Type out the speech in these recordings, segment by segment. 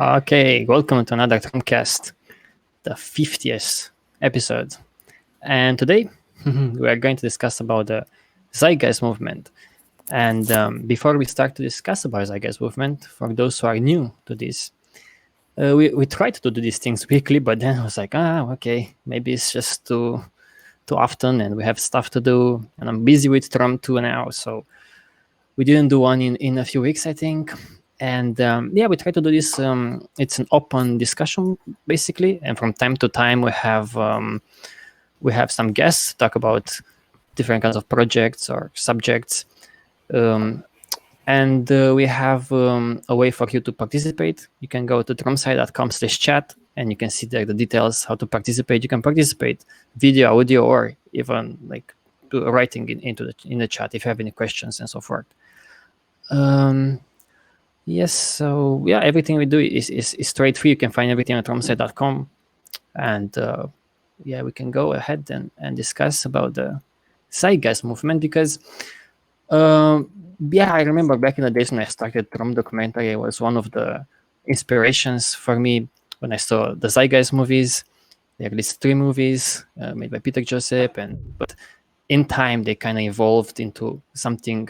Okay, welcome to another TROM-Cast, the 50th episode. And today we are going to discuss about the Zeitgeist movement. And before we start to discuss about Zeitgeist movement, for those who are new to this, we tried to do these things weekly, but then I was like, okay, maybe it's just too often and we have stuff to do. And I'm busy with Trump 2 now, so we didn't do one in a few weeks, I think. And we try to do this. It's an open discussion, basically, and from time to time we have some guests talk about different kinds of projects or subjects, and we have a way for you to participate. You can go to tromsci.com/chat, and you can see there the details how to participate. You can participate video, audio, or even like writing in the chat if you have any questions and so forth. Yes, so everything we do is straight free. You can find everything at tromsci.com, and we can go ahead and discuss about the Zeitgeist movement because I remember back in the days when I started Trom documentary, it was one of the inspirations for me when I saw the Zeitgeist movies. There are at least 3 movies made by Peter Joseph, but in time they kind of evolved into something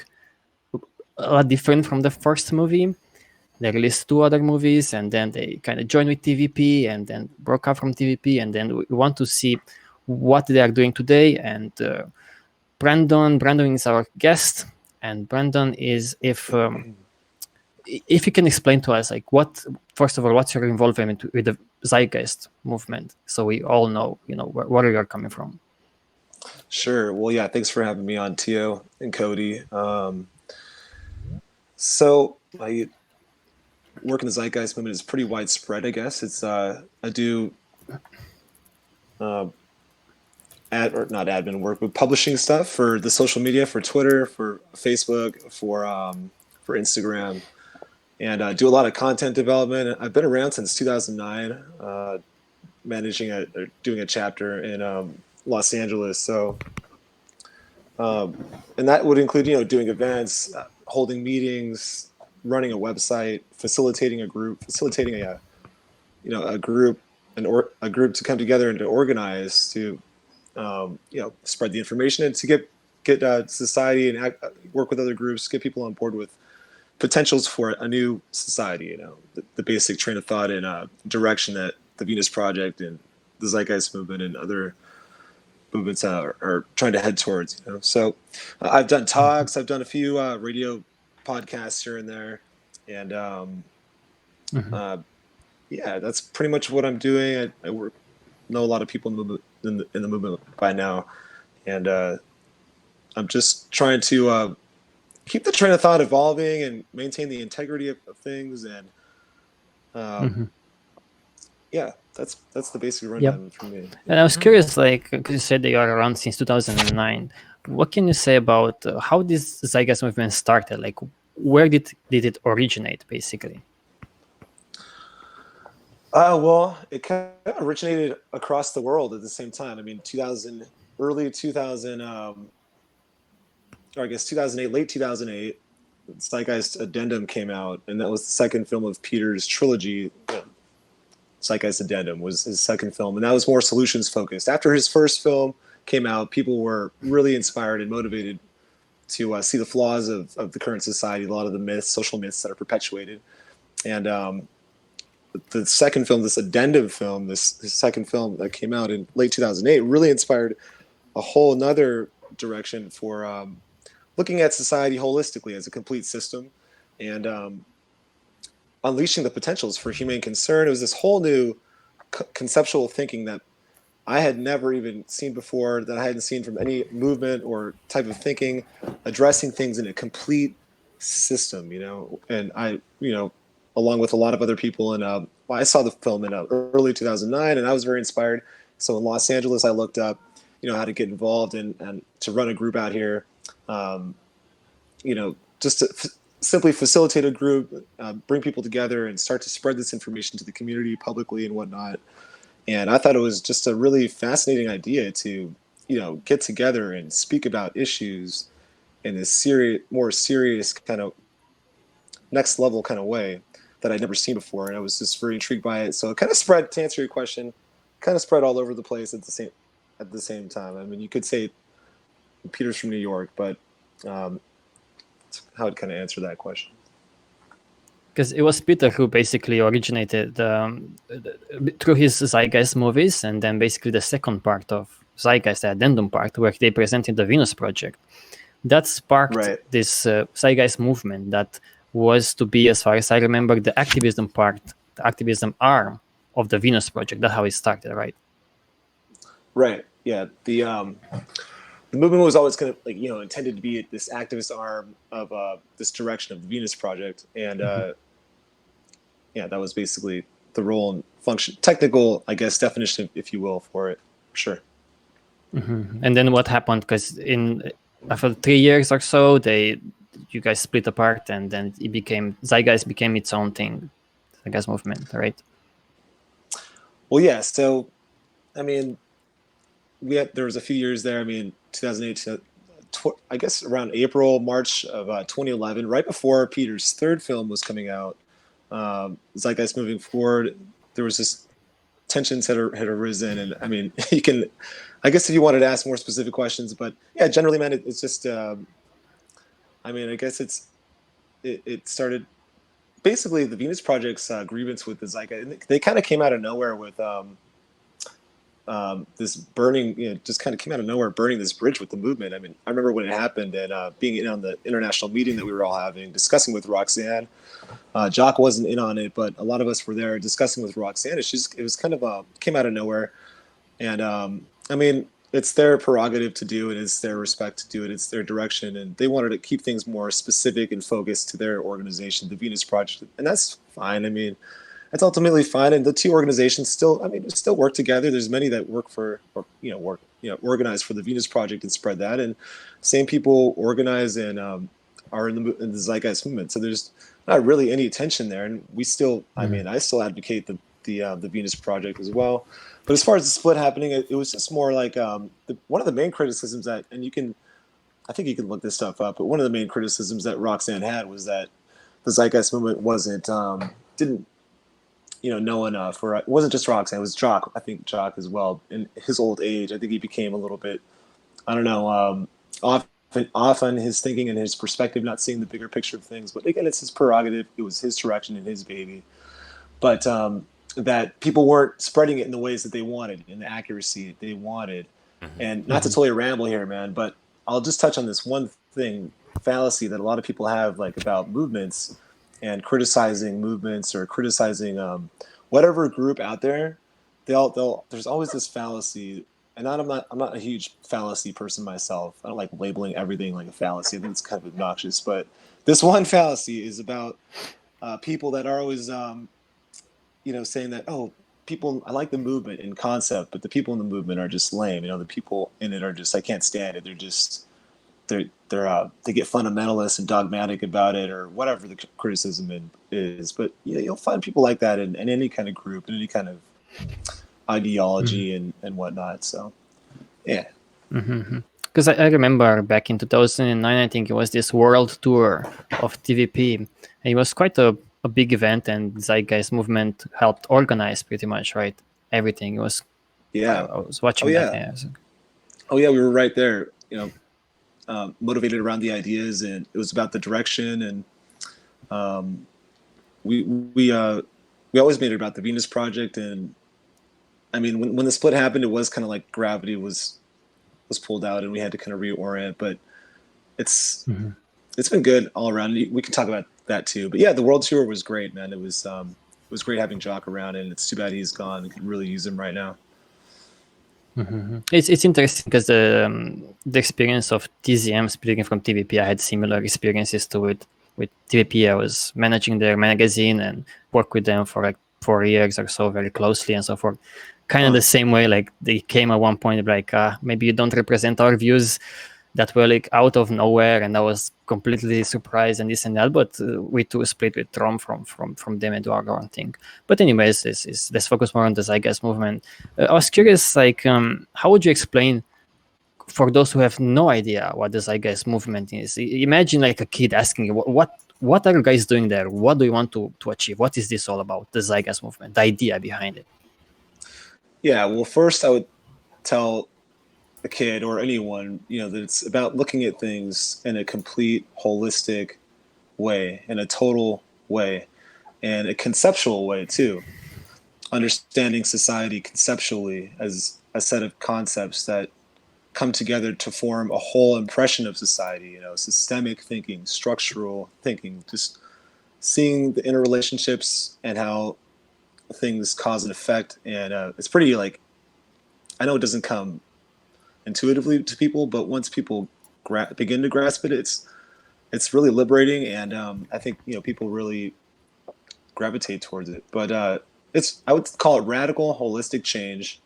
a lot different from the first movie. They released 2 other movies, and then they kind of joined with TVP, and then broke up from TVP, and then we want to see what they are doing today. And Brandon is our guest, and Brandon is if you can explain to us, like, first of all, what's your involvement with the Zeitgeist movement, so we all know, where you're coming from. Sure. Well, yeah, thanks for having me on, Tio and Cody. So I work in the Zeitgeist movement is pretty widespread, I guess. It's I do not admin work, but publishing stuff for the social media, for Twitter, for Facebook, for Instagram, and do a lot of content development. I've been around since 2009, doing a chapter in Los Angeles. So, and that would include, doing events, holding meetings, running a website, facilitating a group, a group to come together and to organize to, spread the information and to get society and work with other groups, get people on board with potentials for a new society. The basic train of thought and direction that the Venus Project and the Zeitgeist movement and other movements are trying to head towards. So I've done talks, I've done a few radio podcasts here and there, and that's pretty much what I'm doing. I know a lot of people in the movement by now, and I'm just trying to keep the train of thought evolving and maintain the integrity of things, and that's the basic rundown for me. And I was curious, because you said that you are around since 2009. What can you say about how this Zeitgeist movement started? Like, where did it originate, basically? Well, it kind of originated across the world at the same time. I mean, early 2000, or I guess 2008, late 2008, Zeitgeist Addendum came out, and that was the second film of Peter's trilogy. Zeitgeist Addendum was his second film, and that was more solutions focused. After his first film came out, people were really inspired and motivated to see the flaws of the current society, a lot of the myths, social myths that are perpetuated. And the second film, this Addendum film, this second film that came out in late 2008, really inspired a whole another direction for looking at society holistically as a complete system and unleashing the potentials for humane concern. It was this whole new conceptual thinking that I had never even seen before, that I hadn't seen from any movement or type of thinking, addressing things in a complete system, and I, along with a lot of other people. And I saw the film in early 2009, and I was very inspired. So in Los Angeles, I looked up, how to get involved and to run a group out here, just to simply facilitate a group, bring people together and start to spread this information to the community publicly and whatnot. And I thought it was just a really fascinating idea to, get together and speak about issues in this more serious kind of next level kind of way. that I'd never seen before, and I was just very intrigued by it. So it kind of spread, to answer your question, kind of spread all over the place at the same time. I mean, you could say Peter's from New York, but that's how I'd kind of answer that question. Because it was Peter who basically originated through his Zeitgeist movies, and then basically the second part of Zeitgeist, the addendum part, where they presented the Venus Project. That sparked this Zeitgeist movement that was to be, as far as I remember, the activism part, the activism arm of the Venus Project. That's how it started, right? Right. Yeah. The movement was always kind of intended to be this activist arm of this direction of the Venus Project, and that was basically the role and function, technical, I guess, definition, if you will, for it. Sure. Mm-hmm. And then what happened? Because after 3 years or so, you guys split apart, and then Zeitgeist became its own thing, Zeitgeist movement, right? Well, yeah. So, I mean, there was a few years there. I mean, 2008, I guess around April, March of 2011, right before Peter's third film was coming out. Zeitgeist moving forward, there was this tensions had arisen, and I mean, I guess if you wanted to ask more specific questions, but yeah, generally, man, it's just, I mean, I guess it started basically the Venus Project's grievance with the Zeitgeist. They kind of came out of nowhere with this burning, just kind of came out of nowhere, burning this bridge with the movement. I mean, I remember when it happened, and being in on the international meeting that we were all having, discussing with Roxanne. Jock wasn't in on it, but a lot of us were there discussing with Roxanne. It was kind of came out of nowhere, and I mean, it's their prerogative to do it. It's their respect to do it. It's their direction, and they wanted to keep things more specific and focused to their organization, the Venus Project, and that's fine. I mean, that's ultimately fine. And the two organizations still work together. There's many that work for, organize for the Venus Project and spread that, and same people organize and are in the Zeitgeist movement. So there's not really any tension there, and we still, I mean, I still advocate the Venus Project as well. But as far as the split happening, it was just more like one of the main criticisms that, and I think you can look this stuff up, but one of the main criticisms that Roxanne had was that the Zeitgeist movement didn't know enough, or it wasn't just Roxanne, it was Jock. I think Jock as well. In his old age, I think he became a little bit, I don't know, off on his thinking and his perspective, not seeing the bigger picture of things. But again, it's his prerogative. It was his direction and his baby. But that people weren't spreading it in the ways that they wanted, in the accuracy they wanted. And not to totally ramble here, man, but I'll just touch on this one thing, fallacy that a lot of people have, like about movements and criticizing movements or criticizing whatever group out there. There's always this fallacy, and I'm not a huge fallacy person myself. I don't like labeling everything like a fallacy. I think it's kind of obnoxious. But this one fallacy is about people that are always saying that, oh, people, I like the movement in concept, but the people in the movement are just lame. The people in it are just, I can't stand it. They're just they get fundamentalist and dogmatic about it, or whatever the criticism is. But you'll find people like that in any kind of group, in any kind of ideology and whatnot. So, yeah. Because I remember back in 2009, I think it was this world tour of TVP, and it was quite a big event, and the Zeitgeist movement helped organize pretty much, right? Everything. It was. Yeah. I was watching that. Yeah. Oh yeah, we were right there. Motivated around the ideas, and it was about the direction, and we always made it about the Venus Project. And I mean, when the split happened, it was kind of like gravity was pulled out, and we had to kind of reorient. But it's been good all around. We can talk about that too. But yeah, the world tour was great, man. It was great having Jock around, and it's too bad he's gone. We could really use him right now. It's interesting because the experience of TZM splitting from TVP, I had similar experiences to it with TVP. I was managing their magazine and worked with them for like 4 years or so, very closely and so forth. Kind of the same way, like they came at one point like, maybe you don't represent our views, that were like out of nowhere, and I was completely surprised and this and that. But we too split with Trom from them and do our own thing. But anyways, let's focus more on the Zeitgeist movement. I was curious, like, how would you explain for those who have no idea what the Zeitgeist movement is? Imagine like a kid asking you, what what are you guys doing there? What do you want to achieve? What is this all about? The Zeitgeist movement, the idea behind it. Yeah, well, first I would tell a kid or anyone, that it's about looking at things in a complete, holistic way, in a total way, and a conceptual way too. Understanding society conceptually as a set of concepts that come together to form a whole impression of society, systemic thinking, structural thinking, just seeing the interrelationships and how things cause and effect. And it's pretty I know it doesn't come intuitively to people, but once people begin to grasp it, it's really liberating. And I think, people really gravitate towards it. But I would call it radical, holistic change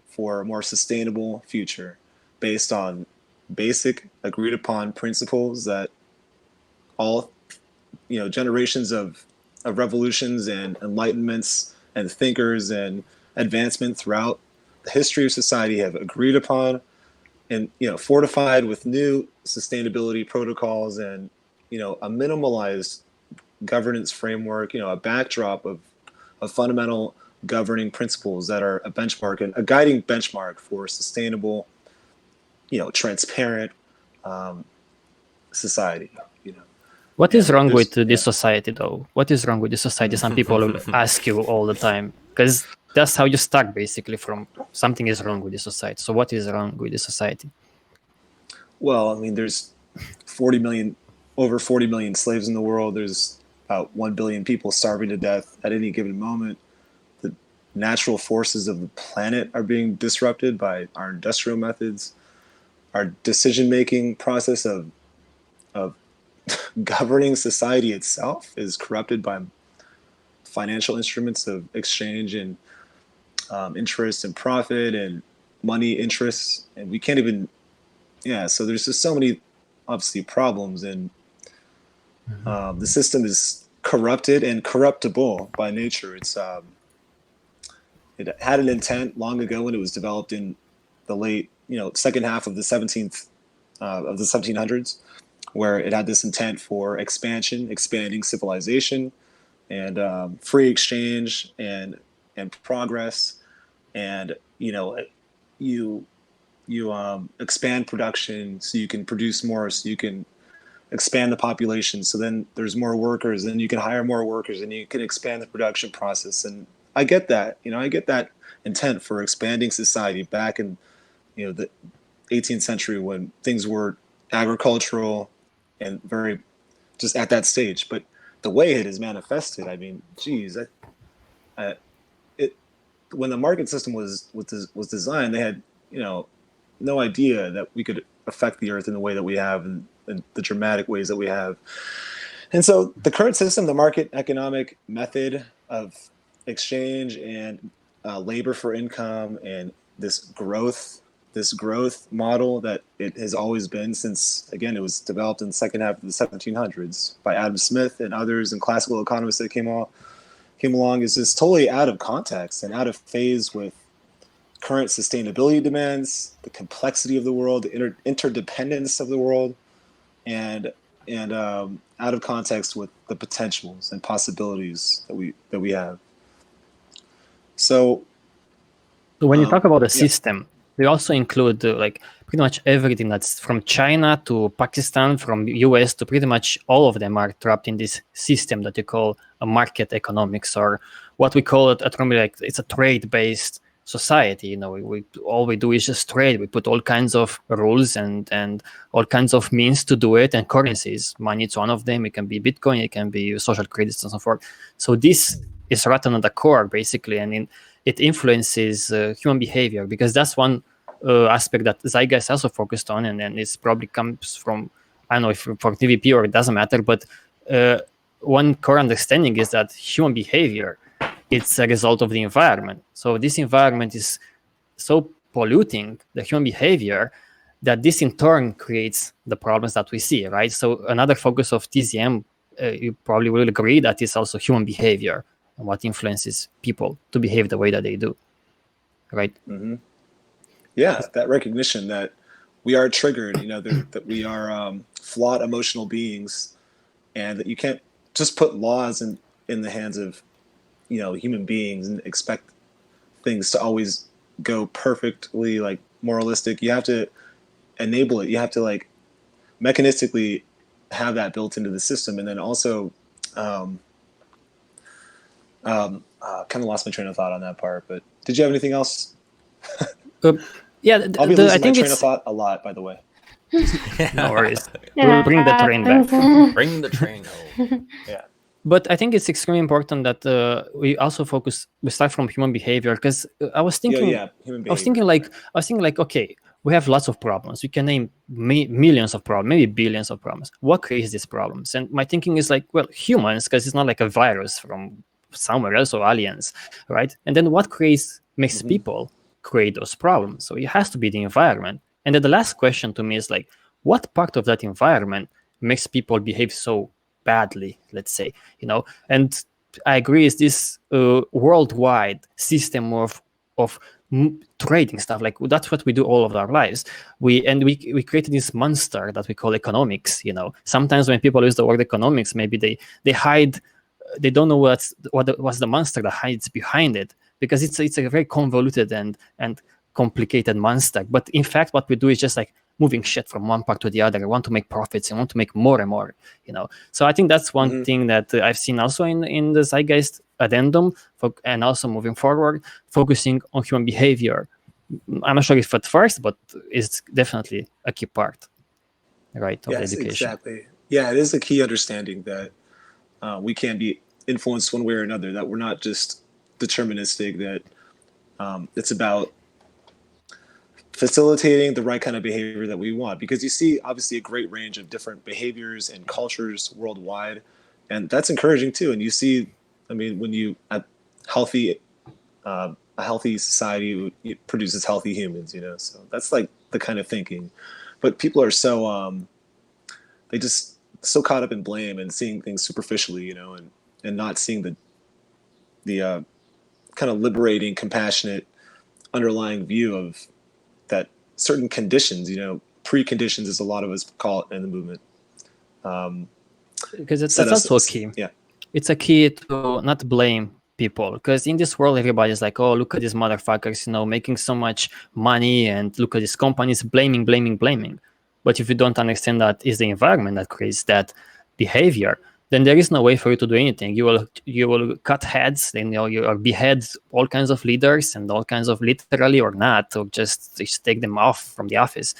for a more sustainable future based on basic agreed upon principles that all generations of revolutions and enlightenments and thinkers and advancement throughout the history of society have agreed upon, and fortified with new sustainability protocols and a minimalized governance framework, a backdrop of fundamental governing principles that are a benchmark and a guiding benchmark for sustainable, transparent society. What is wrong with this society, though? What is wrong with this society? Some people ask you all the time, because that's how you start, basically, from something is wrong with this society. So what is wrong with this society? Well, I mean, there's over 40 million slaves in the world. There's about 1 billion people starving to death at any given moment. The natural forces of the planet are being disrupted by our industrial methods. Our decision-making process of governing society itself is corrupted by financial instruments of exchange and interest and profit and money interests. And we can't even, so there's just so many, obviously, problems. And the system is corrupted and corruptible by nature. It had an intent long ago when it was developed in the late, second half of the 1700s, where it had this intent for expanding civilization and free exchange and progress. And you expand production so you can produce more, so you can expand the population. So then there's more workers, and you can hire more workers, and you can expand the production process. And I get that, I get that intent for expanding society back in, the 18th century when things were agricultural and very just at that stage. But the way it is manifested, I mean, geez, when the market system was designed, they had, no idea that we could affect the earth in the way that we have, and the dramatic ways that we have. And so the current system, the market economic method of exchange and labor for income, and this growth model that it has always been since, again, it was developed in the second half of the 1700s by Adam Smith and others and classical economists that came along, is just totally out of context and out of phase with current sustainability demands, the complexity of the world, the interdependence of the world, and out of context with the potentials and possibilities that we have. So when you talk about the system, they also include pretty much everything that's from China to Pakistan, from US to pretty much all of them are trapped in this system that you call a market economics, or what we call it it's a trade-based society. All we do is just trade. We put all kinds of rules and all kinds of means to do it, and currencies. Money is one of them. It can be Bitcoin, it can be social credits, and so forth. So this is rotten at the core, basically, and it influences human behavior, because that's one aspect that Zeitgeist also focused on, and it probably comes from, I don't know if for TVP or it doesn't matter, but one core understanding is that human behavior, it's a result of the environment. So this environment is so polluting the human behavior that this in turn creates the problems that we see, right? So another focus of TZM, you probably will agree, that is also human behavior and what influences people to behave the way that they do, right? Mm-hmm. Yeah, that recognition that we are triggered, that we are flawed emotional beings, and that you can't just put laws in the hands of, human beings and expect things to always go perfectly like moralistic. You have to enable it. You have to like mechanistically have that built into the system, and then also kind of lost my train of thought on that part. But did you have anything else? Yeah, I'll be losing I my think train of it's thought a lot, by the way. no worries. We'll bring the train back. Bring the train home. Yeah. But I think it's extremely important that we also we start from human behavior, because I was thinking, human behavior. I was thinking like, okay, we have lots of problems. We can name millions of problems, maybe billions of problems. What creates these problems? And my thinking is like, well, humans, because it's not like a virus from somewhere else or aliens, right? And then what makes people create those problems? So it has to be the environment. And then the last question to me is like, what part of that environment makes people behave so badly, let's say, and I agree, is this worldwide system of trading stuff. Like that's what we do all of our lives. We created this monster that we call economics. Sometimes when people use the word economics, maybe they hide, they don't know what's the monster that hides behind it, because it's a very convoluted and complicated monster. But in fact, what we do is just like moving shit from one part to the other. I want to make profits. I want to make more and more, So I think that's one thing that I've seen also in the Zeitgeist addendum, and also moving forward, focusing on human behavior. I'm not sure if at first, but it's definitely a key part, right, of the education. Exactly. Yeah, it is a key understanding that we can be influenced one way or another, that we're not just deterministic, that it's about facilitating the right kind of behavior that we want, because you see obviously a great range of different behaviors and cultures worldwide, and that's encouraging too. And you see, I mean, when you a healthy society, it produces healthy humans, so that's like the kind of thinking. But people are so they just so caught up in blame and seeing things superficially, and not seeing the kind of liberating, compassionate underlying view of that certain conditions, preconditions, as a lot of us call it in the movement. Because that's also a key. Yeah. It's a key to not blame people, because in this world, everybody's like, oh, look at these motherfuckers, making so much money, and look at these companies, blaming. But if you don't understand that is the environment that creates that behavior, then there is no way for you to do anything. You will cut heads, then you will behead all kinds of leaders and all kinds of, literally or not, or just take them off from the office,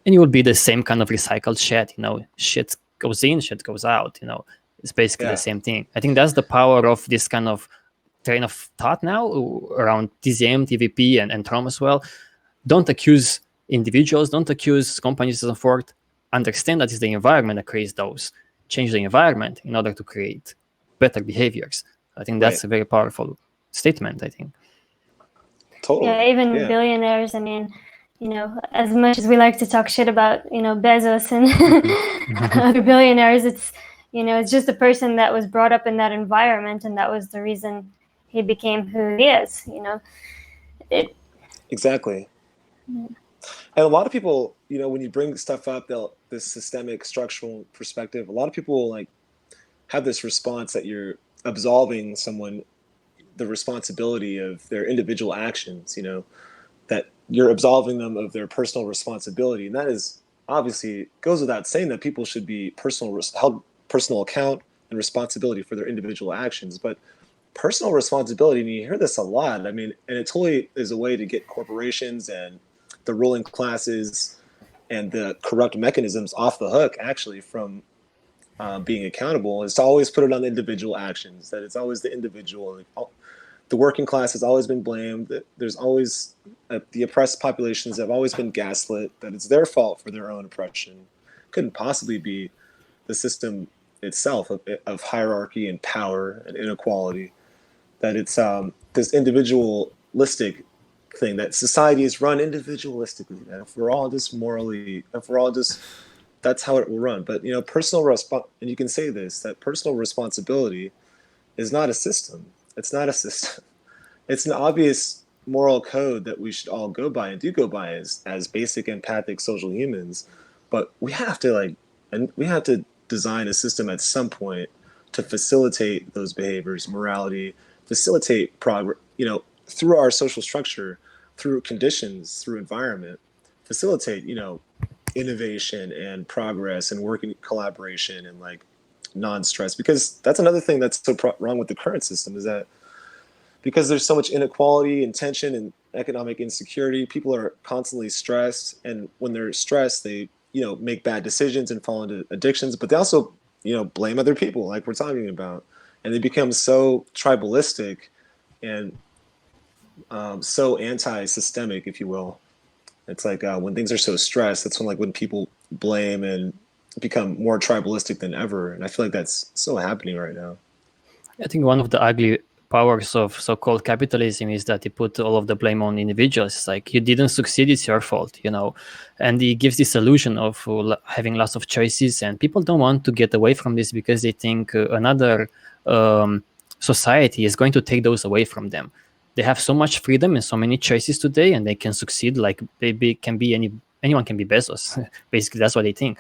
and you will be the same kind of recycled shit. Shit goes in, shit goes out. It's basically the same thing. I think that's the power of this kind of train of thought now around TZM, TVP, and TROM as well. Don't accuse individuals, don't accuse companies and so forth. Understand that it's the environment that creates those. Change the environment in order to create better behaviors. I think that's a very powerful statement, I think. Totally. Yeah, even billionaires, I mean, as much as we like to talk shit about, Bezos and other billionaires, it's just a person that was brought up in that environment, and that was the reason he became who he is, Exactly. Yeah. And a lot of people, when you bring stuff up, this systemic structural perspective, a lot of people like have this response that you're absolving someone the responsibility of their individual actions, that you're absolving them of their personal responsibility. And that is obviously goes without saying that people should be held personal account and responsibility for their individual actions. But personal responsibility, and you hear this a lot, I mean, and it totally is a way to get corporations and the ruling classes and the corrupt mechanisms off the hook, actually, from being accountable, is to always put it on the individual actions, that it's always the individual. The working class has always been blamed. That there's always the oppressed populations have always been gaslit, that it's their fault for their own oppression. Couldn't possibly be the system itself of hierarchy and power and inequality. That it's this individualistic thing, that society is run individualistically, that if we're all just that's how it will run. But personal and you can say this, that personal responsibility is not a system. It's not a system. It's an obvious moral code that we should all go by and do go by as basic empathic social humans. But we have to design a system at some point to facilitate those behaviors, morality, facilitate progress, through our social structure, through conditions, through environment, facilitate, innovation and progress and working collaboration and like non-stress. Because that's another thing that's so wrong with the current system, is that because there's so much inequality and tension and economic insecurity, people are constantly stressed. And when they're stressed, they, make bad decisions and fall into addictions, but they also, blame other people like we're talking about. And they become so tribalistic and so anti-systemic, if you will. It's like when things are so stressed, that's when people blame and become more tribalistic than ever. And I feel like that's so happening right now. I think one of the ugly powers of so-called capitalism is that they put all of the blame on individuals. It's like, you didn't succeed, it's your fault, and it gives this illusion of having lots of choices, and people don't want to get away from this because they think another society is going to take those away from them. They have so much freedom and so many choices today, and they can succeed like anyone can be Bezos. Basically, that's what they think.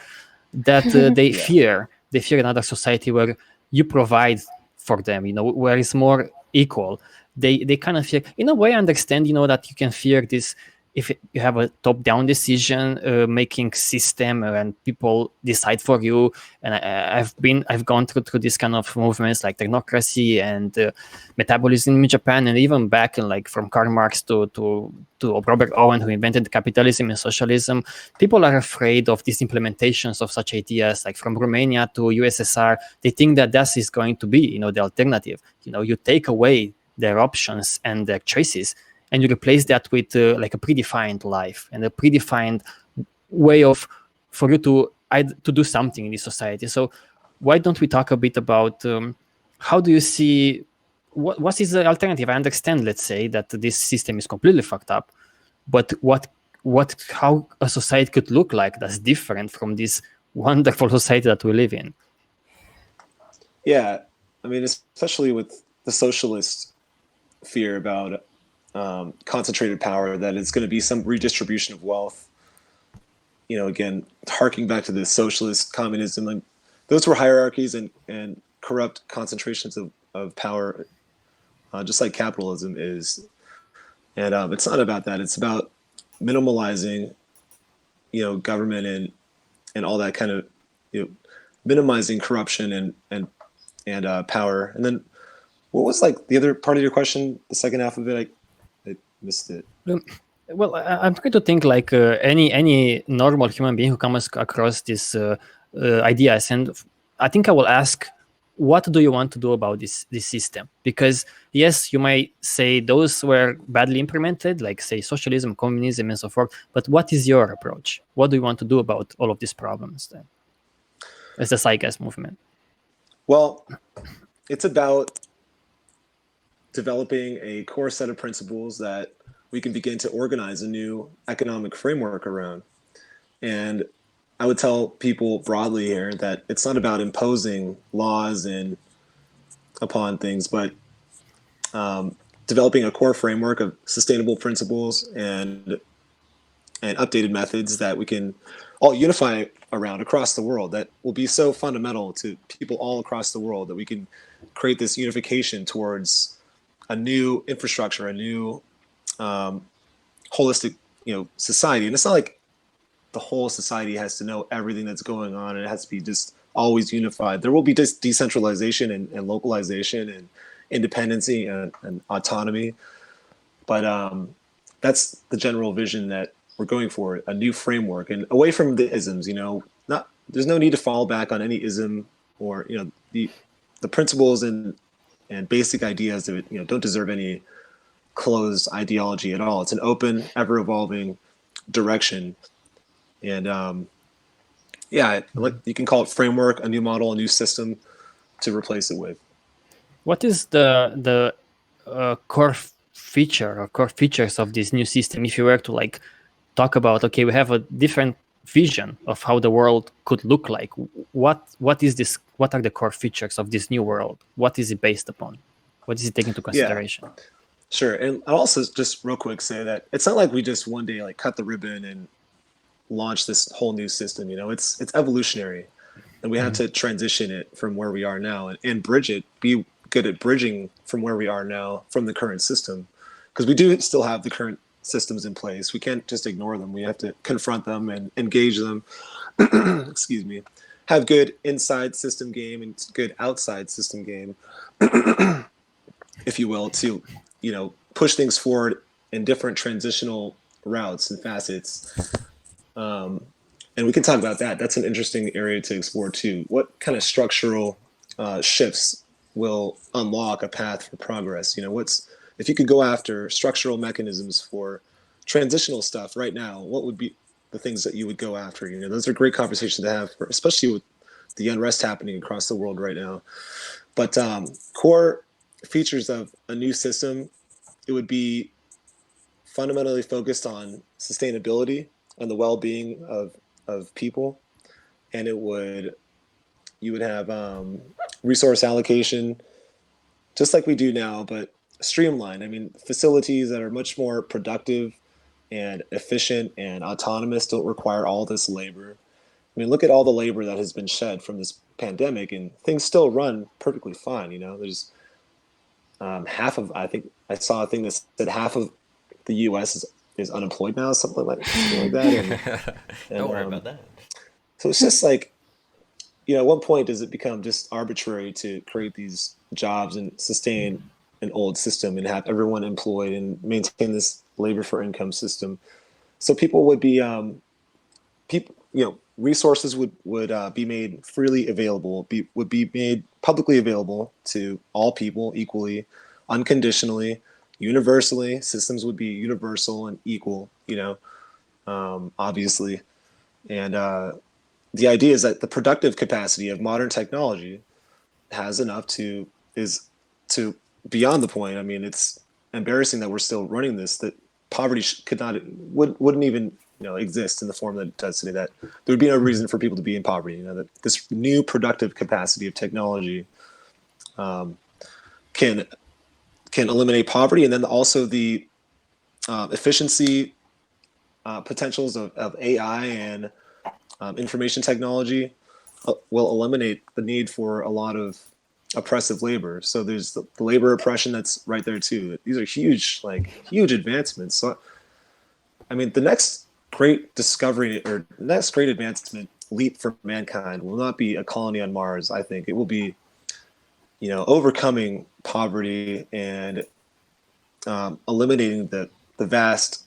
That they fear another society where you provide for them, where it's more equal. They kind of fear, in a way. I understand, that you can fear this if you have a top-down decision making system and people decide for you. And I've gone through this kind of movements like technocracy and metabolism in Japan, and even back in from Karl Marx to Robert Owen, who invented capitalism and socialism. People are afraid of these implementations of such ideas, like from Romania to USSR. They think that is going to be, the alternative. You take away their options and their choices, and you replace that with like a predefined life and a predefined way for you to do something in this society. So why don't we talk a bit about how do you see, what is the alternative? I understand, let's say, that this system is completely fucked up, but how a society could look like that's different from this wonderful society that we live in? Yeah, I mean, especially with the socialist fear about concentrated power, that it's going to be some redistribution of wealth. Again, harking back to the socialist communism, and those were hierarchies and corrupt concentrations of power, just like capitalism is. And it's not about that. It's about minimalizing, government and all that kind of, minimizing corruption and power. And then, what was the other part of your question? The second half of it, I missed it. Well, I'm trying to think like any normal human being who comes across these ideas, and I think I will ask, what do you want to do about this system? Because yes, you might say those were badly implemented, like say socialism, communism, and so forth. But what is your approach? What do you want to do about all of these problems then, as the Zeitgeist movement? Well, it's about developing a core set of principles that we can begin to organize a new economic framework around. And I would tell people broadly here that it's not about imposing laws upon things, but developing a core framework of sustainable principles and updated methods that we can all unify around across the world, that will be so fundamental to people all across the world, that we can create this unification towards a new infrastructure, a new holistic, society. And it's not like the whole society has to know everything that's going on, and it has to be just always unified. There will be just decentralization and localization and independency and autonomy. But that's the general vision that we're going for, a new framework, and away from the isms. There's no need to fall back on any ism, or the principles and basic ideas that don't deserve any closed ideology at all. It's an open, ever evolving direction. And you can call it framework, a new model, a new system to replace it with. What is the core feature or core features of this new system? If you were to talk about, okay, we have a different vision of how the world could look like. What is this? What are the core features of this new world? What is it based upon? What is it taking into consideration? Yeah, sure. And I'll also just real quick say that it's not like we just one day cut the ribbon and launch this whole new system. It's evolutionary. and we have to transition it from where we are now and bridge it, be good at bridging from where we are now from the current system, because we do still have the current systems in place. We can't just ignore them. We have to confront them and engage them. Excuse me. Have good inside system game and good outside system game, if you will, to, you know, push things forward in different transitional routes and facets. And we can talk about that. That's an interesting area to explore too. What kind of structural shifts will unlock a path for progress? You know, if you could go after structural mechanisms for transitional stuff right now, what would be the things that you would go after? You know, those are great conversations to have, especially with the unrest happening across the world right now. But core features of a new system, it would be fundamentally focused on sustainability and the well-being of people, and you would have resource allocation just like we do now, but streamlined. I mean, facilities that are much more productive and efficient and autonomous don't require all this labor. I mean, look at all the labor that has been shed from this pandemic, and things still run perfectly fine. You know, there's half of, I think I saw a thing that said half of the U.S. is unemployed now, something like that. And, Don't worry about that. So it's just like, you know, at what point does it become just arbitrary to create these jobs and sustain an old system and have everyone employed and maintain this labor for income system? So people would be, resources would be made freely available, would be made publicly available to all people equally, unconditionally, universally. Systems would be universal and equal, you know, obviously. And the idea is that the productive capacity of modern technology has enough is beyond the point. I mean, it's embarrassing that we're still running this, that poverty wouldn't even, you know, exist in the form that it does today, that there would be no reason for people to be in poverty. You know, that this new productive capacity of technology can eliminate poverty, and then also the efficiency potentials of AI and information technology will eliminate the need for a lot of oppressive labor. So there's the labor oppression that's right there too. These are huge advancements. So, I mean, the next great discovery or the next great advancement leap for mankind will not be a colony on Mars. I think it will be, you know, overcoming poverty and eliminating the vast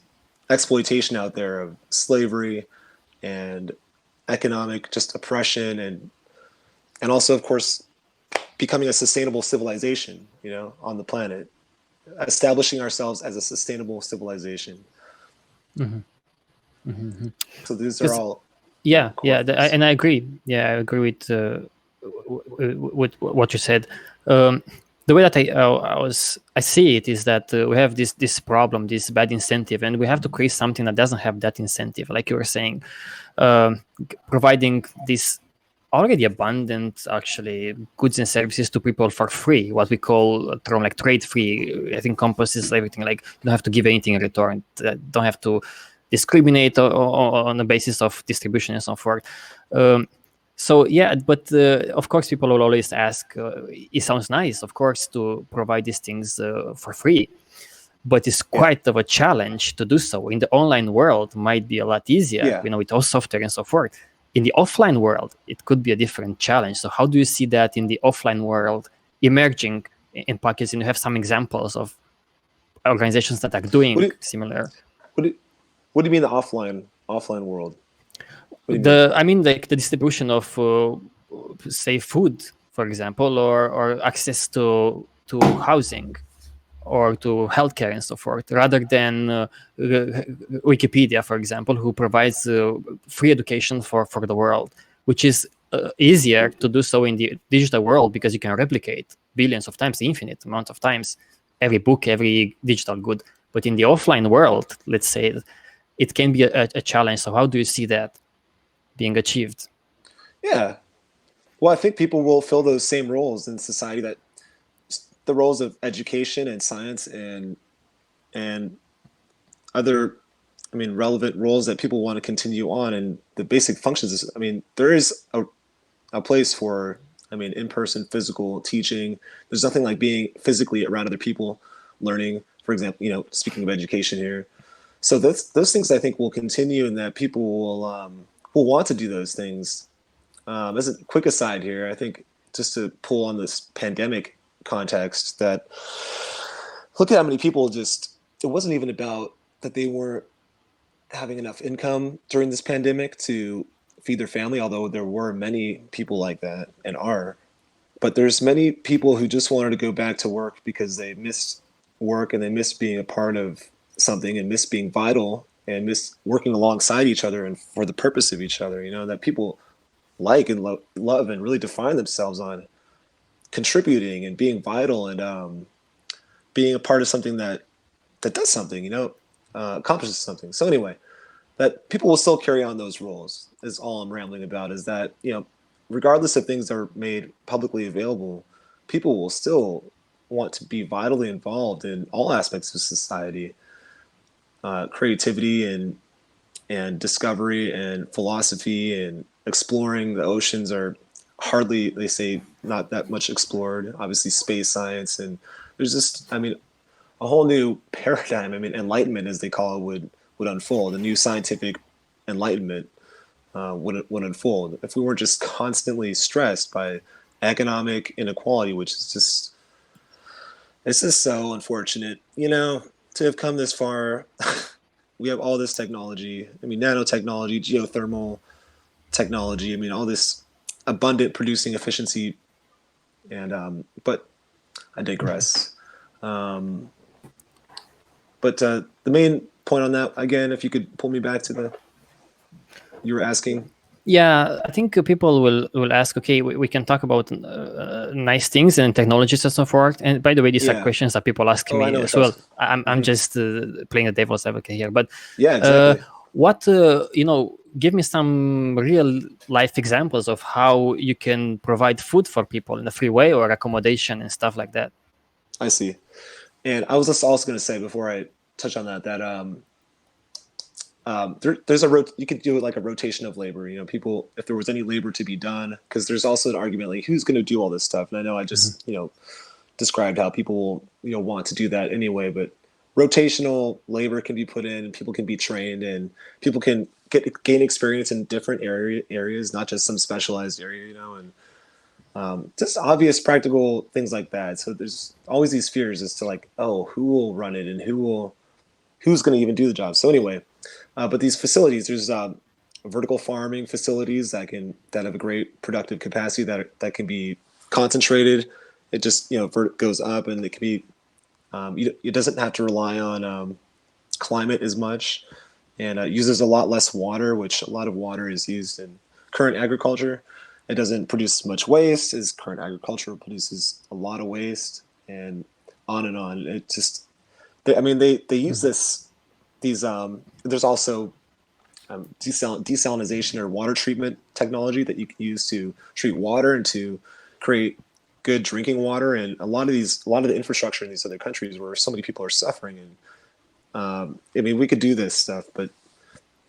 exploitation out there of slavery and economic just oppression, and also, of course, becoming a sustainable civilization, you know, on the planet, establishing ourselves as a sustainable civilization. Mm-hmm. Mm-hmm. So these are all and I agree. Yeah, I agree with what you said. The way that I see it is that we have this problem, this bad incentive, and we have to create something that doesn't have that incentive, like you were saying, providing this already abundant, actually, goods and services to people for free, what we call a term like trade free. I think encompasses everything, like you don't have to give anything in return, don't have to discriminate on the basis of distribution and so forth. So yeah, but of course, people will always ask, it sounds nice, of course, to provide these things for free, but it's quite of a challenge to do so. In the online world, might be a lot easier, you know, with all software and so forth. In the offline world, it could be a different challenge. So how do you see that in the offline world emerging in Pakistan? You have some examples of organizations that are doing similar. What do you mean the offline world? I mean, like the distribution of, say, food, for example, or access to housing, or to healthcare and so forth, rather than Wikipedia, for example, who provides free education for the world, which is easier to do so in the digital world because you can replicate billions of times, the infinite amount of times, every book, every digital good. But in the offline world, let's say, it can be a challenge. So how do you see that being achieved? Yeah. Well, I think people will fill those same roles in society, that the roles of education and science and other, I mean, relevant roles that people want to continue on, and the basic functions. I mean, there is a place for, I mean, in-person physical teaching. There's nothing like being physically around other people, learning, for example, you know, speaking of education here. So those things I think will continue, and that people will want to do those things. As a quick aside here, I think just to pull on this pandemic context, that look at how many people just, it wasn't even about that they weren't having enough income during this pandemic to feed their family, although there were many people like that and are. But there's many people who just wanted to go back to work because they missed work and they missed being a part of something and miss being vital and miss working alongside each other and for the purpose of each other, you know, that people like and love and really define themselves on contributing and being vital and being a part of something that does something, you know, accomplishes something. So anyway, that people will still carry on those roles is all I'm rambling about, is that, you know, regardless of things that are made publicly available, people will still want to be vitally involved in all aspects of society. Creativity and discovery and philosophy and exploring the oceans are hardly, they say, not that much explored. Obviously space science, and there's just, I mean, a whole new paradigm, I mean, enlightenment as they call it, would unfold. A new scientific enlightenment would unfold if we weren't just constantly stressed by economic inequality, which is just, it's just so unfortunate, you know, to have come this far. We have all this technology. I mean, nanotechnology, geothermal technology. I mean, all this abundant producing efficiency. And but I digress. But the main point on that, again, if you could pull me back to the, you were asking. Yeah, I think people will ask, okay, we can talk about nice things and technologies and so forth. And by the way, these are questions that people ask me as well. I'm just playing the devil's advocate here. But yeah, exactly. What, you know, give me some real life examples of how you can provide food for people in a free way or accommodation and stuff like that. I see. And I was just also going to say before I touch on that, there's you could do it like a rotation of labor. You know, people, if there was any labor to be done, because there's also an argument like who's going to do all this stuff. And I know I just you know, described how people will, you know, want to do that anyway. But rotational labor can be put in, and people can be trained, and people can gain experience in different areas, not just some specialized area. You know, and just obvious practical things like that. So there's always these fears as to like, oh, who will run it and who's going to even do the job. So anyway. But these facilities, there's vertical farming facilities that have a great productive capacity that can be concentrated. It just, you know, goes up, and it can be, it doesn't have to rely on climate as much, and uses a lot less water, which a lot of water is used in current agriculture. It doesn't produce much waste, as current agriculture produces a lot of waste, and on and on. It just, they use these there's also desalination or water treatment technology that you can use to treat water and to create good drinking water. And a lot of the infrastructure in these other countries where so many people are suffering, and I mean, we could do this stuff, but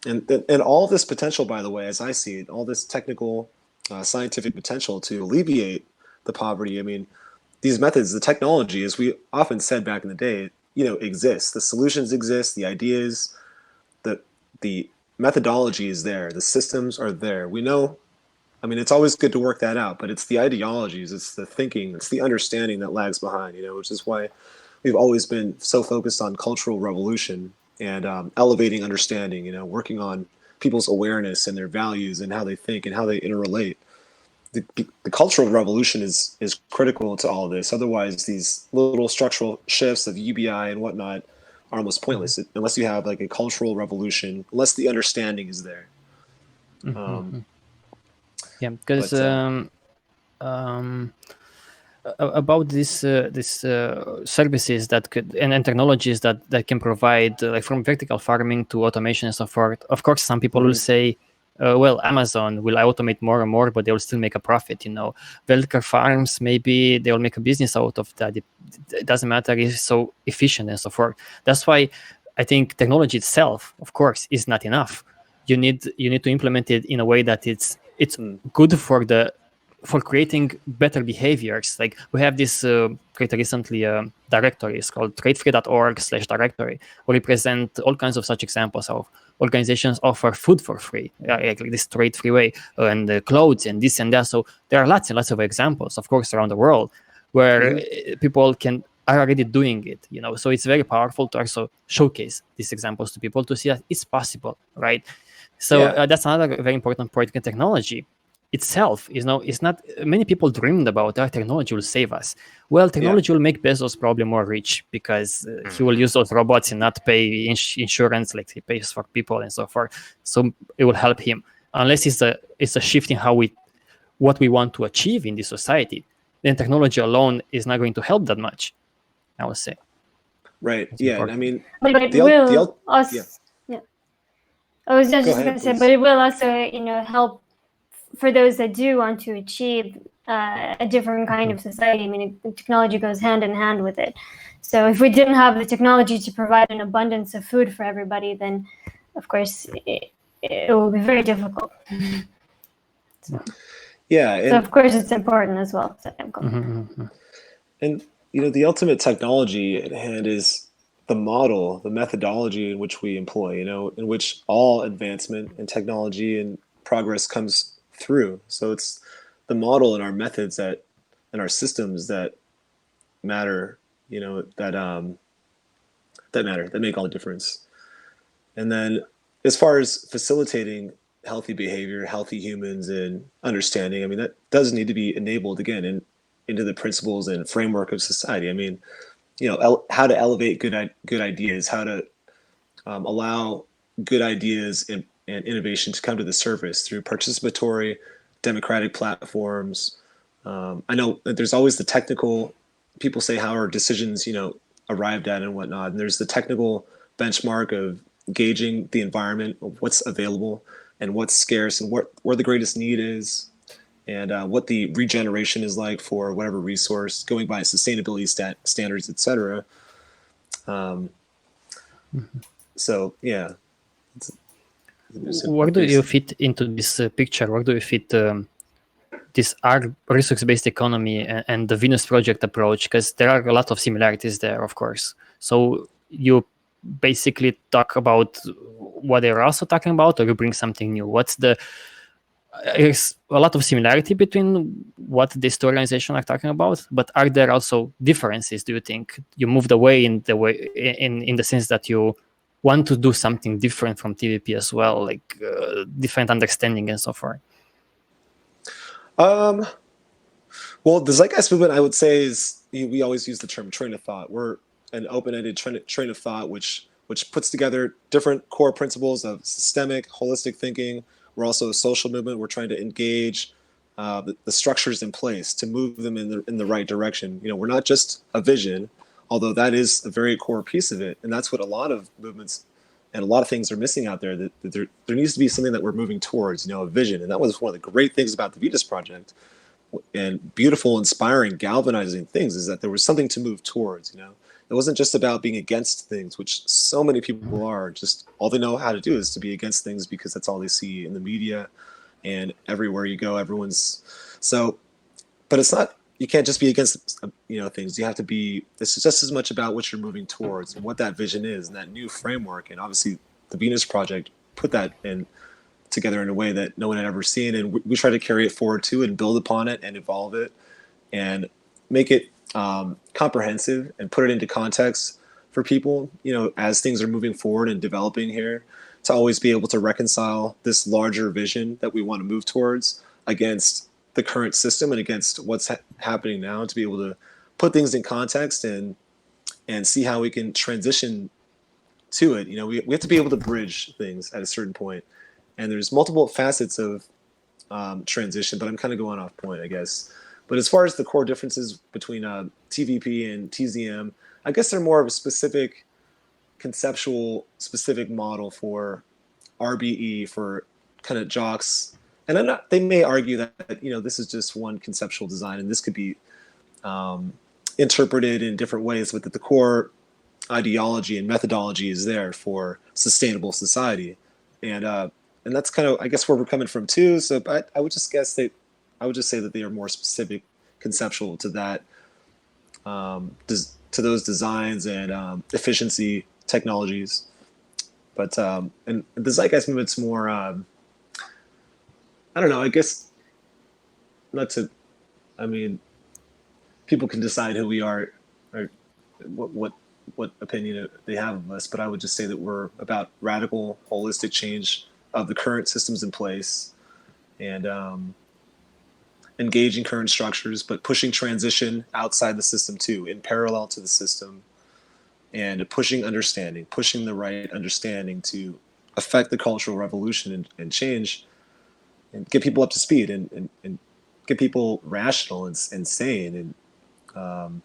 and all this potential, by the way, as I see it, all this technical scientific potential to alleviate the poverty. I mean, these methods, the technology, as we often said back in the day, you know, exists. The solutions exist, the ideas, the methodology is there, the systems are there. We know, I mean, it's always good to work that out, but it's the ideologies, it's the thinking, it's the understanding that lags behind, you know, which is why we've always been so focused on cultural revolution and elevating understanding, you know, working on people's awareness and their values and how they think and how they interrelate. The cultural revolution is critical to all of this. Otherwise, these little structural shifts of UBI and whatnot are almost pointless unless you have like a cultural revolution, unless the understanding is there. Yeah, because about this services that could and technologies that can provide like from vertical farming to automation and so forth. Of course, some people will say, well, Amazon will automate more and more, but they will still make a profit. You know, vertical farms, maybe they will make a business out of that. It doesn't matter; it's so efficient and so forth. That's why I think technology itself, of course, is not enough. You need to implement it in a way that it's good for the for creating better behaviors. Like we have this created recently directory. It's called tradefree.org/directory, where we present all kinds of such examples of organizations offer food for free, like this trade free way, and clothes and this and that. So there are lots and lots of examples, of course, around the world where people are already doing it, so it's very powerful to also showcase these examples to people to see that it's possible, right? So that's another very important point. In technology itself it's not many people dreamed about that technology will save us. Well, technology will make Bezos probably more rich because he will use those robots and not pay insurance like he pays for people and so forth. So it will help him, unless it's a shift in what we want to achieve in this society. Then technology alone is not going to help that much, I would say. Right. I mean, but it will also. Yeah. I was just going to say, but it will also, help for those that do want to achieve a different kind of society. I mean, technology goes hand in hand with it. So if we didn't have the technology to provide an abundance of food for everybody, then of course it will be very difficult. So of course it's important as well. So And the ultimate technology at hand is the model, the methodology in which we employ, in which all advancement in technology and progress comes through. So it's the model and our methods and our systems that matter, that matter, that make all the difference. And then as far as facilitating healthy behavior, healthy humans, and understanding, I mean, that does need to be enabled again into the principles and framework of society. I mean, how to elevate good ideas, how to allow good ideas and innovation to come to the surface through participatory, democratic platforms. I know that there's always the technical. People say how are decisions, arrived at and whatnot. And there's the technical benchmark of gauging the environment, of what's available and what's scarce and where the greatest need is, and what the regeneration is like for whatever resource, going by sustainability standards, etc. So yeah. Where do you fit into this picture? Where do you fit this resource-based economy and the Venus Project approach? Because there are a lot of similarities there, of course. So you basically talk about what they're also talking about, or you bring something new? There's a lot of similarity between what these two organizations are talking about, but are there also differences? Do you think you moved away in the sense that you want to do something different from TVP as well, like different understanding and so forth? Well, the Zeitgeist movement, I would say, is we always use the term train of thought. We're an open-ended train of thought which puts together different core principles of systemic, holistic thinking. We're also a social movement. We're trying to engage the structures in place to move them in the right direction. We're not just a vision, although that is a very core piece of it, and that's what a lot of movements and a lot of things are missing out there. That there needs to be something that we're moving towards, a vision, and that was one of the great things about the Venus Project, and beautiful, inspiring, galvanizing things is that there was something to move towards. It wasn't just about being against things, which so many people are. Just all they know how to do is to be against things because that's all they see in the media, and everywhere you go, everyone's so. But it's not. You can't just be against, things. You have to be. It's just as much about what you're moving towards and what that vision is and that new framework. And obviously, the Venus Project put that together in a way that no one had ever seen, and we try to carry it forward too, and build upon it and evolve it, and make it comprehensive and put it into context for people. As things are moving forward and developing here, to always be able to reconcile this larger vision that we want to move towards against the current system and against what's happening now, to be able to put things in context and see how we can transition to it. We have to be able to bridge things at a certain point, and there's multiple facets of transition, but I'm kind of going off point, I guess. But as far as the core differences between TVP and TZM, I guess they're more of a specific conceptual, specific model for RBE, for kind of jocks. And they may argue that, this is just one conceptual design, and this could be interpreted in different ways, but that the core ideology and methodology is there for sustainable society. And that's kind of, I guess, where we're coming from too. So I would just guess that I would just say that they are more specific, conceptual to that, to those designs and efficiency technologies. But and the Zeitgeist movement's more, I don't know, I guess, not to, I mean, people can decide who we are or what opinion they have of us, but I would just say that we're about radical, holistic change of the current systems in place, and engaging current structures, but pushing transition outside the system too, in parallel to the system, and pushing understanding, pushing the right understanding to affect the cultural revolution and change, and get people up to speed, and get people rational and sane. And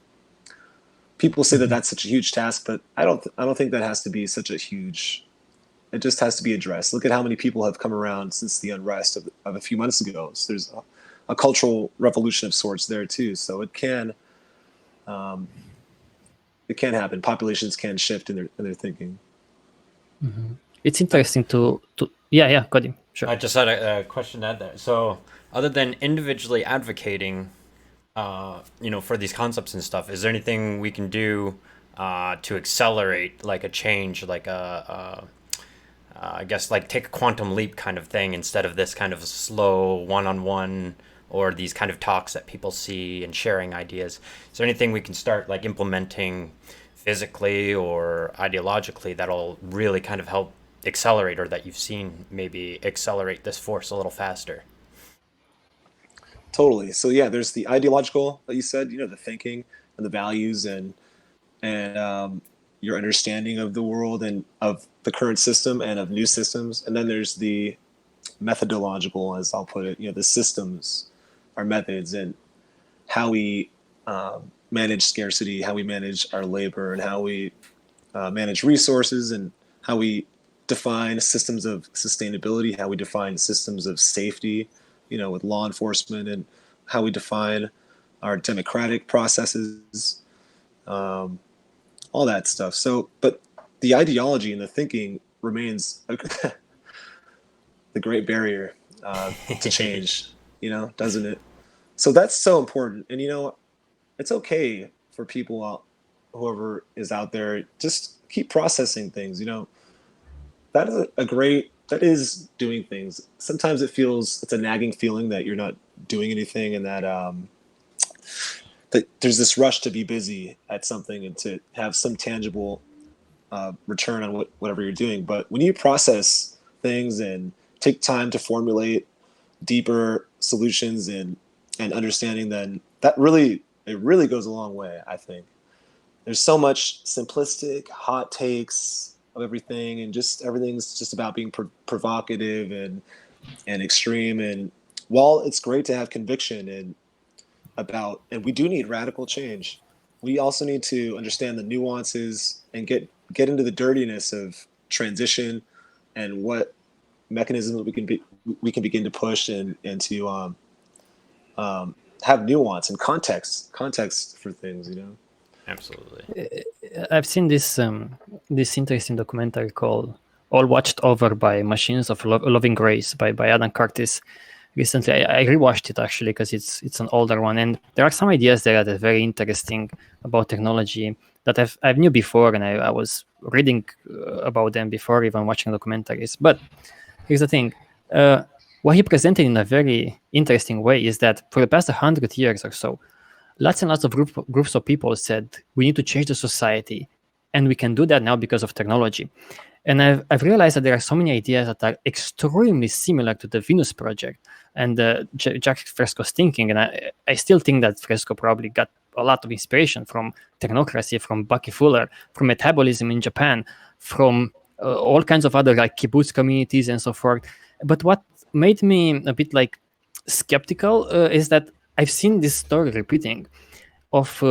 people say that that's such a huge task, but I don't think that has to be such a huge. It just has to be addressed. Look at how many people have come around since the unrest of a few months ago. So there's a cultural revolution of sorts there too. So it can happen. Populations can shift in their thinking. Mm-hmm. It's interesting to yeah, Cody, sure. I just had a question to add there. So other than individually advocating, for these concepts and stuff, is there anything we can do to accelerate like a change, like I guess like take a quantum leap kind of thing instead of this kind of slow one-on-one or these kind of talks that people see and sharing ideas? Is there anything we can start like implementing physically or ideologically that'll really kind of help accelerate, or that you've seen maybe accelerate this force a little faster? Totally. So yeah, there's the ideological that you said, the thinking and the values and your understanding of the world and of the current system and of new systems. And then there's the methodological, as I'll put it, the systems, our methods, and how we manage scarcity, how we manage our labor, and how we manage resources, and how we define systems of sustainability, how we define systems of safety, with law enforcement, and how we define our democratic processes, all that stuff. So, but the ideology and the thinking remains the great barrier to change, doesn't it? So that's so important. And, it's okay for people, whoever is out there, just keep processing things, that is doing things. Sometimes it's a nagging feeling that you're not doing anything, and that that there's this rush to be busy at something and to have some tangible return on whatever you're doing. But when you process things and take time to formulate deeper solutions and understanding, then it really goes a long way, I think. There's so much simplistic hot takes of everything, and everything's just about being provocative and extreme. And while it's great to have conviction and we do need radical change, we also need to understand the nuances and get into the dirtiness of transition and what mechanisms we can begin to push and to have nuance and context for things, Absolutely. I've seen this interesting documentary called "All Watched Over by Machines of Loving Grace" by Adam Curtis. Recently, I rewatched it actually because it's an older one, and there are some ideas there that are very interesting about technology that I knew before, and I was reading about them before even watching documentaries. But here's the thing: what he presented in a very interesting way is that for the past 100 years or so, lots and lots of groups of people said we need to change the society, and we can do that now because of technology. And I've realized that there are so many ideas that are extremely similar to the Venus Project and Jacques Fresco's thinking. And I still think that Fresco probably got a lot of inspiration from technocracy, from Bucky Fuller, from metabolism in Japan, from all kinds of other like kibbutz communities and so forth. But what made me a bit like skeptical is that I've seen this story repeating of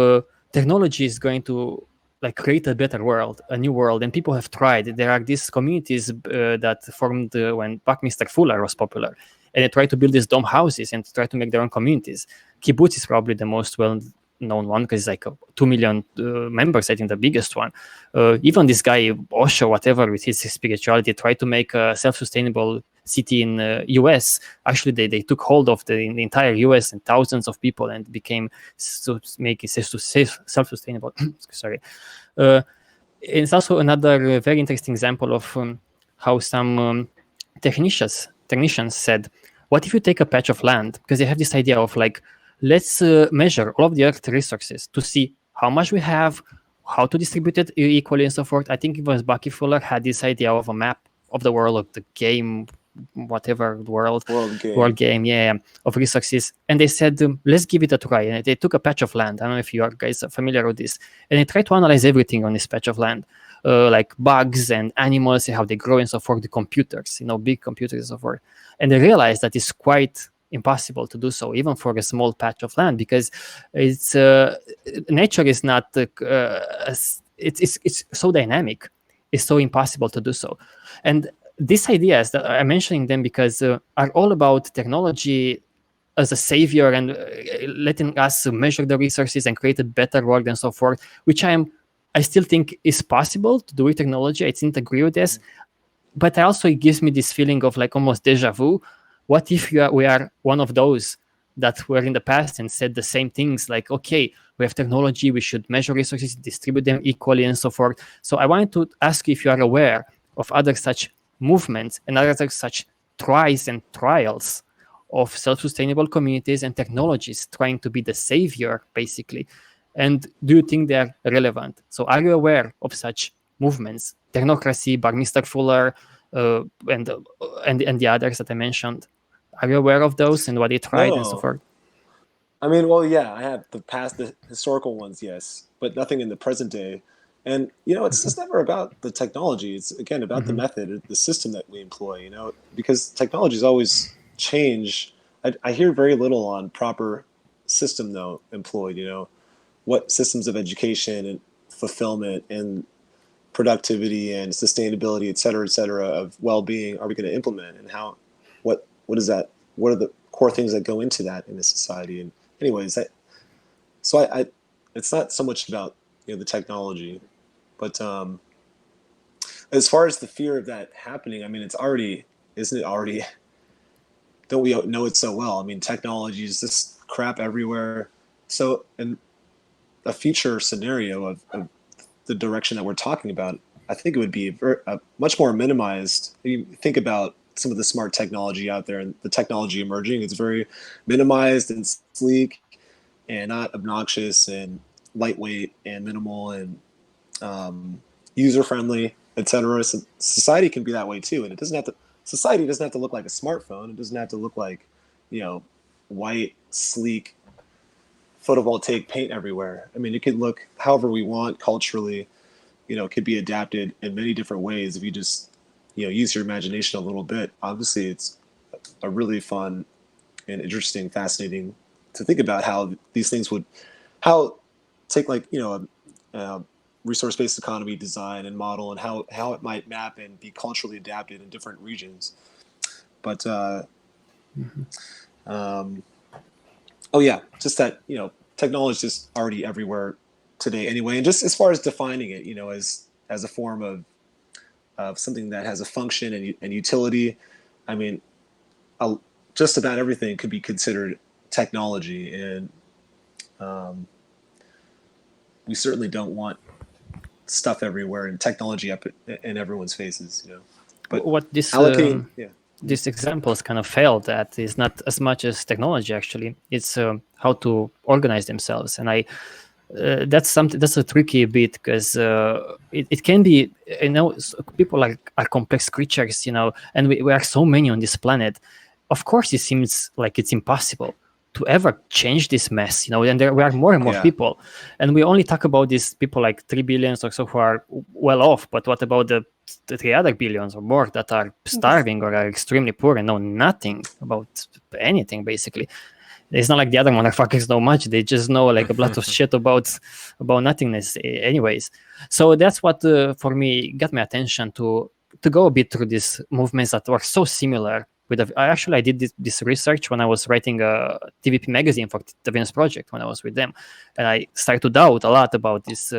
technology is going to like create a better world, a new world, and people have tried. There are these communities that formed when Buckminster Fuller was popular, and they tried to build these dome houses and try to make their own communities. Kibbutz is probably the most well-known one because it's like 2 million members, I think the biggest one. Even this guy Osho, whatever, with his spirituality, tried to make a self-sustainable city in US. Actually, they took hold of the entire US and thousands of people and became self-sustainable. Sorry. It's also another very interesting example of how some technicians said, what if you take a patch of land? Because they have this idea of like, let's measure all of the earth resources to see how much we have, how to distribute it equally and so forth. I think it was Bucky Fuller had this idea of a map of the world, of the game, whatever world game, of resources. And they said, let's give it a try. And they took a patch of land. I don't know if you guys are familiar with this. And they tried to analyze everything on this patch of land, like bugs and animals and how they grow and so forth, the computers, big computers and so forth. And they realized that it's quite impossible to do so, even for a small patch of land, because it's nature is not it's so dynamic. It's so impossible to do so. And these ideas that I'm mentioning them because are all about technology as a savior and letting us measure the resources and create a better world and so forth, which I still think is possible to do with technology. I didn't agree with this, but also it gives me this feeling of like almost deja vu. What if we are one of those that were in the past and said the same things like, okay, we have technology, we should measure resources, distribute them equally and so forth. So I wanted to ask you if you are aware of other such movements and other such tries and trials of self-sustainable communities and technologies trying to be the savior, basically. And do you think they're relevant? So are you aware of such movements? Technocracy, Buckminster Fuller, and the others that I mentioned. Are you aware of those and what they tried and so forth? I mean, well, yeah, I have the historical ones, yes, but nothing in the present day. And, it's just never about the technology. It's, again, about the method, the system that we employ, because technologies always change. I hear very little on proper system, though, employed, what systems of education and fulfillment and productivity and sustainability, et cetera, of well-being are we going to implement, and what is that? What are the core things that go into that in a society? And anyways, I it's not so much about the technology, but as far as the fear of that happening, I mean, isn't it already? Don't we know it so well? I mean, technology is this crap everywhere. So, in a future scenario of the direction that we're talking about, I think it would be much more minimized. You think about some of the smart technology out there and the technology emerging. It's very minimized and sleek and not obnoxious and lightweight and minimal and user-friendly, etc. So society can be that way too. And society doesn't have to look like a smartphone. It doesn't have to look like, white, sleek, photovoltaic paint everywhere. I mean, it could look however we want culturally. It could be adapted in many different ways if you just, use your imagination a little bit. Obviously, it's a really fun and interesting, fascinating to think about how these things take like, a resource-based economy design and model and how it might map and be culturally adapted in different regions. But, just that, technology is just already everywhere today anyway. And just as far as defining it, as a form of something that has a function and utility, I mean, just about everything could be considered technology. And we certainly don't want stuff everywhere and technology up in everyone's faces, But what this these examples kind of failed at is not as much as technology. Actually, it's how to organize themselves, and that's a tricky bit because it can be, people are complex creatures, and we are so many on this planet. Of course, it seems like it's impossible to ever change this mess, and we are more and more people, and we only talk about these people like 3 billion or so who are well off, but what about the 3 other billions or more that are starving or are extremely poor and know nothing about anything, basically? It's not like the other motherfuckers know much. They just know like a lot of shit about nothingness anyways. So that's what for me got my attention to go a bit through these movements that were so similar. I did this research when I was writing a TVP magazine for the Venus Project when I was with them, and I started to doubt a lot about this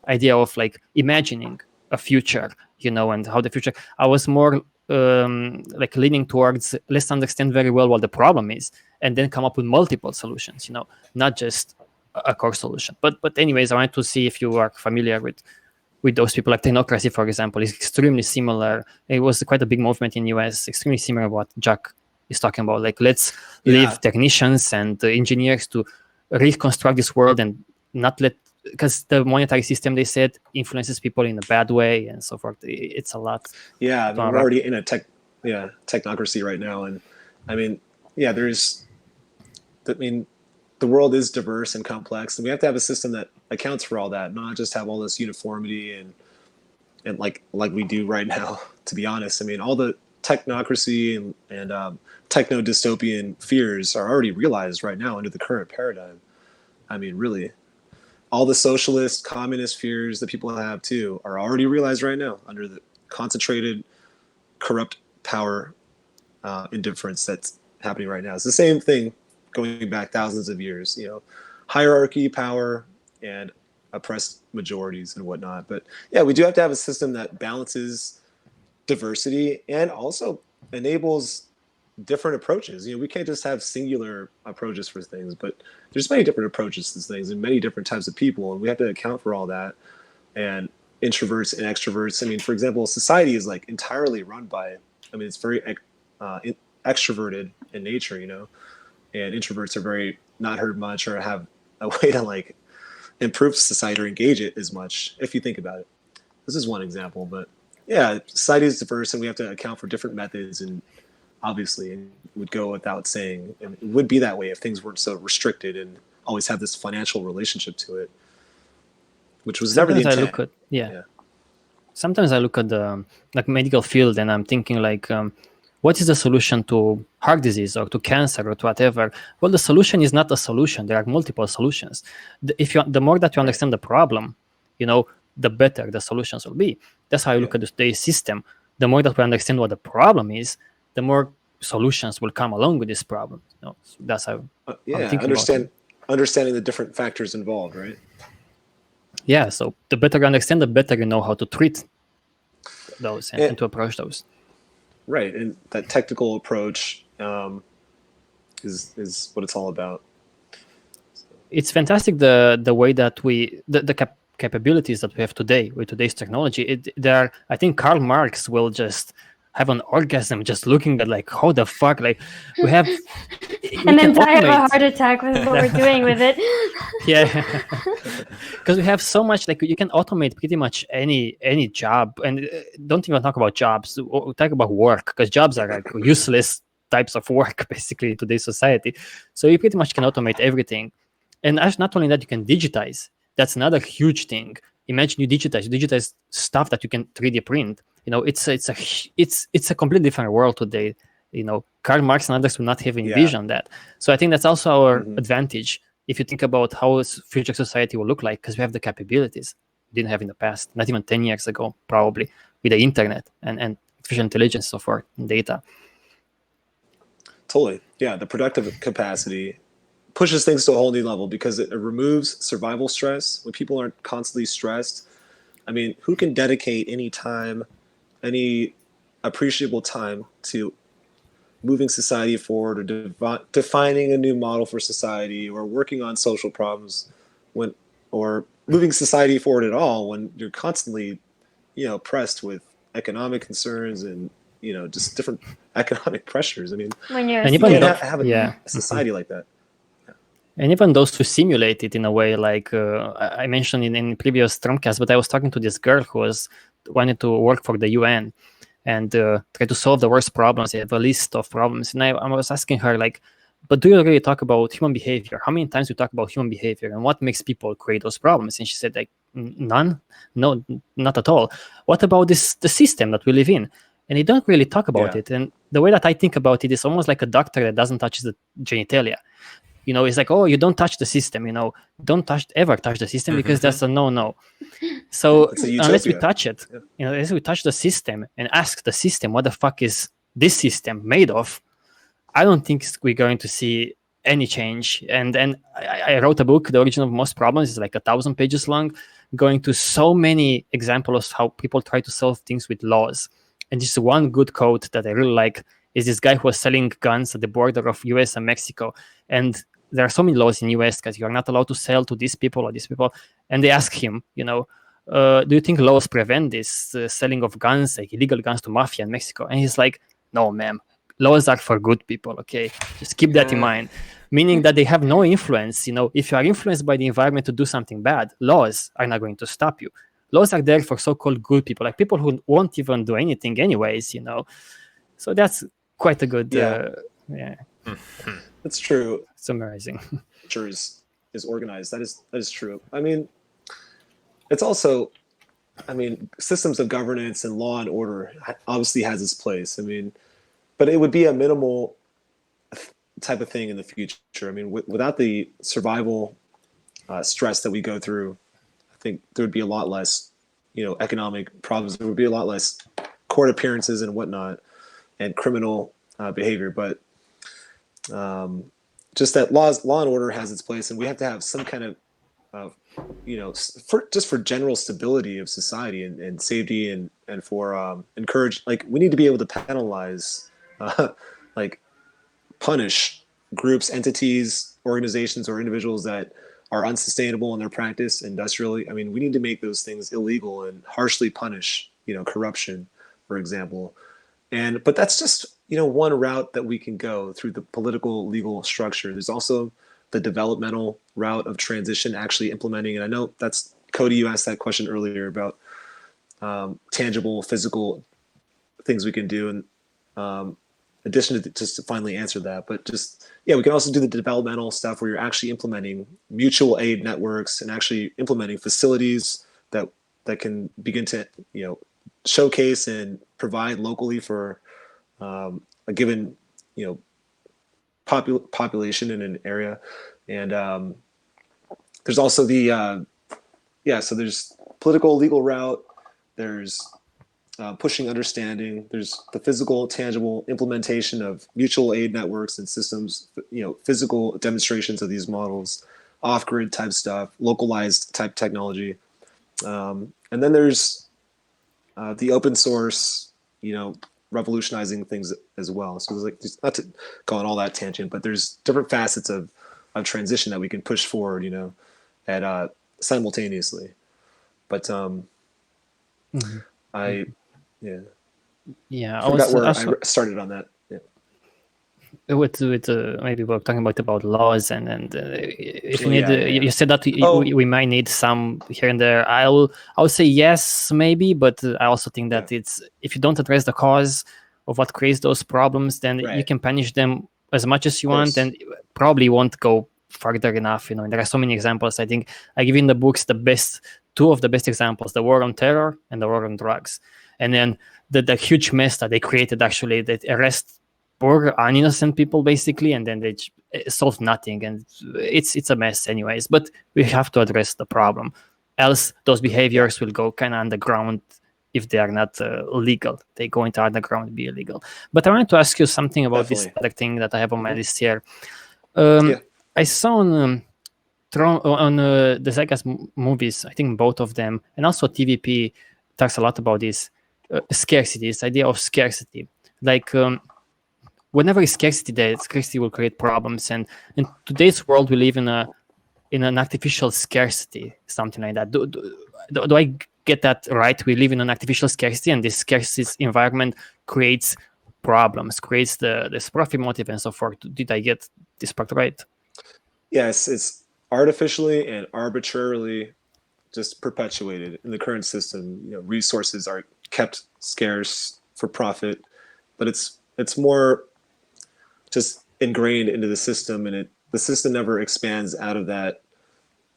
idea of like imagining a future, and how the future. I was more like leaning towards let's understand very well what the problem is and then come up with multiple solutions, not just a core solution. But anyways, I wanted to see if you are familiar with those people. Like technocracy, for example, is extremely similar. It was quite a big movement in US, extremely similar to what Jack is talking about. Like, let's leave technicians and engineers to reconstruct this world and not let, because the monetary system, they said, influences people in a bad way and so forth. It's a lot. Yeah, I mean, we're already in a technocracy right now. And I mean, the world is diverse and complex, and we have to have a system that accounts for all that, not just have all this uniformity and like we do right now, to be honest. I mean, all the technocracy and techno dystopian fears are already realized right now under the current paradigm. I mean, really, all the socialist, communist fears that people have too are already realized right now under the concentrated, corrupt power indifference that's happening right now. It's the same thing going back thousands of years, hierarchy, power, and oppressed majorities and whatnot. But yeah, we do have to have a system that balances diversity and also enables different approaches. We can't just have singular approaches for things, but there's many different approaches to things and many different types of people, and we have to account for all that. And introverts and extroverts. I mean, for example, society is like entirely run by, it's very extroverted in nature, and introverts are very not heard much or have a way to like improve society or engage it as much, if you think about it. This is one example, but yeah, society is diverse and we have to account for different methods, and obviously it would go without saying, and it would be that way if things weren't so restricted and always have this financial relationship to it, which was never the intent. Sometimes I look at the medical field and I'm thinking like, what is the solution to heart disease or to cancer or to whatever? Well, the solution is not a solution. There are multiple solutions. The more that you understand the problem, the better the solutions will be. That's how I look at today's system. The more that we understand what the problem is, the more solutions will come along with this problem. So that's how I'm thinking understanding the different factors involved, right? Yeah, so the better you understand, the better you know how to treat those and to approach those. Right, and that technical approach is what it's all about. It's fantastic the way that the capabilities that we have today with today's technology. I think Karl Marx will just have an orgasm just looking at like, how the fuck, like we have and then die of a heart attack with what we're doing with it. Yeah, because we have so much, like you can automate pretty much any job, and don't even talk about jobs, talk about work, because jobs are like useless types of work basically in today's society. So you pretty much can automate everything, and not only that, you can digitize. That's another huge thing. Imagine you digitize stuff that you can 3D print. It's a completely different world today. Karl Marx and others would not have envisioned that. So I think that's also our advantage if you think about how future society will look like, because we have the capabilities we didn't have in the past, not even 10 years ago, probably, with the internet and artificial intelligence, so forth, and data. Totally. Yeah, the productive capacity pushes things to a whole new level because it removes survival stress. When people aren't constantly stressed, who can dedicate any time, any appreciable time to moving society forward or defining a new model for society or working on social problems or moving society forward at all when you're constantly, pressed with economic concerns and, just different economic pressures. When you're you can't have a society like that. And even those who simulate it in a way, like I mentioned in previous TROM-Cast, but I was talking to this girl who wanted to work for the UN and try to solve the worst problems. They have a list of problems. And I was asking her, like, but do you really talk about human behavior? How many times do you talk about human behavior and what makes people create those problems? And she said, like, none? No, not at all. What about the system that we live in? And they don't really talk about it. And the way that I think about it is almost like a doctor that doesn't touch the genitalia. It's like, oh, you don't touch the system, don't ever touch the system because that's a no. So unless we touch it, unless we touch the system and ask the system, what the fuck is this system made of? I don't think we're going to see any change. And I wrote a book, The Origin of Most Problems. It's like 1,000 pages long, going to so many examples of how people try to solve things with laws And just one good quote that I really like is this guy who was selling guns at the border of US and Mexico. And there are so many laws in US that you're not allowed to sell to these people or these people. And they ask him, do you think laws prevent this selling of guns, like illegal guns to mafia in Mexico? And he's like, no, ma'am. Laws are for good people, okay? Just keep that in mind. Meaning that they have no influence. If you are influenced by the environment to do something bad, laws are not going to stop you. Laws are there for so-called good people, like people who won't even do anything anyways, So that's quite a good, That's true. Summarizing. Culture is organized. That is true. I mean, it's also, systems of governance and law and order obviously has its place. But it would be a minimal type of thing in the future. Without the survival stress that we go through, I think there would be a lot less, economic problems. There would be a lot less court appearances and whatnot, and criminal behavior. But just that law and order has its place, and we have to have some kind of, for general stability of society and safety and for encourage. Like, we need to be able to penalize, punish groups, entities, organizations, or individuals that are unsustainable in their practice industrially. We need to make those things illegal and harshly punish, corruption, for example. But that's just, one route that we can go through the political legal structure. There's also the developmental route of transition, actually implementing. And I know that's, Cody, you asked that question earlier about tangible, physical things we can do. And addition to just to finally answer that, but just, we can also do the developmental stuff where you're actually implementing mutual aid networks and actually implementing facilities that can begin to, showcase and provide locally for a given, population in an area. And there's also the, so there's political legal route, there's pushing understanding, there's the physical, tangible implementation of mutual aid networks and systems, physical demonstrations of these models, off-grid type stuff, localized type technology. And then there's the open source, revolutionizing things as well. So there's not to go on all that tangent, but there's different facets of transition that we can push forward, at simultaneously. But I forgot where I started on that. With maybe we're talking about laws and if you need you said that we might need some here and there. I'll say yes maybe, but I also think that it's, if you don't address the cause of what creates those problems, then you can punish them as much as you want, and probably won't go further enough. And there are so many examples. I think I give in the books two of the best examples: the war on terror and the war on drugs. And then the huge mess that they created, actually, that arrest poor innocent people basically, and then they solve nothing, and it's a mess anyways. But we have to address the problem, else those behaviors will go kind of underground. If they are not legal, they go into underground and be illegal. But I wanted to ask you something about this other thing that I have on my list here. I saw on the Zeitgeist movies, I think both of them, and also TVP talks a lot about this scarcity, this idea of scarcity. Like whenever is scarcity there, scarcity will create problems. And in today's world, we live in an artificial scarcity, something like that. Do I get that right? We live in an artificial scarcity, and this scarcity environment creates problems, creates this profit motive and so forth. Did I get this part right? Yes, it's artificially and arbitrarily just perpetuated in the current system. Resources are kept scarce for profit, but it's more just ingrained into the system, and the system never expands out of that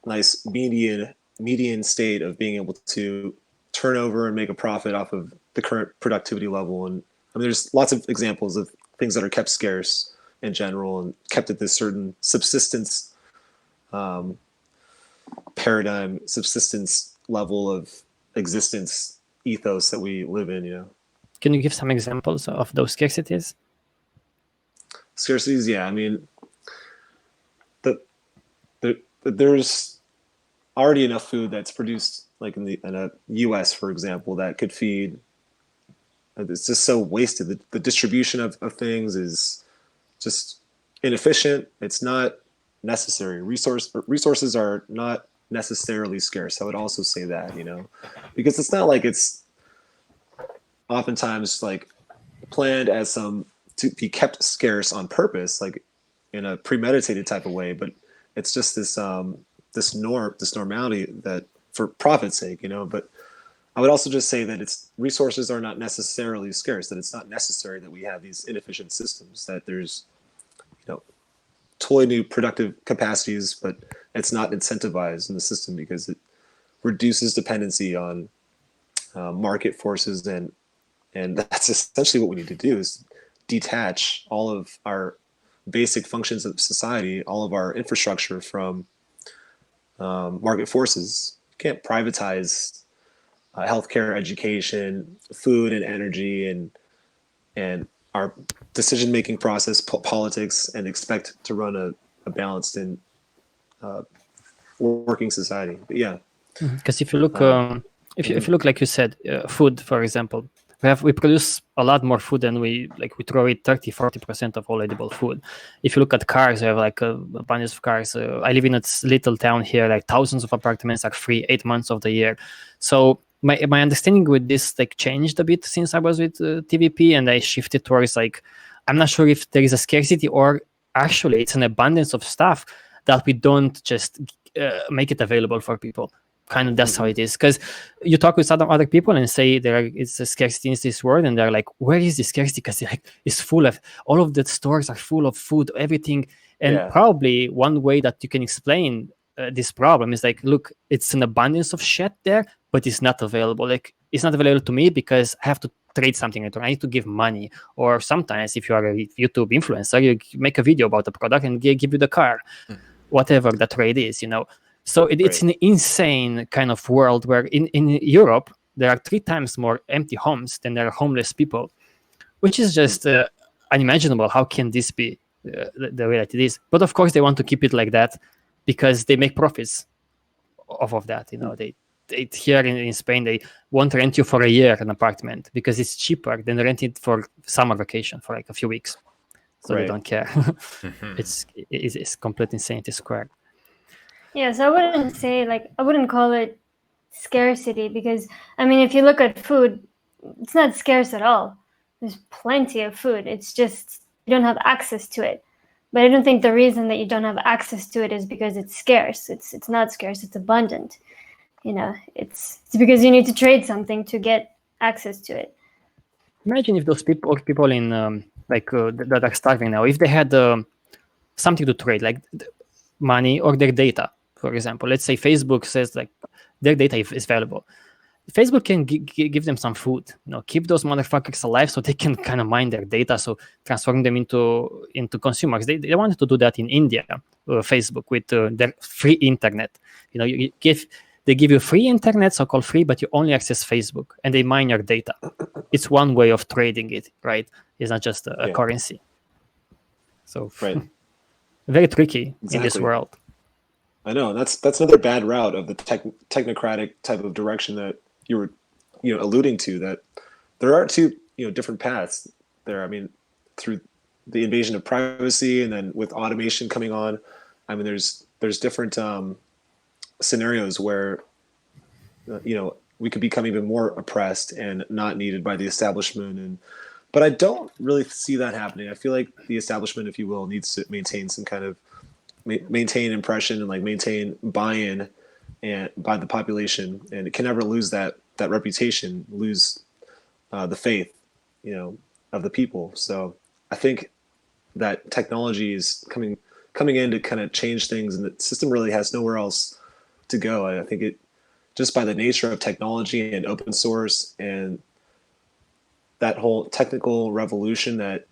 nice median state of being able to turn over and make a profit off of the current productivity level. And there's lots of examples of things that are kept scarce in general and kept at this certain subsistence paradigm, subsistence level of existence ethos that we live in. Can you give some examples of those scarcities? Scarcities, yeah. There's already enough food that's produced, like in the U.S., for example, that could feed It's just so wasted. The distribution of things is just inefficient. It's not necessary. Resources are not necessarily scarce. I would also say that, because it's not like it's oftentimes like planned as to be kept scarce on purpose, like in a premeditated type of way, but it's just this normality that for profit's sake, But I would also just say that resources are not necessarily scarce, that it's not necessary that we have these inefficient systems, that there's totally new productive capacities, but it's not incentivized in the system because it reduces dependency on market forces, and that's essentially what we need to do, is detach all of our basic functions of society, all of our infrastructure from market forces. You can't privatize healthcare, education, food and energy, and our decision-making process, politics, and expect to run a balanced and working society. But yeah, because if you look, if you look, like you said, food, for example, we produce a lot more food than we throw away 30-40% of all edible food. If you look at cars, we have like a bunch of cars. I live in a little town here, like thousands of apartments are free 8 months of the year. So my understanding with this changed a bit since I was with TVP, and I shifted towards I'm not sure if there is a scarcity or actually it's an abundance of stuff that we don't just make it available for people. Kind of that's how it is, because you talk with other people and say there is a scarcity in this world, and they're like, where is the scarcity? Because it's full of, all of the stores are full of food, everything. And probably one way that you can explain this problem is look, it's an abundance of shit there, but it's not available. It's not available to me because I have to trade something in return. I need to give money. Or sometimes if you are a YouTube influencer, you make a video about the product and give you the car, whatever the trade is, So it's an insane kind of world where in Europe, there are 3 times more empty homes than there are homeless people, which is just unimaginable. How can this be the way that it is? But of course, they want to keep it like that because they make profits off of that. They here in Spain, they won't rent you for a year an apartment because it's cheaper than rent it for summer vacation for a few weeks. So they don't care. It's complete insanity squared. Yeah, so I wouldn't call it scarcity, because if you look at food, it's not scarce at all. There's plenty of food. It's just you don't have access to it. But I don't think the reason that you don't have access to it is because it's scarce. It's not scarce. It's abundant. It's because you need to trade something to get access to it. Imagine if those people in that are starving now, if they had something to trade, like money or their data. For example, let's say Facebook says their data is valuable. Facebook can give them some food, keep those motherfuckers alive so they can kind of mine their data, so transform them into consumers. They wanted to do that in India, Facebook, with their free internet. They give you free internet, so-called free, but you only access Facebook, and they mine your data. It's one way of trading it, right? It's not just a currency. So very tricky in this world. I know that's another bad route of the technocratic type of direction that you were alluding to, that there are 2 different paths there. Through the invasion of privacy, and then with automation coming on, there's different scenarios where we could become even more oppressed and not needed by the establishment, but I don't really see that happening. I feel like the establishment, if you will, needs to maintain some kind of maintain impression and maintain buy-in and by the population, and it can never lose that reputation, lose the faith of the people. So I think that technology is coming in to kind of change things, and the system really has nowhere else to go. I think it, just by the nature of technology and open source and that whole technical revolution, that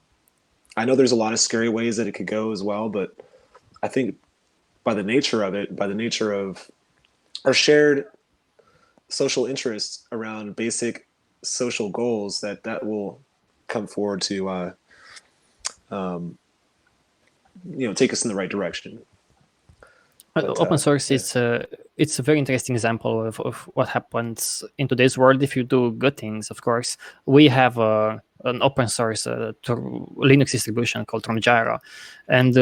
I know there's a lot of scary ways that it could go as well, but I think by the nature of it, by the nature of our shared social interests around basic social goals, that will come forward to take us in the right direction. But Open source yeah. it's a very interesting example of what happens in today's world if you do good things. Of course, we have an open source Linux distribution called TROM-Gyro, and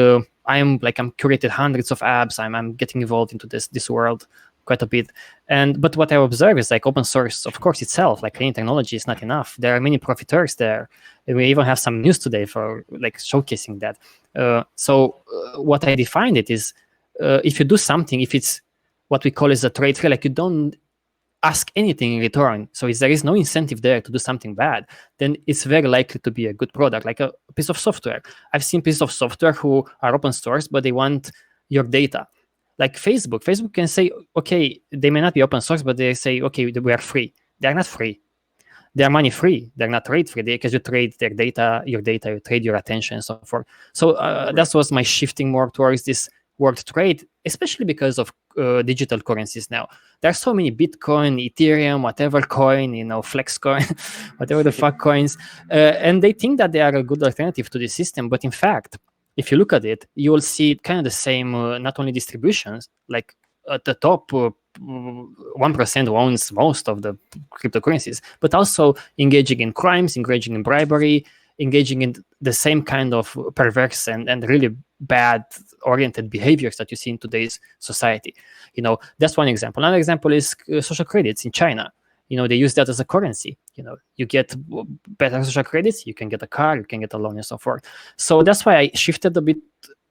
I'm curated hundreds of apps. I'm getting involved into this world quite a bit. But what I observe is like open source, of course, itself, like any technology, is not enough. There are many profiteers there. And we even have some news today for like showcasing that. What I defined it is, if you do something, if it's what we call as a trade fair, like you don't ask anything in return, so if there is no incentive there to do something bad, then it's very likely to be a good product, like a piece of software. I've seen pieces of software who are open source, but they want your data. Like Facebook can say, okay, they may not be open source, but they say, okay, we are free. They are not free. They are money free. They're not trade free, because you trade their data, you trade your attention, and so forth. So that was my shifting more towards this world trade, especially because of digital currencies now. There are so many Bitcoin, Ethereum, whatever coin, Flex coin, whatever the fuck coins, and they think that they are a good alternative to the system. But in fact, if you look at it, you will see kind of the same, not only distributions, like at the top, 1% owns most of the cryptocurrencies, but also engaging in crimes, engaging in bribery, engaging in the same kind of perverse and really bad oriented behaviors that you see in today's society. That's one example. Another example is social credits in China. They use that as a currency. You get better social credits, you can get a car, you can get a loan, and so forth. So that's why I shifted a bit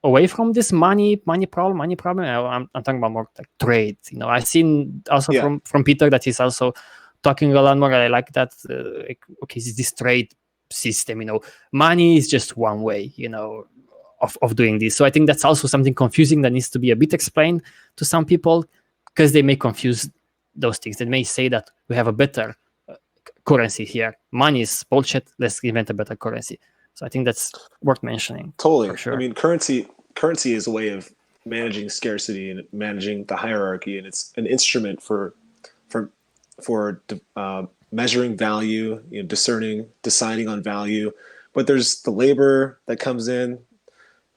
away from this money problem. I'm talking about more like trade. I've seen also from Peter that he's also talking a lot more. I like that. Okay, this trade system. Money is just one way. Of doing this. So I think that's also something confusing that needs to be a bit explained to some people, because they may confuse those things. They may say that we have a better currency here. Money is bullshit. Let's invent a better currency. So I think that's worth mentioning. Totally. For sure. I mean, currency is a way of managing scarcity and managing the hierarchy, and it's an instrument for measuring value, deciding on value. But there's the labor that comes in,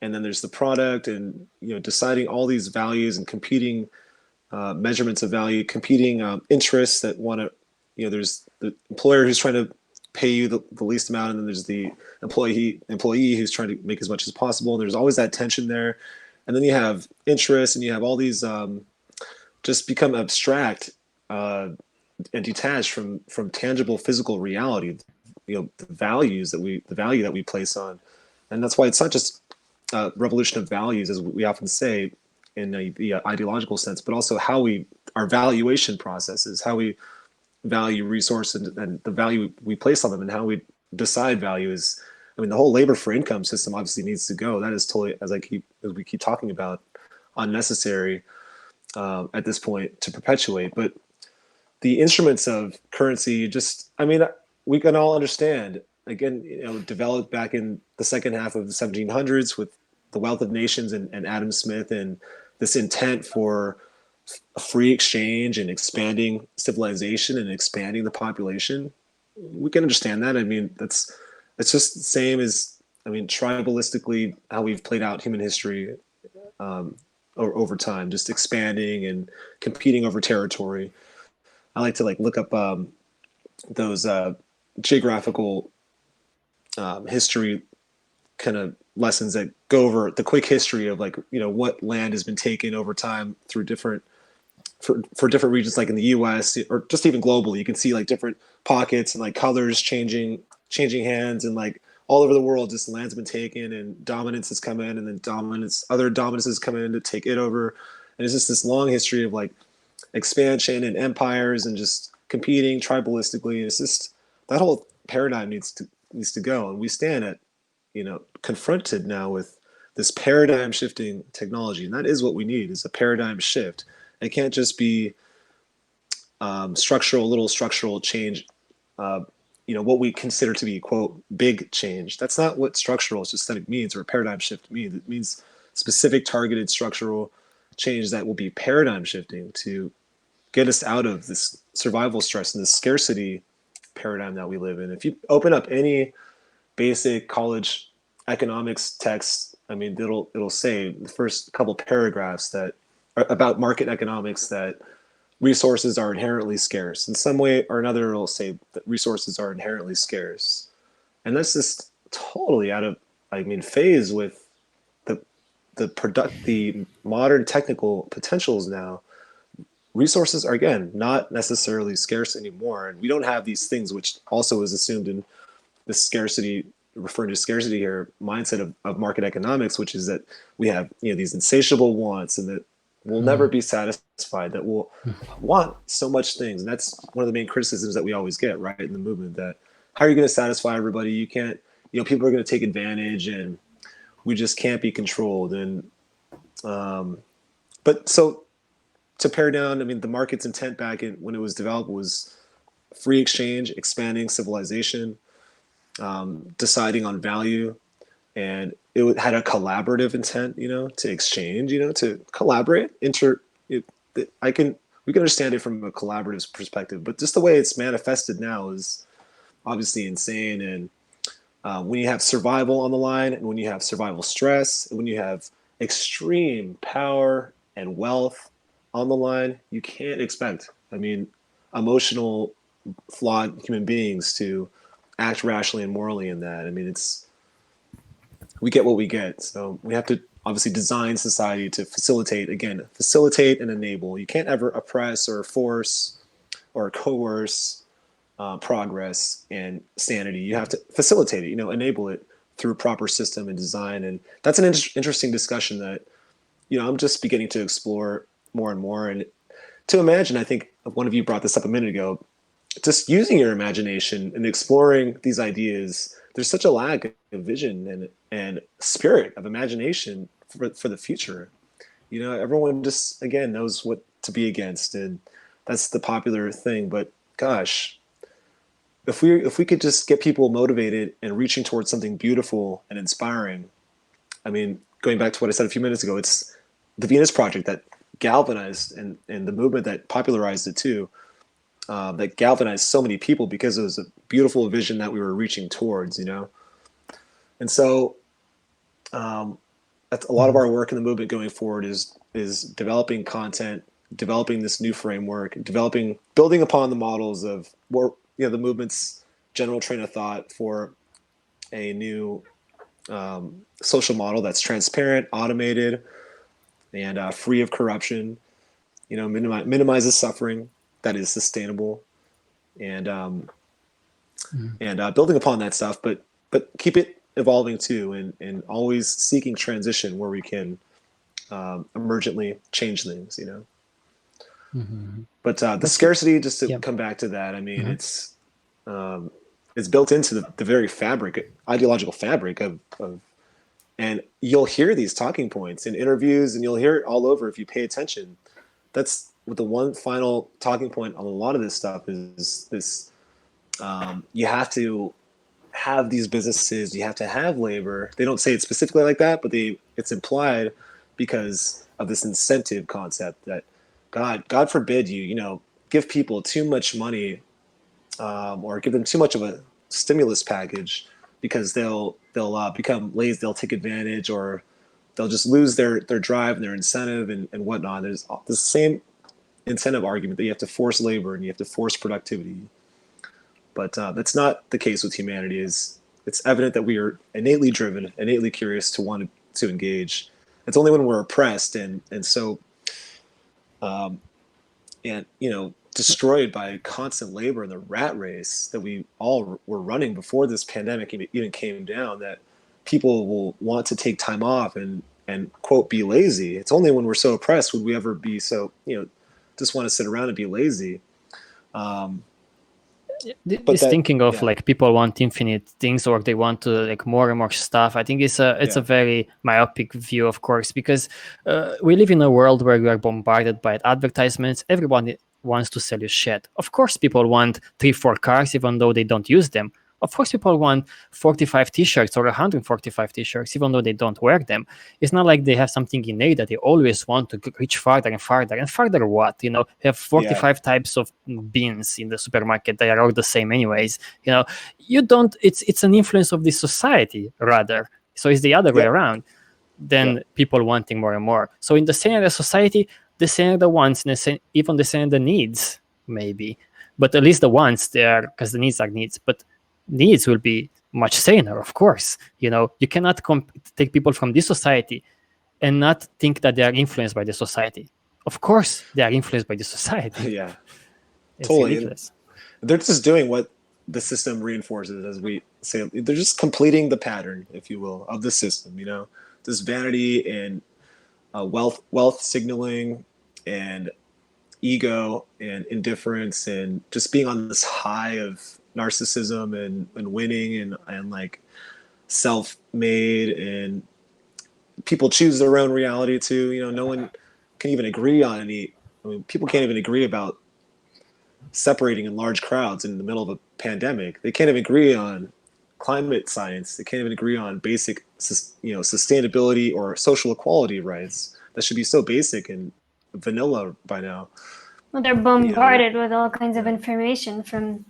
and then there's the product, and deciding all these values and competing measurements of value, competing interests that want to. There's the employer who's trying to pay you the least amount, and then there's the employee who's trying to make as much as possible. And there's always that tension there, and then you have interest, and you have all these just become abstract and detached from tangible physical reality. The value that we place on, and that's why it's not just revolution of values, as we often say in the ideological sense, but also our valuation processes, how we value resources and the value we place on them, and how we decide value is. I mean, the whole labor for income system obviously needs to go. That is totally, as we keep talking about, unnecessary at this point to perpetuate. But the instruments of currency, we can all understand. Again, developed back in the second half of the 1700s with the Wealth of Nations and Adam Smith, and this intent for a free exchange and expanding civilization and expanding the population. We can understand that. I mean, it's just the same as, tribalistically, how we've played out human history over time, just expanding and competing over territory. I like to look up those geographical history kind of lessons that go over the quick history of what land has been taken over time through different regions, like in the US or just even globally. You can see different pockets and colors changing hands, and all over the world, just land's been taken and dominance has come in, and then other dominances come in to take it over. And it's just this long history of expansion and empires and just competing tribalistically. It's just that whole paradigm needs to go. And we stand at, confronted now with this paradigm shifting technology. And that is what we need, is a paradigm shift. It can't just be little structural change, what we consider to be, quote, big change. That's not what structural systemic means, or a paradigm shift means. It means specific targeted structural change that will be paradigm shifting to get us out of this survival stress and this scarcity paradigm that we live in. If you open up any basic college economics text, it'll say the first couple paragraphs that about market economics that resources are inherently scarce. In some way or another, it'll say that resources are inherently scarce. And that's just totally out of, phase with the modern technical potentials now. Resources are, again, not necessarily scarce anymore. And we don't have these things, which also is assumed in this scarcity, referring to scarcity here, mindset of market economics, which is that we have, these insatiable wants, and that we'll never be satisfied, that we'll want so much things. And that's one of the main criticisms that we always get, right, in the movement, that how are you going to satisfy everybody? You can't, people are going to take advantage, and we just can't be controlled. And, but so to pare down, the market's intent back when it was developed was free exchange, expanding civilization, deciding on value, and it had a collaborative intent, to exchange, to collaborate. We can understand it from a collaborative perspective, but just the way it's manifested now is obviously insane. And when you have survival on the line, and when you have survival stress, and when you have extreme power and wealth on the line, you can't expect, emotional, flawed human beings to act rationally and morally in that. We get what we get. So we have to obviously design society to facilitate and enable. You can't ever oppress or force or coerce progress and sanity. You have to facilitate it, enable it through proper system and design. And that's an interesting discussion that, I'm just beginning to explore more and more. And to imagine, I think one of you brought this up a minute ago, just using your imagination and exploring these ideas. There's such a lack of vision and spirit of imagination for the future. Everyone just, again, knows what to be against, and that's the popular thing. But gosh, if we could just get people motivated and reaching towards something beautiful and inspiring. Going back to what I said a few minutes ago, it's the Venus Project that galvanized, and the movement that popularized it too, that galvanized so many people because it was a beautiful vision that we were reaching towards, And so that's a lot of our work in the movement going forward is developing content, developing this new framework, building upon the models of the movement's general train of thought for a new social model that's transparent, automated, and free of corruption, minimizes suffering, that is sustainable, and building upon that stuff, but keep it evolving too, and always seeking transition where we can emergently change things, But the scarcity, just to come back to that, it's built into the very fabric, ideological fabric of, and you'll hear these talking points in interviews, and you'll hear it all over if you pay attention. That's what the one final talking point on a lot of this stuff is this. You have to have these businesses, you have to have labor. They don't say it specifically like that, but it's implied because of this incentive concept that God forbid you give people too much money, or give them too much of a stimulus package, because they'll become lazy, they'll take advantage, or they'll just lose their drive and their incentive and whatnot. There's the same incentive argument that you have to force labor and you have to force productivity. But that's not the case with humanity. It's evident that we are innately driven, innately curious to want to engage. It's only when we're oppressed and so destroyed by constant labor and the rat race that we all were running before this pandemic even came down, that people will want to take time off and quote be lazy. It's only when we're so oppressed would we ever be so just want to sit around and be lazy. Thinking of like people want infinite things, or they want to like more and more stuff, I think it's a very myopic view, of course, because we live in a world where we are bombarded by advertisements. Everyone wants to sell you shit. Of course people want 3-4 cars even though they don't use them. Of course people want 45 t-shirts or 145 t-shirts even though they don't wear them. It's not like they have something innate that they always want to reach farther and farther. And farther what? You have 45 types of beans in the supermarket. They are all the same anyways. You don't, it's an influence of this society rather. So it's the other way around than people wanting more and more. So in the scenario society, the same the wants and even the same the needs, maybe, but at least the wants there, because the needs are needs, but needs will be much saner, of course. You cannot take people from this society and not think that they are influenced by the society. Of course they are influenced by the society. Yeah, It's totally. ridiculous. They're just doing what the system reinforces, as we say. They're just completing the pattern, if you will, of the system. This vanity and wealth signaling and ego and indifference and just being on this high of narcissism and winning and like self-made, and people choose their own reality too. No one can even agree on any. People can't even agree about separating in large crowds in the middle of a pandemic. They can't even agree on climate science. They can't even agree on basic, sustainability or social equality rights. That should be so basic and vanilla by now. Well, they're bombarded with all kinds of information from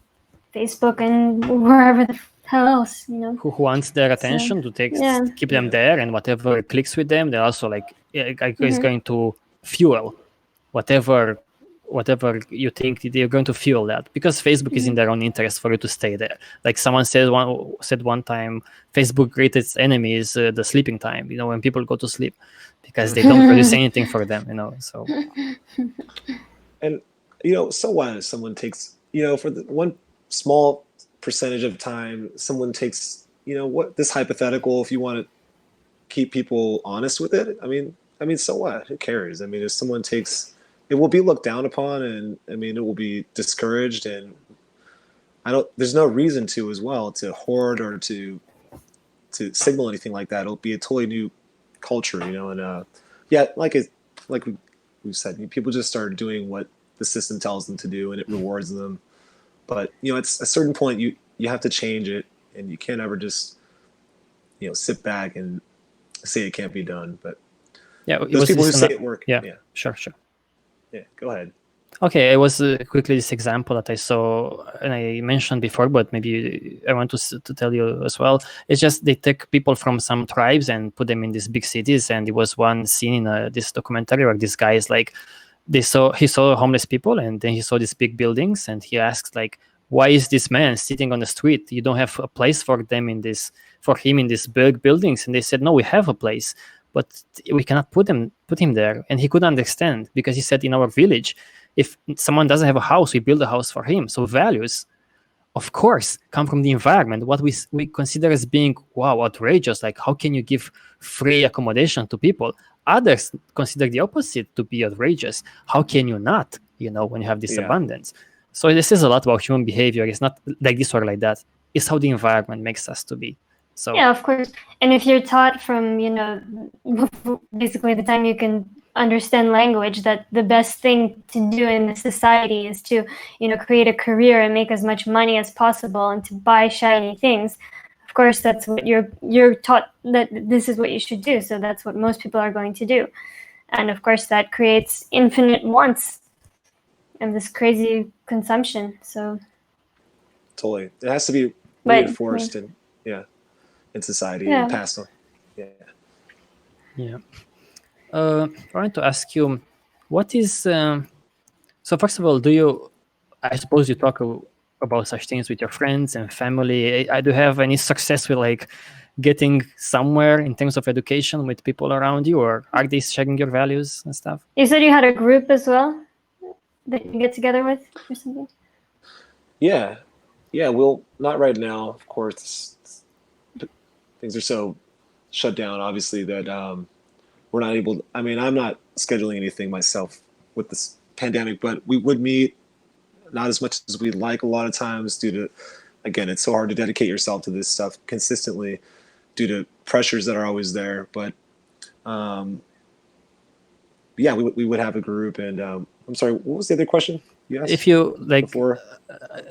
Facebook and wherever the hell else, Who wants their attention to keep them there, and whatever clicks with them, they're also is going to fuel whatever you think they're going to fuel that, because Facebook is in their own interest for you to stay there. Like someone said one time, Facebook greatest enemy is the sleeping time, when people go to sleep, because they don't produce anything for them, so. And so what if someone takes, for the one small percentage of time, someone takes, what this hypothetical, if you want to keep people honest with it, I mean so what, who cares? If someone takes, it will be looked down upon, and it will be discouraged, and there's no reason to as well to hoard or to signal anything like that. It'll be a totally new culture, and like we've said, people just start doing what the system tells them to do, and it rewards them. But at a certain point, you have to change it, and you can't ever just sit back and say it can't be done. But those people who say it work. Yeah, sure. Yeah, go ahead. Okay, it was quickly this example that I saw and I mentioned before, but maybe I want to tell you as well. It's just they take people from some tribes and put them in these big cities, and it was one scene in this documentary where this guy is like, he saw homeless people, and then he saw these big buildings, and he asks like, why is this man sitting on the street? You don't have a place for him in these big buildings. And they said, no, we have a place, but we cannot put him there. And he couldn't understand, because he said, in our village, if someone doesn't have a house, we build a house for him. So values, of course, come from the environment. What we consider as being, wow, outrageous, like how can you give free accommodation to people? Others consider the opposite to be outrageous. How can you not, when you have this abundance? So this is a lot about human behavior. It's not like this or like that. It's how the environment makes us to be. So yeah, of course. And if you're taught from, basically the time you can understand language, that the best thing to do in the society is to, create a career and make as much money as possible and to buy shiny things. Of course, that's what you're taught, that this is what you should do. So that's what most people are going to do. And of course, that creates infinite wants and this crazy consumption. So totally, it has to be reinforced in society and passed on. I want to ask you, what is so first of all, I suppose you talk about such things with your friends and family. Do you have any success with like getting somewhere in terms of education with people around you, or are they sharing your values and stuff? You said you had a group as well that you get together with or something? Yeah. Well, not right now, of course. Things are so shut down, obviously, that we're not able to, I'm not scheduling anything myself with this pandemic, but we would meet, not as much as we'd like a lot of times, due to, again, it's so hard to dedicate yourself to this stuff consistently due to pressures that are always there. But we would have a group. And I'm sorry, what was the other question you asked? If you like, before?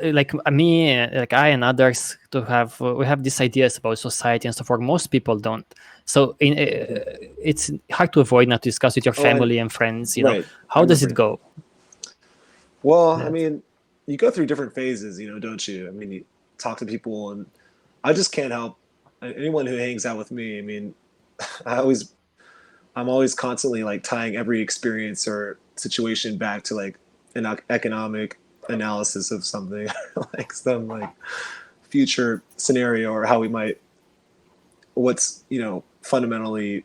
Like me, like I and others, we have these ideas about society and so forth. Most people don't. So it's hard to avoid not to discuss with your family and friends. Right. How does it go? Well, you go through different phases, don't you? You talk to people, and I just can't help anyone who hangs out with me. I always I'm always constantly like tying every experience or situation back to like an economic analysis of something, like some like future scenario, or how we might, what's, you know, fundamentally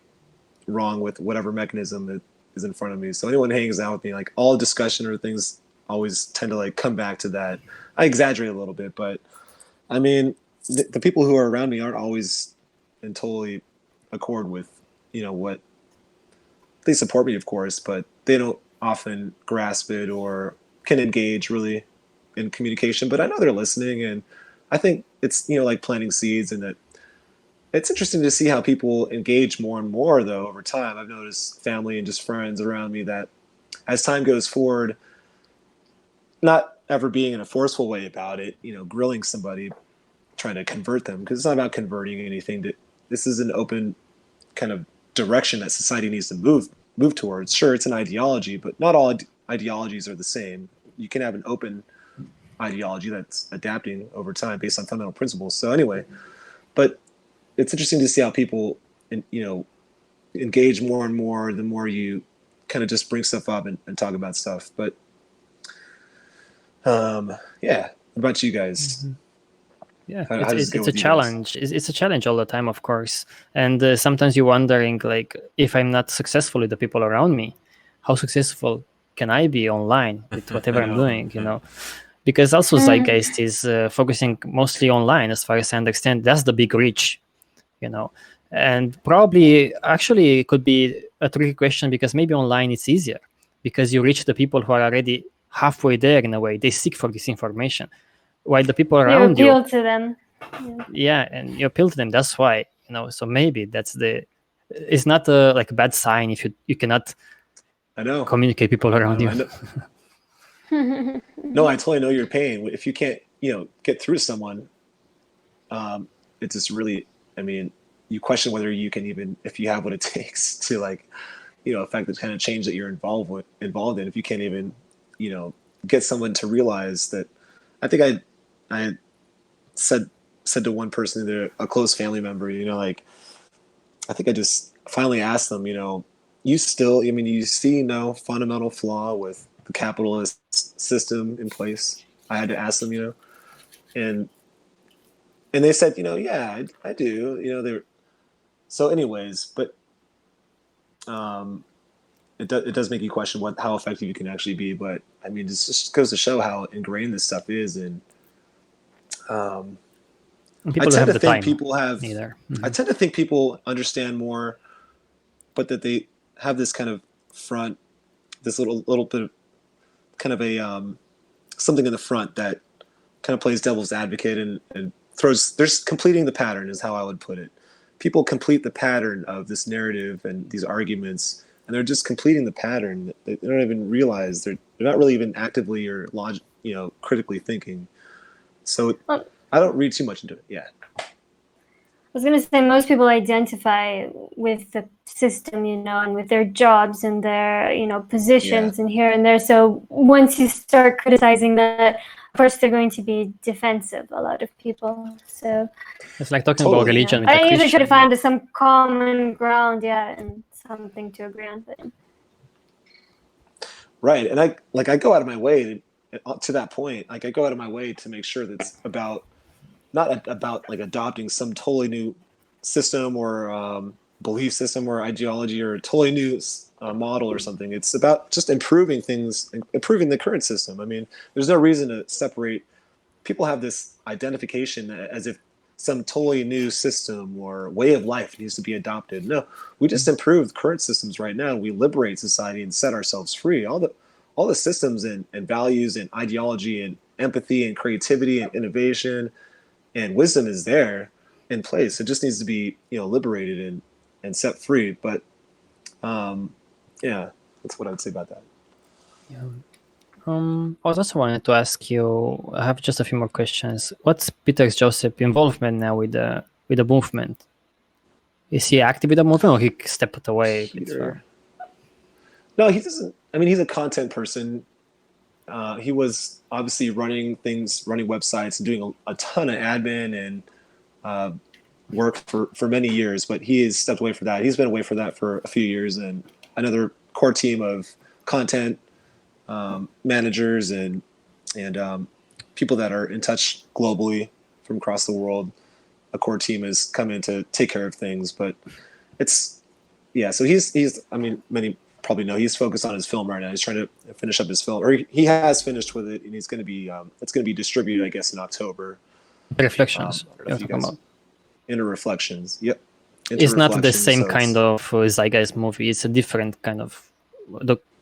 wrong with whatever mechanism that is in front of me. So anyone hangs out with me, like all discussion or things always tend to like come back to that. I exaggerate a little bit, but I mean, the people who are around me aren't always in totally accord with, you know, what they support me, of course, but they don't often grasp it or can engage really in communication. But I know they're listening, and I think it's, you know, like planting seeds, and that it's interesting to see how people engage more and more though over time. I've noticed family and just friends around me that as time goes forward, not ever being in a forceful way about it, you know, grilling somebody, trying to convert them, because it's not about converting anything. This is an open kind of direction that society needs to move towards. Sure, it's an ideology, but not all ideologies are the same. You can have an open ideology that's adapting over time based on fundamental principles. So anyway, but it's interesting to see how people, you know, engage more and more the more you kind of just bring stuff up and talk about stuff. But yeah, what about you guys? Mm-hmm. Yeah, how does it go it's a with you guys? challenge. It's a challenge all the time, of course. And sometimes you're wondering, like, if I'm not successful with the people around me, how successful can I be online with whatever I'm doing, you know? Because also Zeitgeist is focusing mostly online, as far as I understand. That's the big reach, you know. And probably, actually, it could be a tricky question, because maybe online it's easier, because you reach the people who are already halfway there in a way. They seek for this information, while the people You around you, appeal to them. yeah, and you appeal to them. That's why, you know. So maybe that's it's not like a bad sign if you cannot I know. communicate people around you. I know. No, I totally know your pain. If you can't, you know, get through to someone, it's just really, I mean, you question whether you can even, if you have what it takes to, like, you know, affect the kind of change that you're involved in. If you can't even, you know, get someone to realize that. I think I said to one person, a close family member, you know, like, I think I just finally asked them, you know, you see no fundamental flaw with the capitalist system in place. I had to ask them, you know, and they said, you know, yeah, I do, you know. So anyways, but it does make you question how effective you can actually be. But I mean, it just goes to show how ingrained this stuff is. And I tend to think people have either. Mm-hmm. I tend to think people understand more, but that they have this kind of front, this little bit of kind of a something in the front that kind of plays devil's advocate and there's completing the pattern, is how I would put it. People complete the pattern of this narrative and these arguments, and they're just completing the pattern. They don't even realize they're not really even actively or critically thinking. So I don't read too much into it. Yeah. I was going to say, most people identify with the system, you know, and with their jobs and their, you know, positions and here and there. So once you start criticizing that, of course, they're going to be defensive, a lot of people. So it's like talking about religion. I usually try to find some common ground, and something to agree on. But... Right. And I go out of my way to that point. Like, I go out of my way to make sure that it's not about like adopting some totally new system or belief system or ideology or a totally new model or something. It's about just improving things, improving the current system. I mean, there's no reason to separate. People have this identification as if some totally new system or way of life needs to be adopted. No, we just improve current systems right now. We liberate society and set ourselves free. All the systems and values and ideology and empathy and creativity and innovation and wisdom is there in place. It just needs to be, you know, liberated and set free. But yeah, that's what I would say about that. Yeah. I also wanted to ask you, I have just a few more questions. What's Peter Joseph involvement now with the movement? Is he active with the movement, or he stepped away? No, he doesn't. I mean, he's a content person. He was obviously running websites and doing a ton of admin and work for many years, but he has stepped away from that. He's been away from that for a few years, and another core team of content managers and people that are in touch globally from across the world. A core team has come in to take care of things, but it's so he's I mean, many probably know he's focused on his film right now. He's trying to finish up his film, or he has finished with it, and he's going to be it's going to be distributed, I guess, in October. Reflections. Inner Reflections. Yep. It's not the same kind of Zeitgeist movie. It's a different kind of.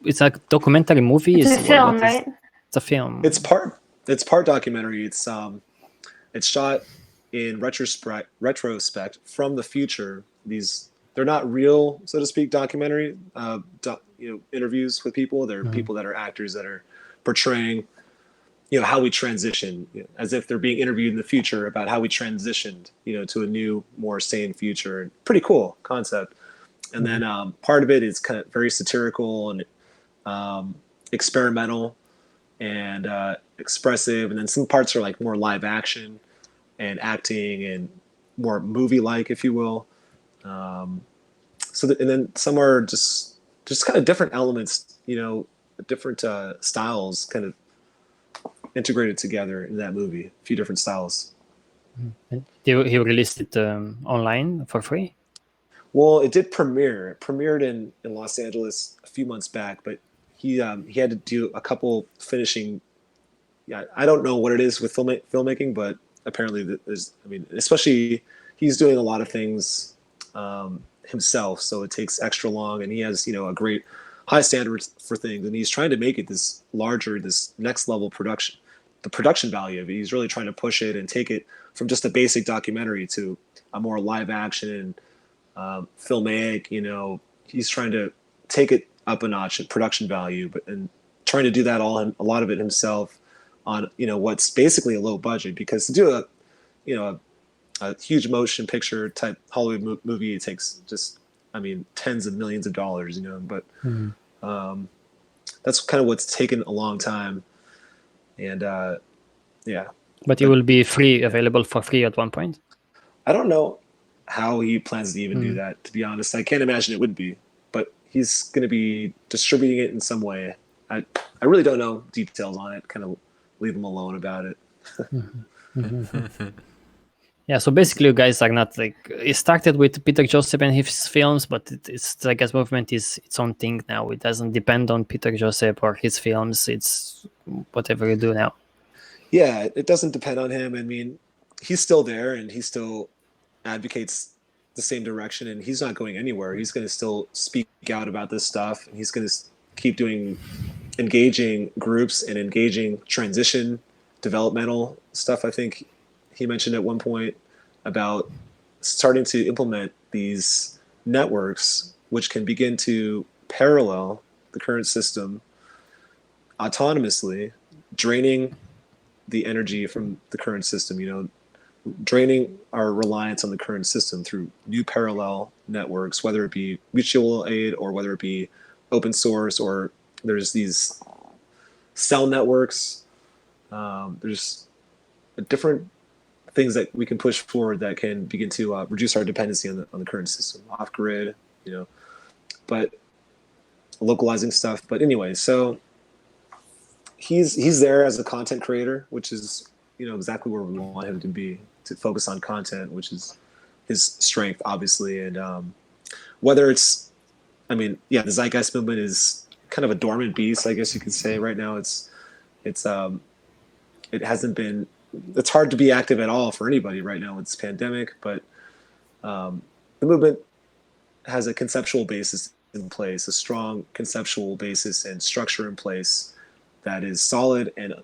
It's a documentary movie. It's a film, right? It's a film. It's part documentary. It's shot in retrospect from the future. They're not real, so to speak, documentary interviews with people. They're people that are actors that are portraying how we transition, as if they're being interviewed in the future about how we transitioned, to a new, more sane future. Pretty cool concept. And then part of it is kind of very satirical and experimental and expressive. And then some parts are like more live action and acting and more movie-like, if you will. And then some are just kind of different elements, different styles kind of integrated together in that movie, a few different styles. He released it online for free? Well, it did premiere. It premiered in Los Angeles a few months back, but he had to do a couple finishing. Yeah, I don't know what it is with filmmaking, but apparently there's, especially he's doing a lot of things himself, so it takes extra long, and he has, a great high standards for things, and he's trying to make it this next level production. The production value of it, he's really trying to push it and take it from just a basic documentary to a more live action, filmic. He's trying to take it up a notch in production value, and trying to do that a lot of it himself on what's basically a low budget, because to do a huge motion picture type Hollywood movie, it takes just tens of millions of dollars, but that's kind of what's taken a long time. And but it will be available for free at one point. I don't know how he plans to even do that, to be honest. I can't imagine it would be, but he's going to be distributing it in some way. I really don't know details on it. Kind of leave him alone about it. Yeah, so basically you guys are not like, it started with Peter Joseph and his films, but it's the Zeitgeist movement is its own thing now. It doesn't depend on Peter Joseph or his films. It's whatever you do now. Yeah, it doesn't depend on him. He's still there, and he still advocates the same direction, and he's not going anywhere. He's going to still speak out about this stuff, and he's going to keep doing engaging groups and engaging transition developmental stuff. I think he mentioned at one point about starting to implement these networks which can begin to parallel the current system autonomously, draining the energy from the current system, draining our reliance on the current system through new parallel networks, whether it be mutual aid or whether it be open source, or there's these cell networks. There's different things that we can push forward that can begin to reduce our dependency on the current system, off grid, but localizing stuff. But anyway, so he's there as a content creator, which is exactly where we want him to be, to focus on content, which is his strength, obviously. And whether it's, the Zeitgeist movement is kind of a dormant beast, I guess you could say. Right now, it hasn't been. It's hard to be active at all for anybody right now with this pandemic, but the movement has a conceptual basis in place, a strong conceptual basis and structure in place that is solid and,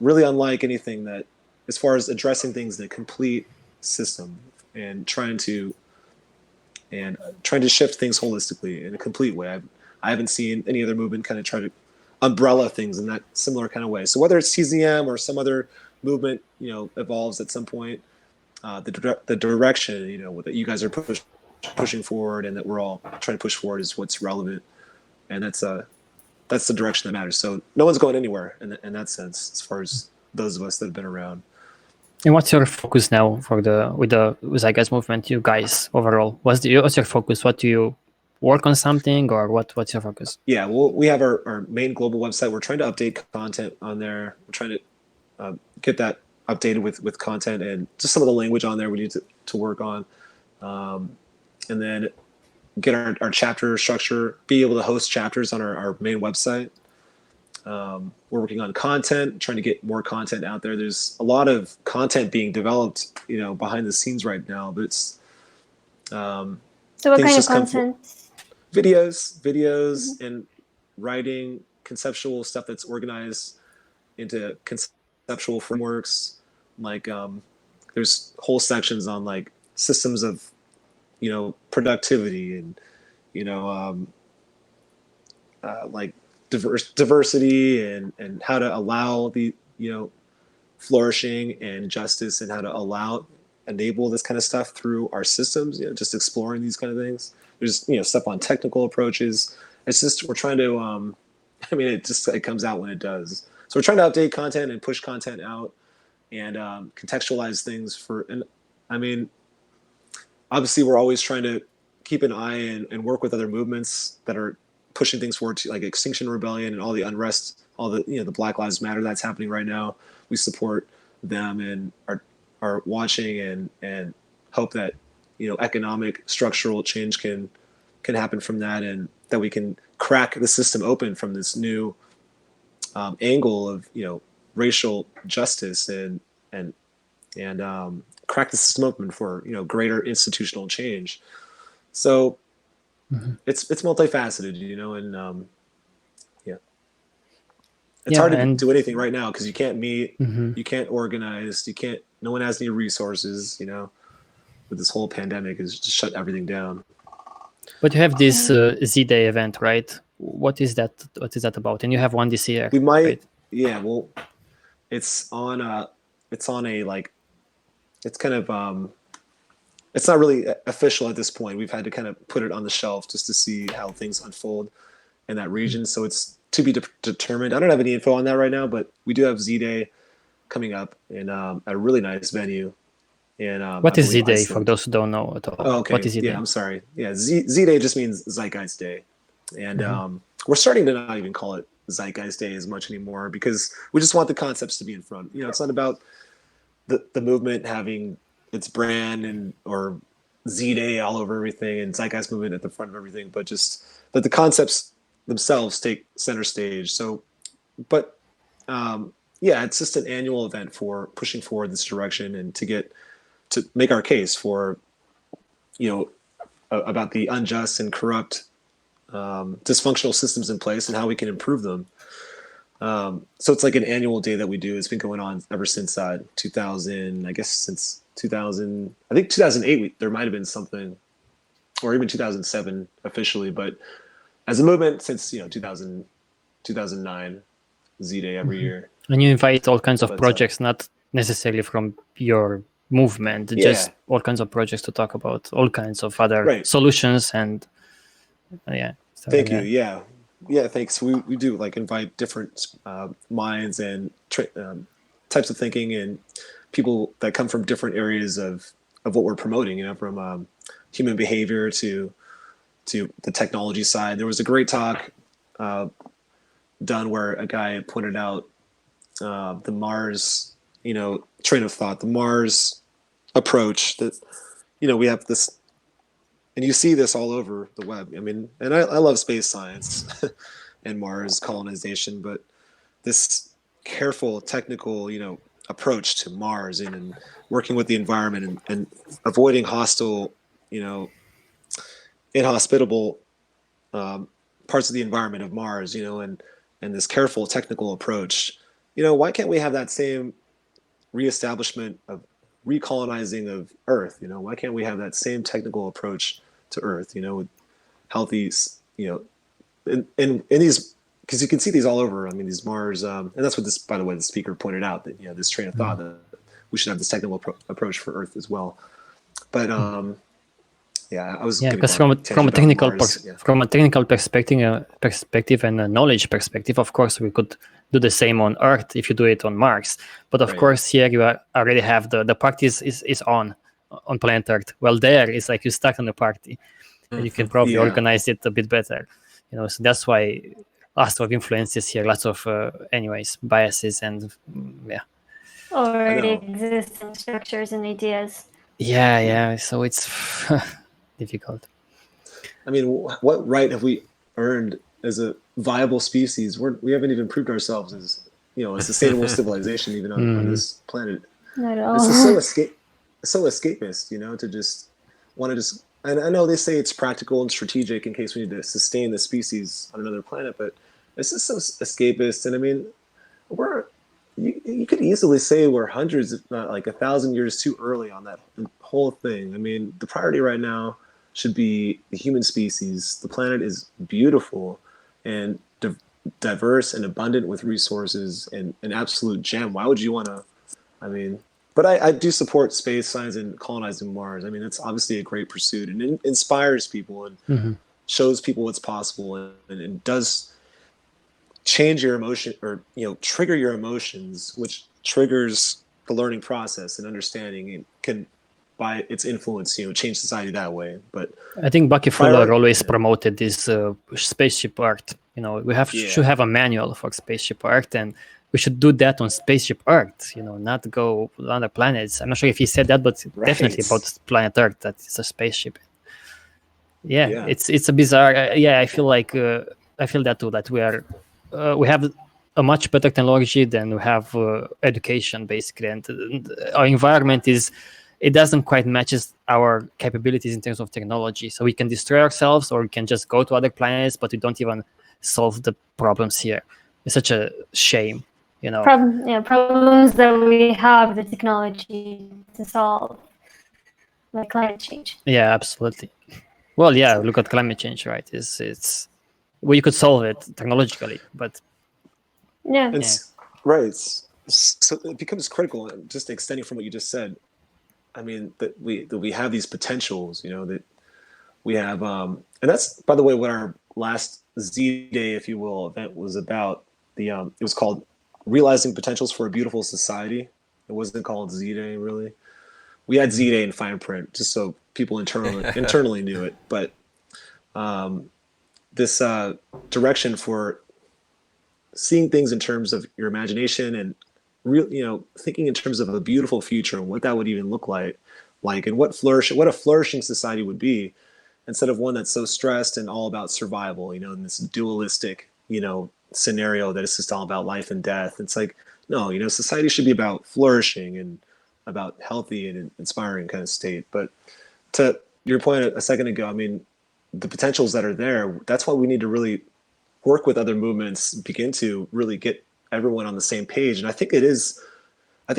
really unlike anything that, as far as addressing things in a complete system and trying to shift things holistically in a complete way. I haven't seen any other movement kind of try to umbrella things in that similar kind of way. So whether it's TZM or some other movement, evolves at some point, the direction, that you guys are pushing forward and that we're all trying to push forward is what's relevant, and that's the direction that matters. So no one's going anywhere in that sense, as far as those of us that have been around. And what's your focus now with the Zeitgeist movement, you guys overall? What's your focus? What do you work on something, or what's your focus? Yeah, well, we have our main global website. We're trying to update content on there. We're trying to get that updated with content and just some of the language on there we need to work on. And then get our chapter structure, be able to host chapters on our main website. We're working on content, trying to get more content out there. There's a lot of content being developed, behind the scenes right now, but it's so what kind of content? Videos and writing, conceptual stuff that's organized into conceptual frameworks. Like there's whole sections on like systems of productivity and like diversity and how to allow the flourishing and justice, and how to enable this kind of stuff through our systems, just exploring these kind of things. There's stuff on technical approaches. It's just we're trying to it comes out when it does. So we're trying to update content and push content out and contextualize things obviously we're always trying to keep an eye and work with other movements that are pushing things forward, to like Extinction Rebellion and all the unrest, all the the Black Lives Matter that's happening right now. We support them and are watching and hope that economic structural change can happen from that, and that we can crack the system open from this new angle of racial justice and crack the system open for greater institutional change. So it's multifaceted, and it's hard to do anything right now because you can't meet, you can't organize, no one has any resources, with this whole pandemic is just shut everything down. But you have this Z-Day event, right? What is that? What is that about? And you have one this year. We might, right? Yeah. Well, it's on a like, it's kind of it's not really official at this point. We've had to kind of put it on the shelf just to see how things unfold in that region. So it's to be determined. I don't have any info on that right now, but we do have Z-Day coming up in a really nice venue. And what is Z-Day for those who don't know at all? Oh, okay. What is Z-Day? Yeah, I'm sorry. Yeah, Z-Day just means Zeitgeist Day. And we're starting to not even call it Zeitgeist Day as much anymore because we just want the concepts to be in front. It's not about the movement having its brand or Z-Day all over everything and Zeitgeist movement at the front of everything, but just that the concepts themselves take center stage. So, but it's just an annual event for pushing forward this direction and to make our case for, about the unjust and corrupt dysfunctional systems in place and how we can improve them. So it's like an annual day that we do. It's been going on ever since 2000, I guess since 2000, I think 2008, there might've been something, or even 2007 officially, but as a movement since, 2009, Z-Day every year. And you invite all kinds of projects, not necessarily from your movement, just all kinds of projects to talk about all kinds of other solutions and Thank you. Yeah, thanks. We do like invite different minds and types of thinking and people that come from different areas of what we're promoting, from human behavior to the technology side. There was a great talk done where a guy pointed out the Mars, train of thought, the Mars approach that, we have this, and you see this all over the web. And I love space science and Mars colonization, but this careful technical, approach to Mars and working with the environment and avoiding hostile, inhospitable parts of the environment of Mars, and this careful technical approach. Why can't we have that same reestablishment of recolonizing of Earth? Why can't we have that same technical approach to Earth, with healthy, in these, because you can see these all over. These Mars, and that's what this, by the way, the speaker pointed out, that, this train of thought that we should have this technical approach for Earth as well. But I was because from a technical perspective and a knowledge perspective, of course, we could do the same on Earth if you do it on Mars. But of course, here you already have the practice is on planet Earth. Well, there it's like you start on the party, and you can probably organize it a bit better. So that's why lots of influences here, lots of biases and already existing structures and ideas. Yeah. So it's difficult. I mean, what right have we earned as a viable species? We haven't even proved ourselves as a sustainable civilization even on this planet. Not at all. This is so escapist, to just want to just. And I know they say it's practical and strategic in case we need to sustain the species on another planet, but it's just so escapist. And I mean, you could easily say we're hundreds, if not like 1,000 years too early on that whole thing. I mean, the priority right now should be the human species. The planet is beautiful and diverse and abundant with resources and an absolute gem. Why would you want to, but I do support space science and colonizing Mars. I mean, it's obviously a great pursuit and it inspires people and shows people what's possible and does change your emotion or, trigger your emotions, which triggers the learning process and understanding and can, by its influence, change society that way. But I think Bucky Fuller always promoted this spaceship art. We should have a manual for spaceship art, and we should do that on spaceship Earth. Not go on other planets. I'm not sure if he said that, but definitely about planet Earth, that it's a spaceship. Yeah. It's a bizarre. I feel like I feel that too. That we have a much better technology than we have education, basically, and our environment it doesn't quite matches our capabilities in terms of technology. So we can destroy ourselves, or we can just go to other planets, but we don't even solve the problems here. It's such a shame, Problems that we have the technology to solve, like climate change. Yeah, absolutely. Well, look at climate change, right? It's you could solve it technologically, but right. So it becomes critical. Just extending from what you just said. I mean, that we have these potentials, that we have, and that's, by the way, what our last Z-Day, if you will, event was about. It was called Realizing Potentials for a Beautiful Society. It wasn't called Z-Day, really. We had Z-Day in fine print, just so people internally knew it. But this direction for seeing things in terms of your imagination and thinking in terms of a beautiful future and what that would even look like, and what a flourishing society would be, instead of one that's so stressed and all about survival, in this dualistic, scenario that is just all about life and death. It's like, no, society should be about flourishing and about healthy and inspiring kind of state. But to your point a second ago, I mean, the potentials that are there, that's why we need to really work with other movements, begin to really get everyone on the same page. And I think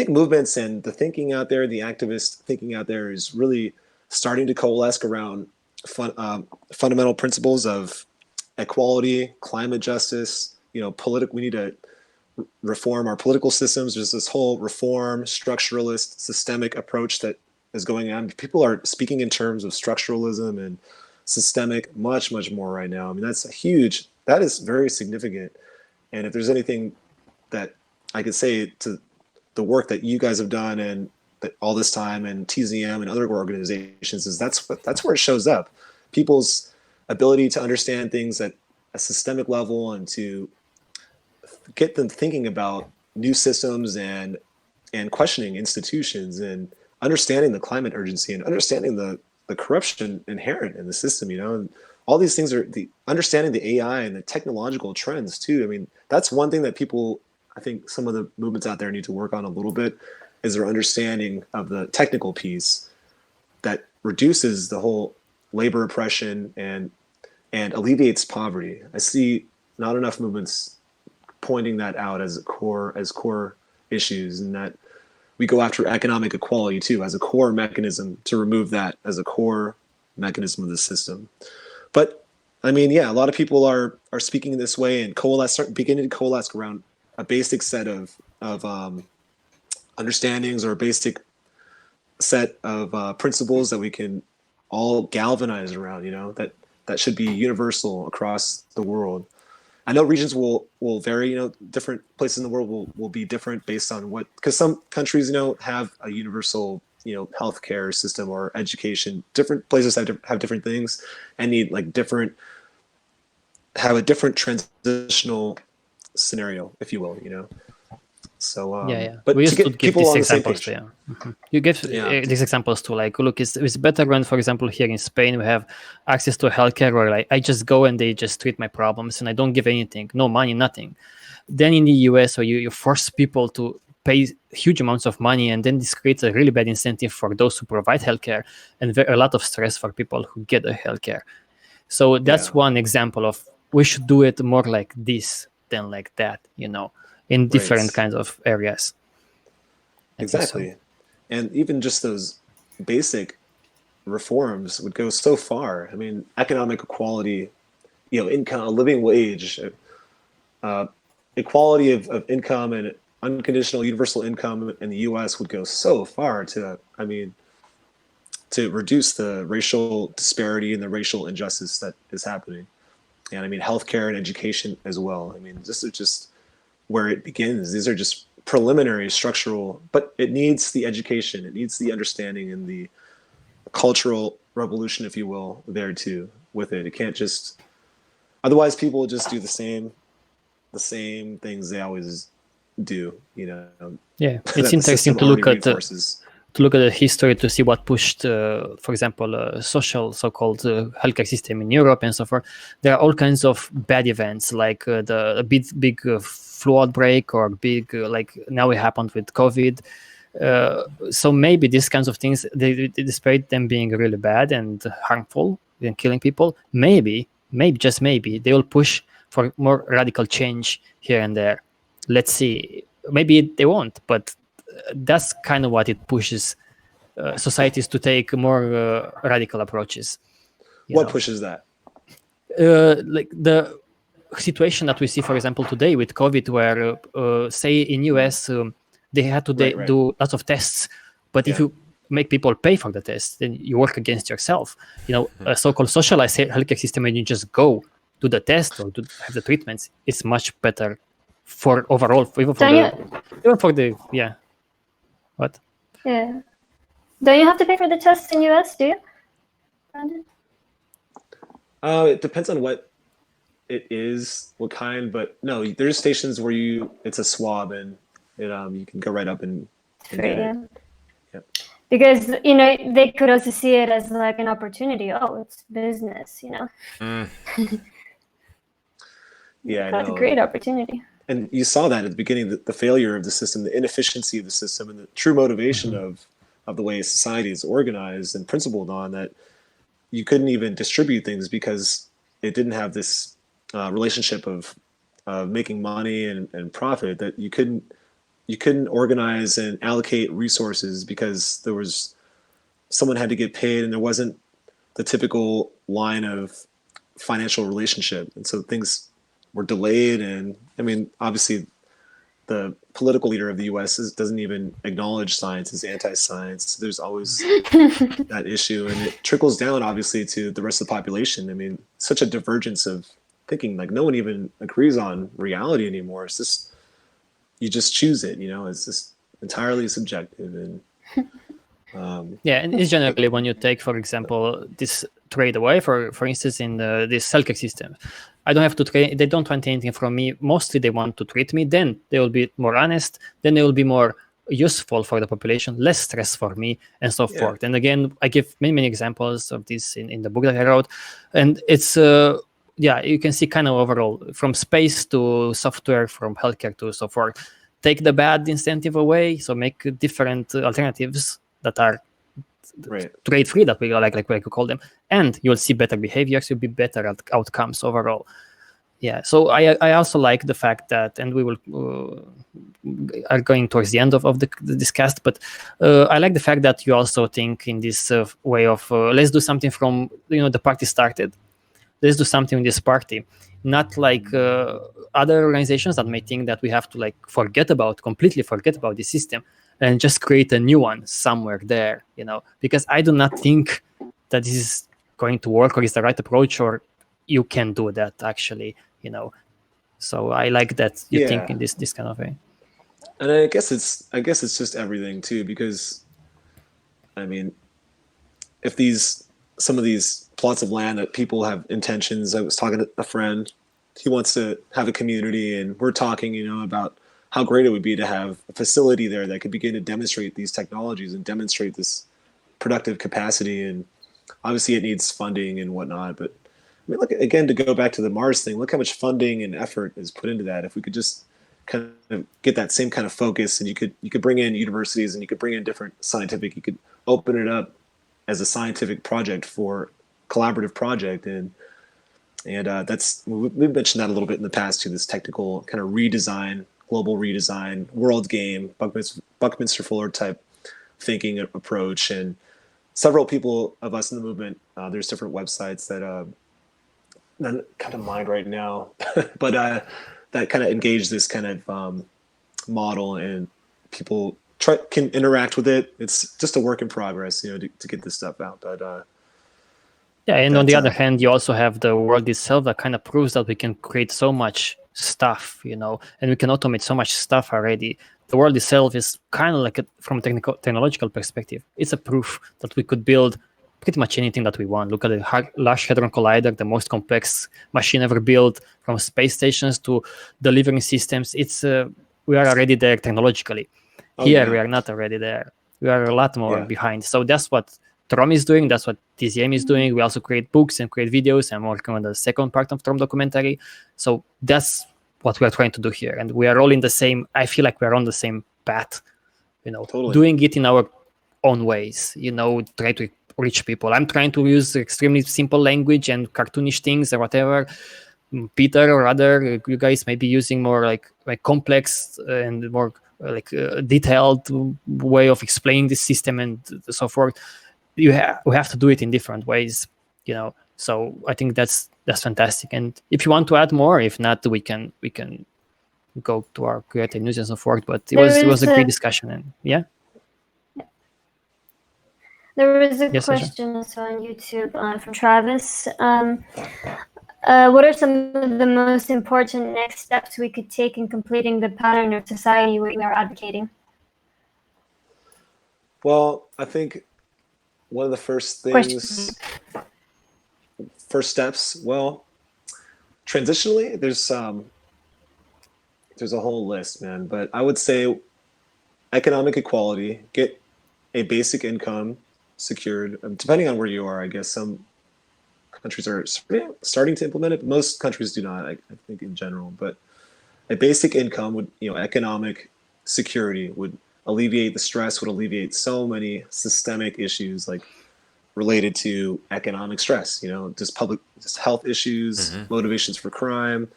movements and the thinking out there, the activist thinking out there, is really starting to coalesce around fundamental principles of equality, climate justice, we need to reform our political systems. There's this whole reform, structuralist, systemic approach that is going on. People are speaking in terms of structuralism and systemic much, much more right now. I mean, that is very significant. And if there's anything that I could say to the work that you guys have done and that all this time, and TZM and other organizations, is that's where it shows up. People's ability to understand things at a systemic level and to get them thinking about new systems and questioning institutions and understanding the climate urgency and understanding the corruption inherent in the system, and all these things are understanding the AI and the technological trends too. I mean, that's one thing that I think some of the movements out there need to work on a little bit, is their understanding of the technical piece that reduces the whole labor oppression and alleviates poverty. I see not enough movements pointing that out as core issues, and that we go after economic equality too as a core mechanism to remove that as a core mechanism of the system. But I mean, a lot of people are speaking this way and beginning to coalesce around a basic set of understandings, or a basic set of principles that we can all galvanize around, that should be universal across the world. I know regions will vary. You know, different places in the world will be different based on what, because some countries, you know, have a universal, you know, healthcare system or education. Different places have different things and need like have a different transitional scenario, if you will. You know. So yeah. but We to used to get give people these on the same examples. page. Yeah, you give Yeah. these examples to like, look, it's better when, for example, here in Spain we have access to healthcare where like I just go and they just treat my problems and I don't give anything, no money, nothing. Then in the US, where you force people to pay huge amounts of money, and then this creates a really bad incentive for those who provide healthcare and a lot of stress for people who get the healthcare. So that's Yeah. one example of we should do it more like this than like that, you know, in different Right. kinds of areas. I think so. Exactly. And even just those basic reforms would go so far. I mean, economic equality, you know, income, a living wage, equality of income and unconditional universal income in the U.S. would go so far to, I mean, to reduce the racial disparity and the racial injustice that is happening. And I mean, healthcare and education as well. I mean, this is just where it begins. These are just preliminary structural, but it needs the education, it needs the understanding and the cultural revolution, if you will, there too with it. It can't just, otherwise people will just do the same things they always do, you know. Yeah, that it's the interesting system to look already at reinforces. the history to see what pushed, for example, social so-called healthcare system in Europe and so forth. There are all kinds of bad events, like the big flu outbreak, or big like now it happened with COVID. So maybe these kinds of things, despite them being really bad and harmful and killing people, maybe just maybe they will push for more radical change here and there. Let's see. Maybe they won't, but that's kind of what it pushes societies to take more radical approaches. What pushes that? Like the situation that we see, for example, today with COVID, where say in US they had to Right. do lots of tests, but if Yeah. you make people pay for the test, then you work against yourself. You know, a so-called socialized healthcare system, when you just go do the test or to have the treatments, it's much better for overall, even for the yeah. What? Yeah. Don't you have to pay for the tests in US, do you, Brandon? It depends on what it is, what kind, but no, there's stations where it's a swab and you can go right up and get it. Yep. Because, you know, they could also see it as like an opportunity. Oh, it's business, you know. Yeah, I That's know. a great opportunity. And you saw that at the beginning, the failure of the system, the inefficiency of the system, and the true motivation of the way society is organized and principled on that. You couldn't even distribute things because it didn't have this relationship of making money and profit, that you couldn't organize and allocate resources because there was someone had to get paid and there wasn't the typical line of financial relationship. And so things were delayed. And I mean, obviously the political leader of the US doesn't even acknowledge science, is anti-science. There's always that issue, and it trickles down obviously to the rest of the population. I mean, such a divergence of thinking, like no one even agrees on reality anymore. It's just, you just choose it, you know, it's just entirely subjective. And yeah, and it's generally when you take, for example, this trade away, for instance, in this healthcare system, I don't have to train. They don't want anything from me. Mostly, they want to treat me. Then they will be more honest. Then they will be more useful for the population, less stress for me, and so forth. And again, I give many examples of this in the book that I wrote, and it's you can see kind of overall from space to software, from healthcare to so forth. Take the bad incentive away, so make different alternatives that are trade free, that we like we could call them, and you'll see better behaviors, you'll be better at outcomes overall. Yeah, so I also like the fact that, and we will are going towards the end of this cast, but I like the fact that you also think in this way of let's do something from the party started. Let's do something in this party, not like other organizations that may think that we have to like completely forget about the system and just create a new one somewhere there, because I do not think that this is going to work or is the right approach, or you can do that actually, So I like that you think Yeah. in this kind of way. And I guess it's just everything too, because I mean, if some of these plots of land that people have intentions, I was talking to a friend, he wants to have a community, and we're talking, about how great it would be to have a facility there that could begin to demonstrate these technologies and demonstrate this productive capacity. And obviously it needs funding and whatnot, but I mean, look, again, to go back to the Mars thing, look how much funding and effort is put into that. If we could just kind of get that same kind of focus, and you could bring in universities, and you could bring in different scientific, you could open it up as a scientific project for collaborative project. And that's, we've mentioned that a little bit in the past too, this technical kind of redesign, global redesign, world game, Buckminster Fuller type thinking approach. And several people of us in the movement, there's different websites that not kind of mind right now, but that kind of engage this kind of model, and people can interact with it. It's just a work in progress, to get this stuff out. But yeah, and on the other hand, you also have the world itself that kind of proves that we can create so much stuff, and we can automate so much stuff already. The world itself is kind of like, from a technological perspective, it's a proof that we could build pretty much anything that we want. Look at the Large Hadron Collider, the most complex machine ever built, from space stations to delivering systems. We are already there technologically. We are not already there. We are a lot more behind. So that's what TROM is doing. That's what TZM is doing. We also create books and create videos. I'm working on the second part of TROM documentary. So that's what we are trying to do here. And we are all in the same, I feel like we're on the same path, Totally. doing it in our own ways, try to reach people. I'm trying to use extremely simple language and cartoonish things or whatever. Peter or other, you guys may be using more like complex and more detailed way of explaining the system and so forth. We have to do it in different ways, So I think that's fantastic. And if you want to add more, if not, we can go to our creative news and so forth. But it was a great discussion. And yeah. There was a question also on YouTube from Travis. What are some of the most important next steps we could take in completing the pattern of society we are advocating? Well, I think one of the first steps, well, transitionally, there's a whole list, man. But I would say economic equality, get a basic income secured, depending on where you are. I guess some countries are starting to implement it, but most countries do not, I think, in general. But a basic income would, economic security would alleviate the stress, would alleviate so many systemic issues like related to economic stress, just health issues, motivations for crime,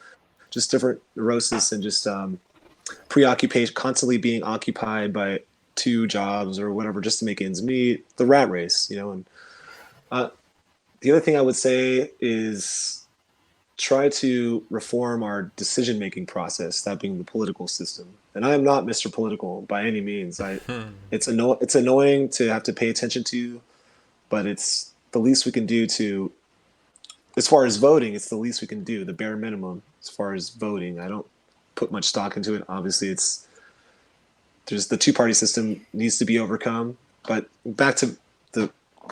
just different neurosis, and just preoccupation, constantly being occupied by two jobs or whatever just to make ends meet, the rat race, and the other thing I would say is try to reform our decision-making process, that being the political system. And I am not Mr. Political by any means. It's annoying to have to pay attention to, but it's the least we can do to, as far as voting, it's the least we can do, the bare minimum as far as voting. I don't put much stock into it. Obviously, there's the two-party system needs to be overcome. But back to the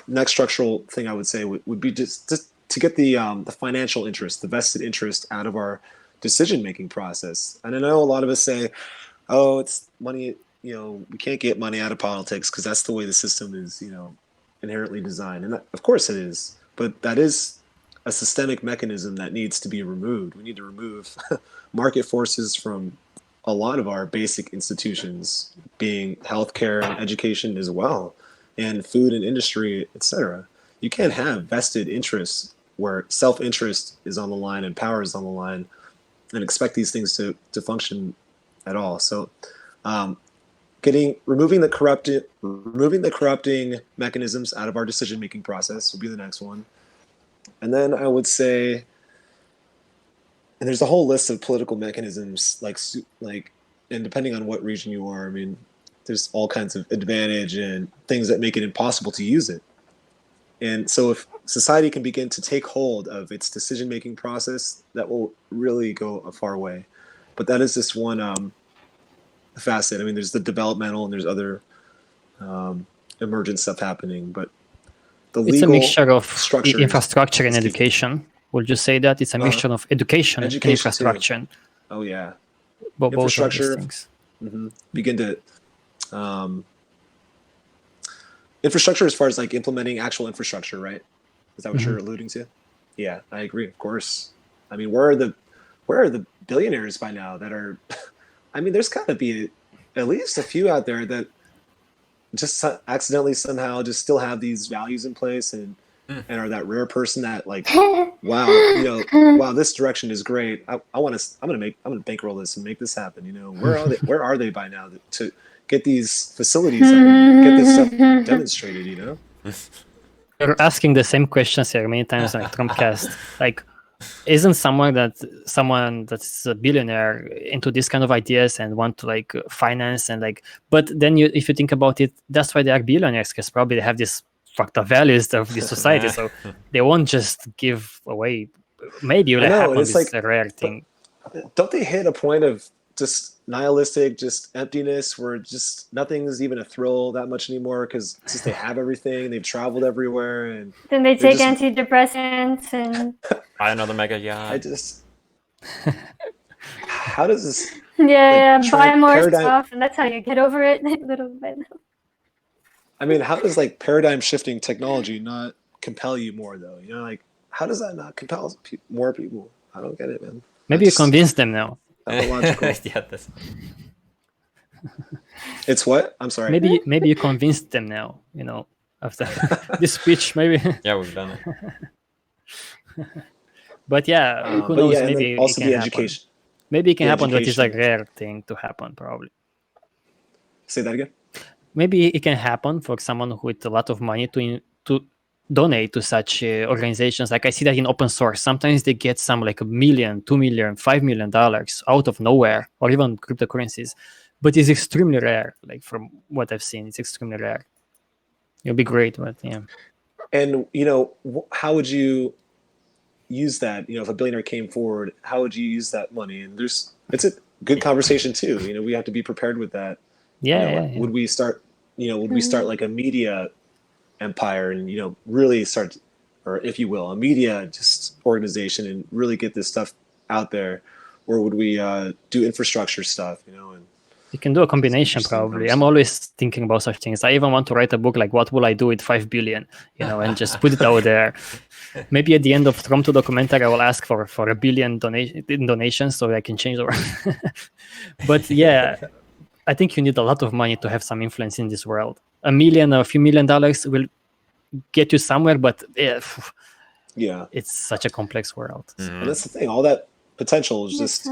next structural thing I would say would be just to get the financial interest, the vested interest out of our decision-making process. And I know a lot of us say, oh, it's money, we can't get money out of politics because that's the way the system is, inherently designed. And that, of course it is, but that is a systemic mechanism that needs to be removed. We need to remove market forces from a lot of our basic institutions, being healthcare and education as well, and food and industry, etc. You can't have vested interests where self-interest is on the line and power is on the line and expect these things to function at all. So removing the corrupting mechanisms out of our decision-making process would be the next one. And then I would say, and there's a whole list of political mechanisms, like, and depending on what region you are, I mean, there's all kinds of advantage and things that make it impossible to use it. And so if society can begin to take hold of its decision-making process, that will really go a far way. But that is just one facet. I mean, there's the developmental and there's other emergent stuff happening, but the legal It's a mixture of structure infrastructure and education. Would you say that it's a mixture of education and infrastructure? Too. Oh yeah, both infrastructure. Of these things. Begin to infrastructure as far as like implementing actual infrastructure, right? Is that what you're alluding to? Yeah, I agree. Of course. I mean, where are the billionaires by now that are? I mean, there's got to be at least a few out there that just accidentally somehow just still have these values in place and are that rare person that like, wow, wow, this direction is great. I'm gonna bankroll this and make this happen. Where are they by now to get these facilities up and get this stuff demonstrated? You're asking the same questions here many times on TROM-Cast. Like, isn't someone that's a billionaire into this kind of ideas and want to like finance and like, but then if you think about it, that's why they are billionaires, because probably they have this fucked up values of this society, so they won't just give away. Maybe it happens, it's like a rare thing. Don't they hit a point of just nihilistic, just emptiness, where just nothing's even a thrill that much anymore because just they have everything, they've traveled everywhere, and then they take antidepressants and buy another mega yacht. I just how does this buy more stuff, and that's how you get over it little bit. I mean, how does like paradigm shifting technology not compel you more though? Like how does that not compel more people? I don't get it, man. Maybe you convince them now. It's what? I'm sorry. Maybe you convinced them now. After this speech, maybe. Yeah, we've done it. But who knows? Maybe also it can the education. Happen. Maybe it can happen, but it's a rare thing to happen, probably. Say that again. Maybe it can happen for someone with a lot of money to donate to such organizations. Like I see that in open source, sometimes they get some like $1 million, $2 million, $5 million out of nowhere, or even cryptocurrencies. But it's extremely rare. Like from what I've seen, it's extremely rare. It'll be great, but yeah. And how would you use that? If a billionaire came forward, how would you use that money? And it's a good conversation too. We have to be prepared with that. Would we start? Would we start like a media empire and really start, or if you will, a media just organization and really get this stuff out there, or would we do infrastructure stuff? And you can do a combination probably. I'm always thinking about such things. I even want to write a book like what will I do with 5 billion, and just put it out there. Maybe at the end of Trom 2 documentary, I will ask for $1 billion donations so I can change the world. But yeah, I think you need a lot of money to have some influence in this world. $1 million or a few $1 million will get you somewhere, but it's such a complex world. And that's the thing. All that potential is just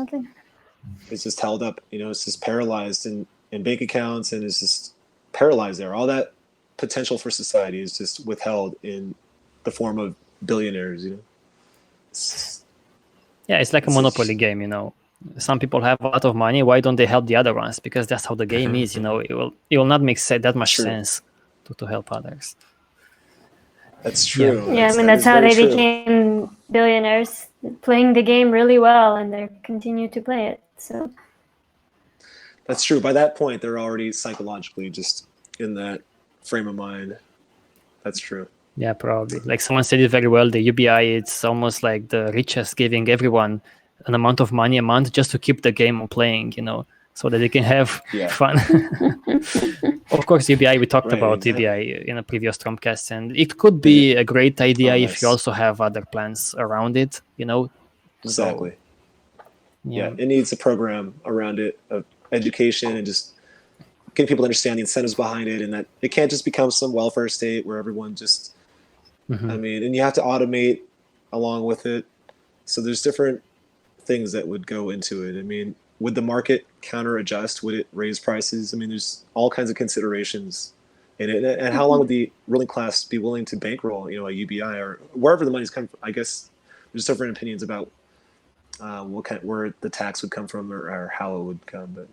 held up. It's just paralyzed in bank accounts, and it's just paralyzed there. All that potential for society is just withheld in the form of billionaires. It's like a monopoly game. Some people have a lot of money. Why don't they help the other ones? Because that's how the game is. It will not make that much sense to help others. That's true. Yeah, that's how they became billionaires, playing the game really well, and they continue to play it. So that's true. By that point, they're already psychologically just in that frame of mind. That's true. Yeah, probably. Like someone said it very well. The UBI, it's almost like the richest giving everyone an amount of money a month just to keep the game on playing, so that they can have fun. Of course, UBI, we talked about UBI in a previous TROM-Cast, and it could be a great idea if you also have other plans around it, Exactly. So, it needs a program around it of education and just getting people to understand the incentives behind it, and that it can't just become some welfare state where everyone just, and you have to automate along with it. So there's different things that would go into it. Would the market counter adjust? Would it raise prices? There's all kinds of considerations in it. And how long would the ruling class be willing to bankroll, a UBI or wherever the money's come from? I guess there's different opinions about where the tax would come from or how it would come. But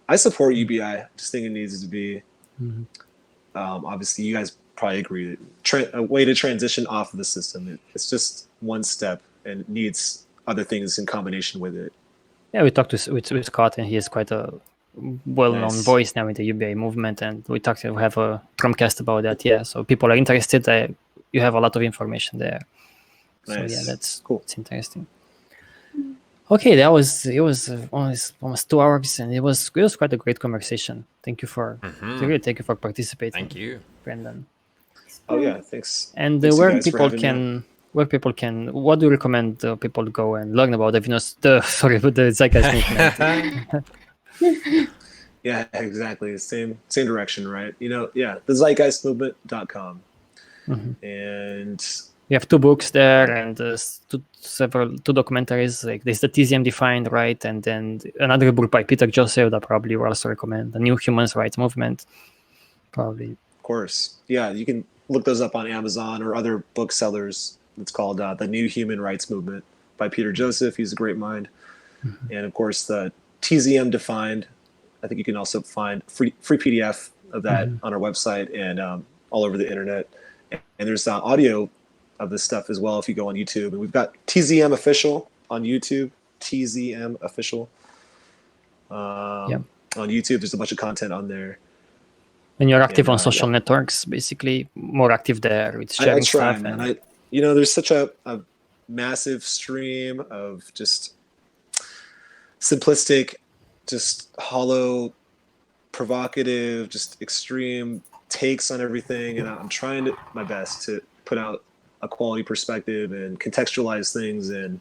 I support UBI. Just think it needs to be. Obviously, you guys probably agree. A way to transition off of the system. It's just one step and needs other things in combination with it. Yeah, we talked with Scott, and he is quite a well-known Nice. voice now in the UBA movement, and we have a TROM-Cast about that. Yeah, so people are interested. You have a lot of information there. So Nice. yeah, that's cool. It's interesting. Okay, it was almost 2 hours, and it was quite a great conversation. Thank you for participating. Thank you, Brendan. Oh yeah, thanks. And Thanks, you where guys, for people having me on. what do you recommend people go and learn about the Zeitgeist movement? Yeah, exactly. Same direction, right? The zeitgeistmovement.com. And you have 2 books there, and two documentaries. Like there's the TZM Defined, right? And then another book by Peter Joseph that probably will also recommend, the New Human Rights Movement. Probably. Of course. Yeah, you can look those up on Amazon or other booksellers. It's called The New Human Rights Movement by Peter Joseph. He's a great mind. And of course, the TZM Defined. I think you can also find free PDF of that on our website and all over the internet. And there's audio of this stuff as well if you go on YouTube. And we've got TZM Official on YouTube. TZM Official. On YouTube, there's a bunch of content on there. And you're active on social networks, basically more active there with sharing I try, stuff. Man. There's such a massive stream of just simplistic, just hollow, provocative, just extreme takes on everything, and I'm trying my best to put out a quality perspective and contextualize things and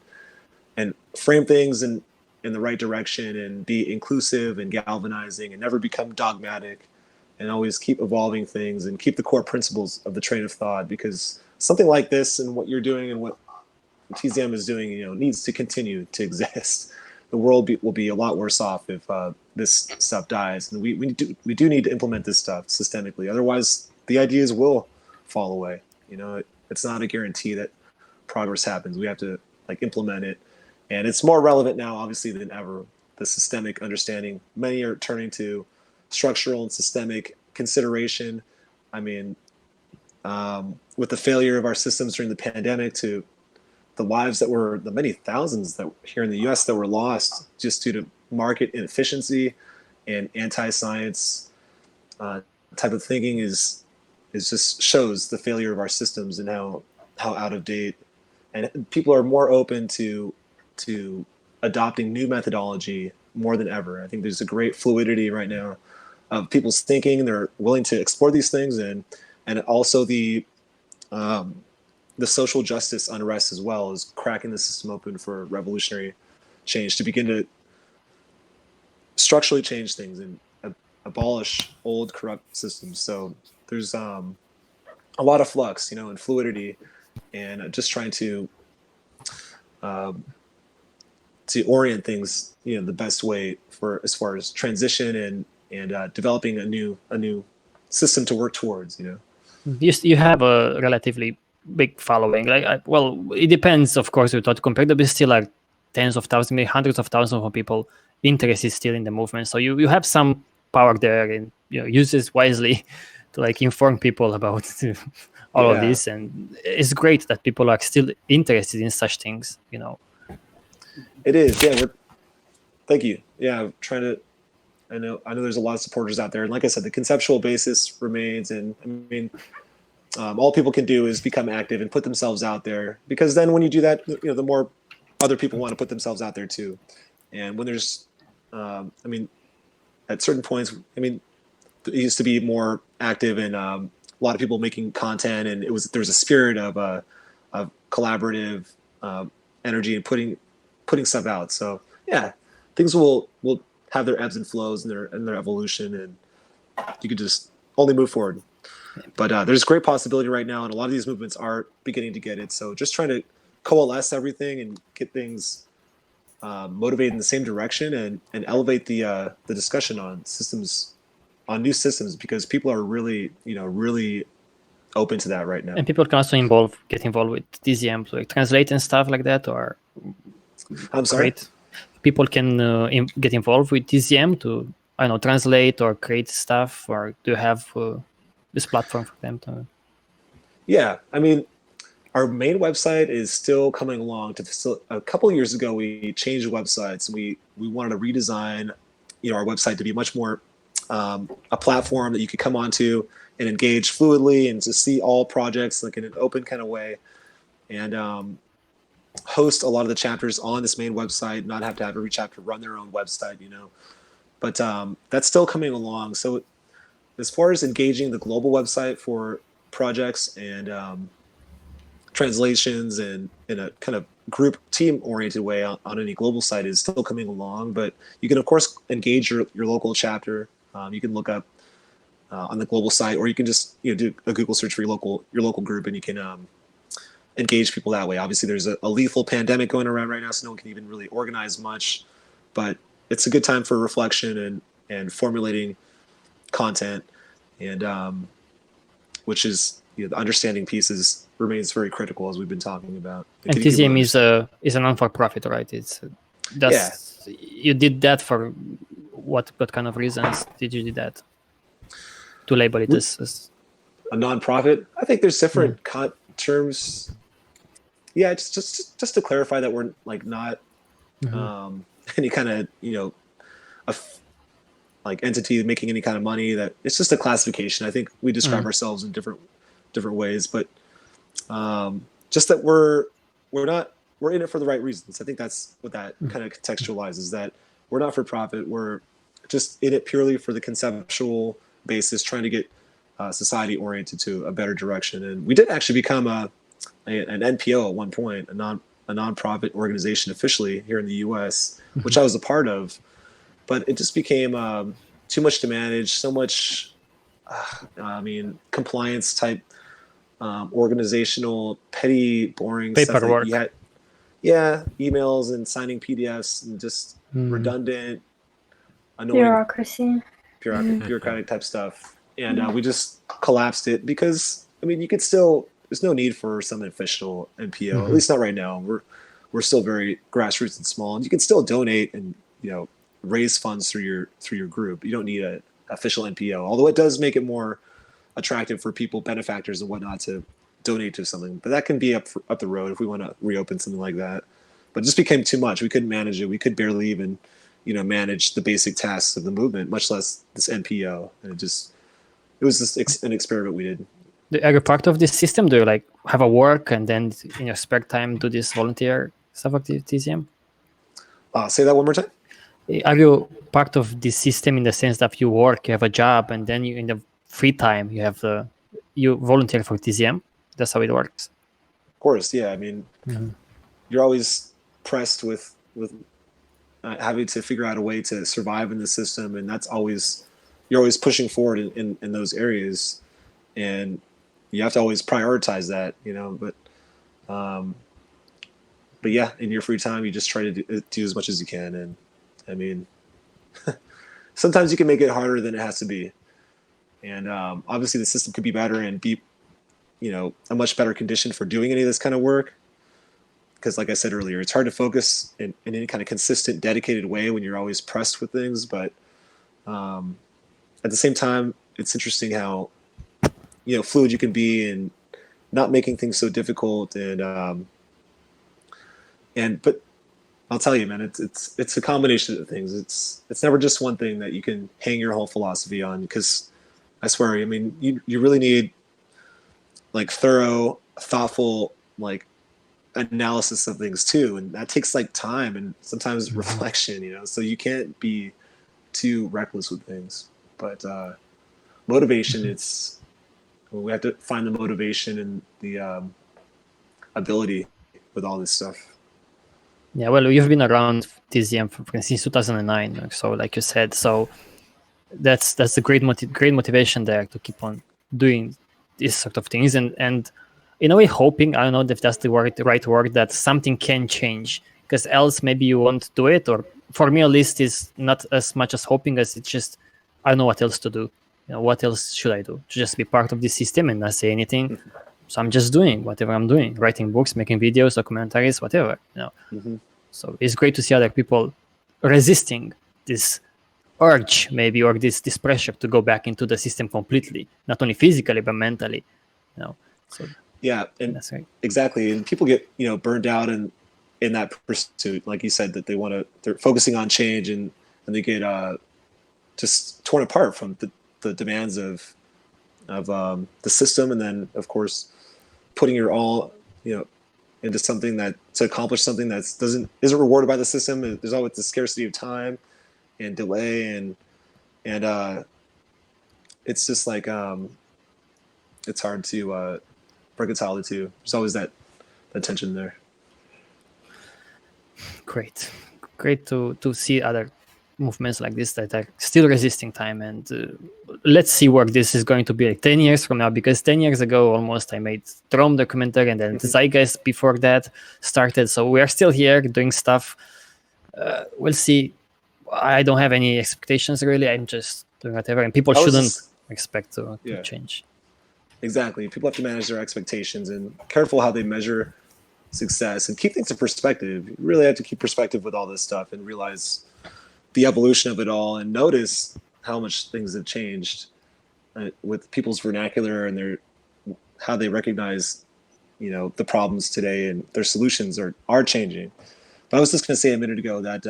frame things in the right direction and be inclusive and galvanizing and never become dogmatic, and always keep evolving things and keep the core principles of the train of thought, because something like this and what you're doing and what TZM is doing, needs to continue to exist. The world will be a lot worse off if this stuff dies, and we do need to implement this stuff systemically. Otherwise, the ideas will fall away. It's not a guarantee that progress happens. We have to implement it, and it's more relevant now, obviously, than ever. The systemic understanding. Many are turning to structural and systemic consideration. I mean, with the failure of our systems during the pandemic, to the lives the many thousands that here in the U.S. that were lost just due to market inefficiency and anti-science type of thinking is just shows the failure of our systems and how out of date. And people are more open to adopting new methodology more than ever. I think there's a great fluidity right now of people's thinking. They're willing to explore these things, and also the social justice unrest as well is cracking the system open for revolutionary change to begin to structurally change things and abolish old corrupt systems. So there's a lot of flux, and fluidity, and just trying to orient things, the best way as far as transition and developing a new system to work towards. You have a relatively big following. It depends, of course, with what compared, but still like tens of thousands, maybe hundreds of thousands of people interested still in the movement. So you have some power there, and use this wisely to inform people about all of this. And it's great that people are still interested in such things. It is, yeah. Thank you. Yeah, I'm trying to. I know there's a lot of supporters out there, and like I said, the conceptual basis remains. And I mean, all people can do is become active and put themselves out there, because then when you do that, the more other people want to put themselves out there too. And when there's, at certain points, it used to be more active and a lot of people making content, and there was a spirit of collaborative energy and putting stuff out. So yeah, things will have their ebbs and flows and their evolution, and you could just only move forward. But there's great possibility right now, and a lot of these movements are beginning to get it. So just trying to coalesce everything and get things motivated in the same direction, and elevate the discussion on systems, on new systems, because people are really open to that right now. And people can also get involved with TZM to translate and stuff like that, or I'm sorry. People can get involved with TZM to translate or create stuff, or do you have this platform for them to? Yeah, I mean, our main website is still coming along. A couple of years ago, we changed websites. We wanted to redesign, our website to be much more a platform that you could come onto and engage fluidly and to see all projects like in an open kind of way, and host a lot of the chapters on this main website. Not have to have every chapter run their own website, But that's still coming along. So as far as engaging the global website for projects and translations and in a kind of group team oriented way on any global site is still coming along, but you can of course engage your local chapter. You can look up on the global site, or you can just do a Google search for your local group, and you can engage people that way. Obviously there's a lethal pandemic going around right now, so no one can even really organize much, but it's a good time for reflection and formulating content, and which is the understanding pieces remains very critical, as we've been talking about. And TZM is a non-for-profit, right? You did that for what kind of reasons did you do that? To label it as a non-profit? I think there's different terms. Yeah, it's just to clarify that we're like not any kind of entity making any kind of money. That it's just a classification. I think we describe ourselves in different ways, but just that we're in it for the right reasons. I think that's what that kind of contextualizes, that we're not for profit. We're just in it purely for the conceptual basis, trying to get society oriented to a better direction. And we did actually become an NPO at one point, a non-profit organization officially here in the U.S., which I was a part of, but it just became too much to manage, so much, compliance type, organizational, petty, boring paperwork. Stuff that you had, emails and signing PDFs and just redundant, annoying bureaucratic type stuff. And we just collapsed it because, you could still, there's no need for some official NPO, at least not right now. We're still very grassroots and small, and you can still donate and, raise funds through your group. You don't need an official NPO, although it does make it more attractive for people, benefactors and whatnot, to donate to something. But that can be up the road if we want to reopen something like that. But it just became too much. We couldn't manage it. We could barely even, manage the basic tasks of the movement, much less this NPO. And it was just an experiment we did. Are you part of this system? Do you have a work and then in your spare time do this volunteer stuff at TZM? Say that one more time. Are you part of this system in the sense that you work, you have a job, and then you, in the free time, you volunteer for TZM? That's how it works. Of course, yeah. You're always pressed with having to figure out a way to survive in the system, and you're always pushing forward in those areas, and you have to always prioritize that, But yeah, in your free time, you just try to do as much as you can, and sometimes you can make it harder than it has to be. And obviously the system could be better and be, a much better condition for doing any of this kind of work. Because like I said earlier, it's hard to focus in any kind of consistent, dedicated way when you're always pressed with things. But at the same time, it's interesting how, fluid you can be and not making things so difficult. But I'll tell you, man, it's a combination of things. It's never just one thing that you can hang your whole philosophy on, because I swear, you really need thorough, thoughtful, analysis of things too, and that takes time and sometimes reflection, so you can't be too reckless with things. But motivation, we have to find the motivation and the ability with all this stuff. Yeah, well, you've been around TZM since 2009, so like you said, so that's a great motivation there to keep on doing these sort of things, and in a way hoping, I don't know if that's the right word, that something can change, because else maybe you won't do it. Or for me at least, is not as much as hoping as it's just, I don't know what else to do. What else should I do? To just be part of this system and not say anything. So I'm just doing whatever I'm doing, writing books, making videos, documentaries, whatever. So it's great to see other people resisting this urge, maybe, or this pressure to go back into the system completely, not only physically but mentally. So Yeah, and that's right. exactly. And people get burned out in that pursuit, like you said, that they're focusing on change, and they get just torn apart from the demands of the system, and then of course putting your all into something to accomplish something that isn't rewarded by the system. There's always the scarcity of time and delay, and it's just like it's hard to reconcile the two. There's always that tension there. Great to see other movements like this that are still resisting time, and let's see where this is going to be like 10 years from now, because 10 years ago almost I made TROM documentary, and then Zeitgeist before that started, so we are still here doing stuff. We'll see. I don't have any expectations really. I'm just doing whatever, and people shouldn't expect to change. Exactly. People have to manage their expectations and careful how they measure success and keep things in perspective. You really have to keep perspective with all this stuff and realize the evolution of it all, and notice how much things have changed with people's vernacular and how they recognize the problems today, and their solutions are changing. But I was just going to say a minute ago that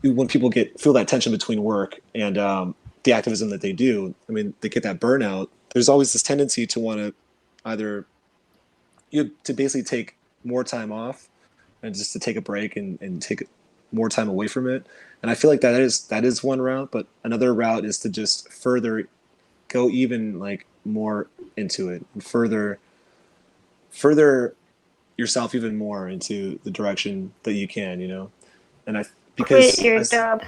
when people feel that tension between work and the activism that they do, I mean, they get that burnout. There's always this tendency to want to either to basically take more time off and just to take a break and take more time away from it. And I feel like that is one route, but another route is to just further go even like more into it and further yourself even more into the direction that you can, and because quit your job.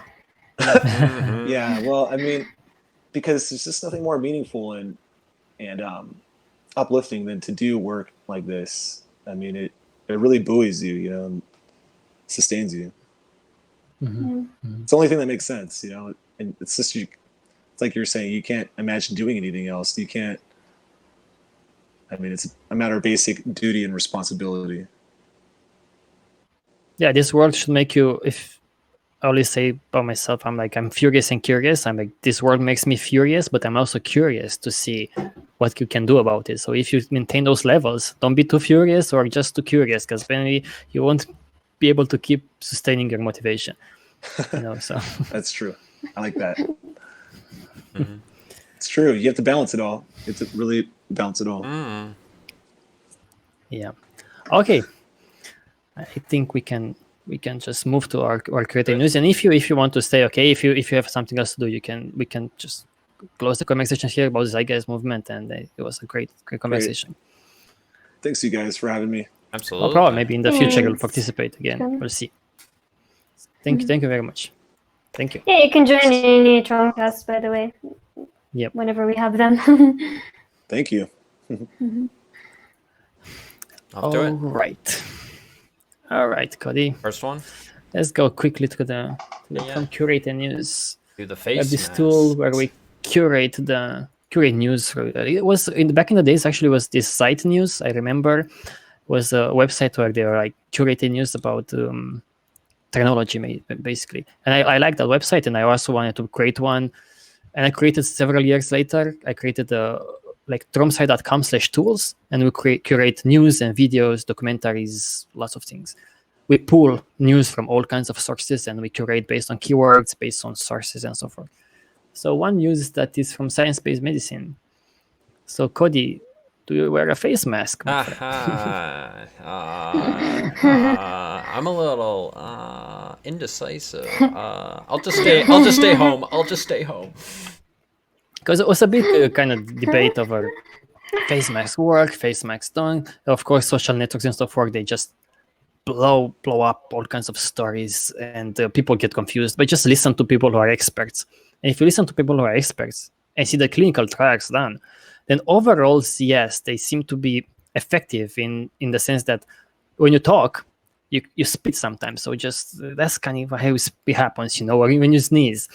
Yeah, well, I mean, because there's just nothing more meaningful and uplifting than to do work like this. I mean, it really buoys you, and sustains you. It's the only thing that makes sense, and it's just it's like you're saying, you can't imagine doing anything else. You can't. I mean, it's a matter of basic duty and responsibility. Yeah, this world should make you. If I always say about myself, I'm furious and curious. I'm like, this world makes me furious, but I'm also curious to see what you can do about it. So if you maintain those levels, don't be too furious or just too curious, because then you won't be able to keep sustaining your motivation. So that's true. I like that. It's true. You have to balance it all. You have to really balance it all. Yeah. Okay. I think we can just move to our creative news. And if you want to stay, okay, if you have something else to do, we can just close the conversation here about the Zeitgeist movement. And it was a great conversation. Great. Thanks, you guys, for having me. Absolutely. No problem. Maybe in the future you'll participate again. We'll see. Thank you very much. Thank you. Yeah, you can join any TROM-Cast, by the way. Yep. Whenever we have them. Thank you. All right, Cody. First one. Let's go quickly to the curated news. Do the We face have this mask. tool where we curate news. It was back in the days. Actually, was this site news. I remember was a website where they were like curating news about technology, basically. And I liked that website, and I also wanted to create one. And I created several years later. I created like tromsci.com/tools, and we curate news and videos, documentaries, lots of things. We pull news from all kinds of sources, and we curate based on keywords, based on sources, and so forth. So one news that is from science-based medicine. So Cody, do you wear a face mask? I'm a little indecisive. I'll just stay home. Because it was a big kind of debate over face masks work, face masks don't. Of course, social networks and stuff work. They just blow up all kinds of stories, and people get confused. But just listen to people who are experts. And if you listen to people who are experts and see the clinical trials done, then overall, yes, they seem to be effective in the sense that when you talk, you spit sometimes. So just that's kind of how it happens, or when you sneeze.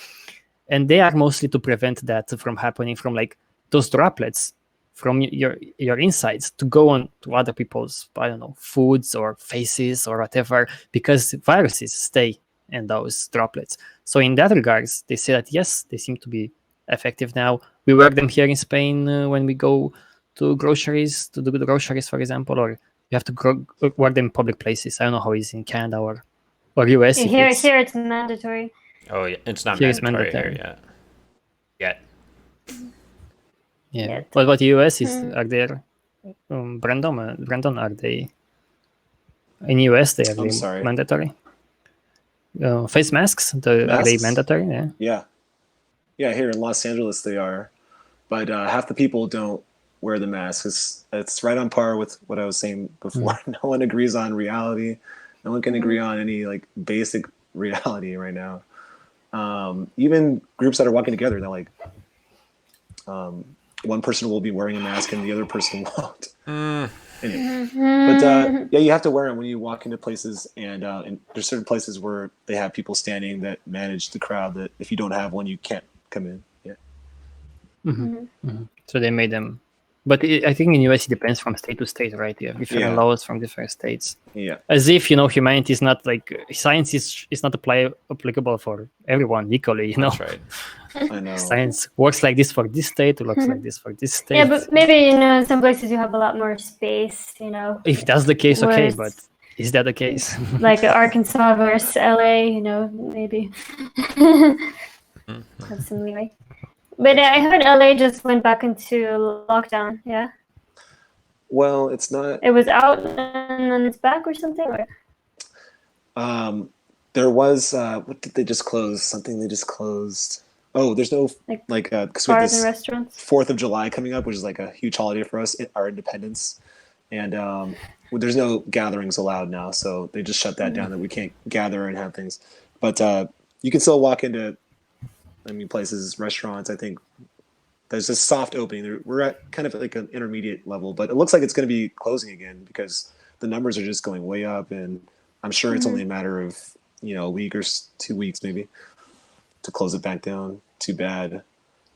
And they are mostly to prevent that from happening, from like those droplets from your insides to go on to other people's, I don't know, foods or faces or whatever, because viruses stay in those droplets. So in that regards, they say that yes, they seem to be effective now. We work them here in Spain when we go to groceries, to do the groceries, for example, or you have to wear them in public places? I don't know how it's in Canada or US. Here it's mandatory. Oh, yeah, it's not Here it's mandatory mandatory. here yet. Yeah. Yet. What about the US? Are there, Brandon, are they in US? They are I'm sorry. mandatory. Face masks? Are they mandatory? Yeah. Yeah. Here in Los Angeles, they are, but half the people don't wear the mask. It's right on par with what I was saying before. No one agrees on reality. No one can agree on any like basic reality right now. Even groups that are walking together, they're like, one person will be wearing a mask and the other person won't. Anyway. But yeah, you have to wear them when you walk into places, and there's certain places where they have people standing that manage the crowd. That if you don't have one, you can't come in. Yeah. So they made them, but I think in US it depends from state to state, right? Yeah, different laws from different states. Yeah. As if humanity is not like science is not applicable for everyone equally. That's right. I know. Science works like this for this state, works like this for this state. Yeah, but maybe in some places you have a lot more space. If that's the case, okay. Whereas- But is that the case? like Arkansas versus LA, maybe have some leeway. But I heard LA just went back into lockdown. Yeah, Well, it's not. it was out and then it's back or something. Or? There was. What did they just close? Something they just closed. Oh, there's no like because we have Bars and this restaurants. 4th of July coming up, which is like a huge holiday for us, our independence, and there's no gatherings allowed now, so they just shut that down. That we can't gather and have things, but you can still walk into, places, restaurants. I think there's a soft opening. We're at kind of like an intermediate level, but it looks like it's going to be closing again because the numbers are just going way up, and I'm sure it's only a matter of a week or 2 weeks maybe to close it back down. Too bad.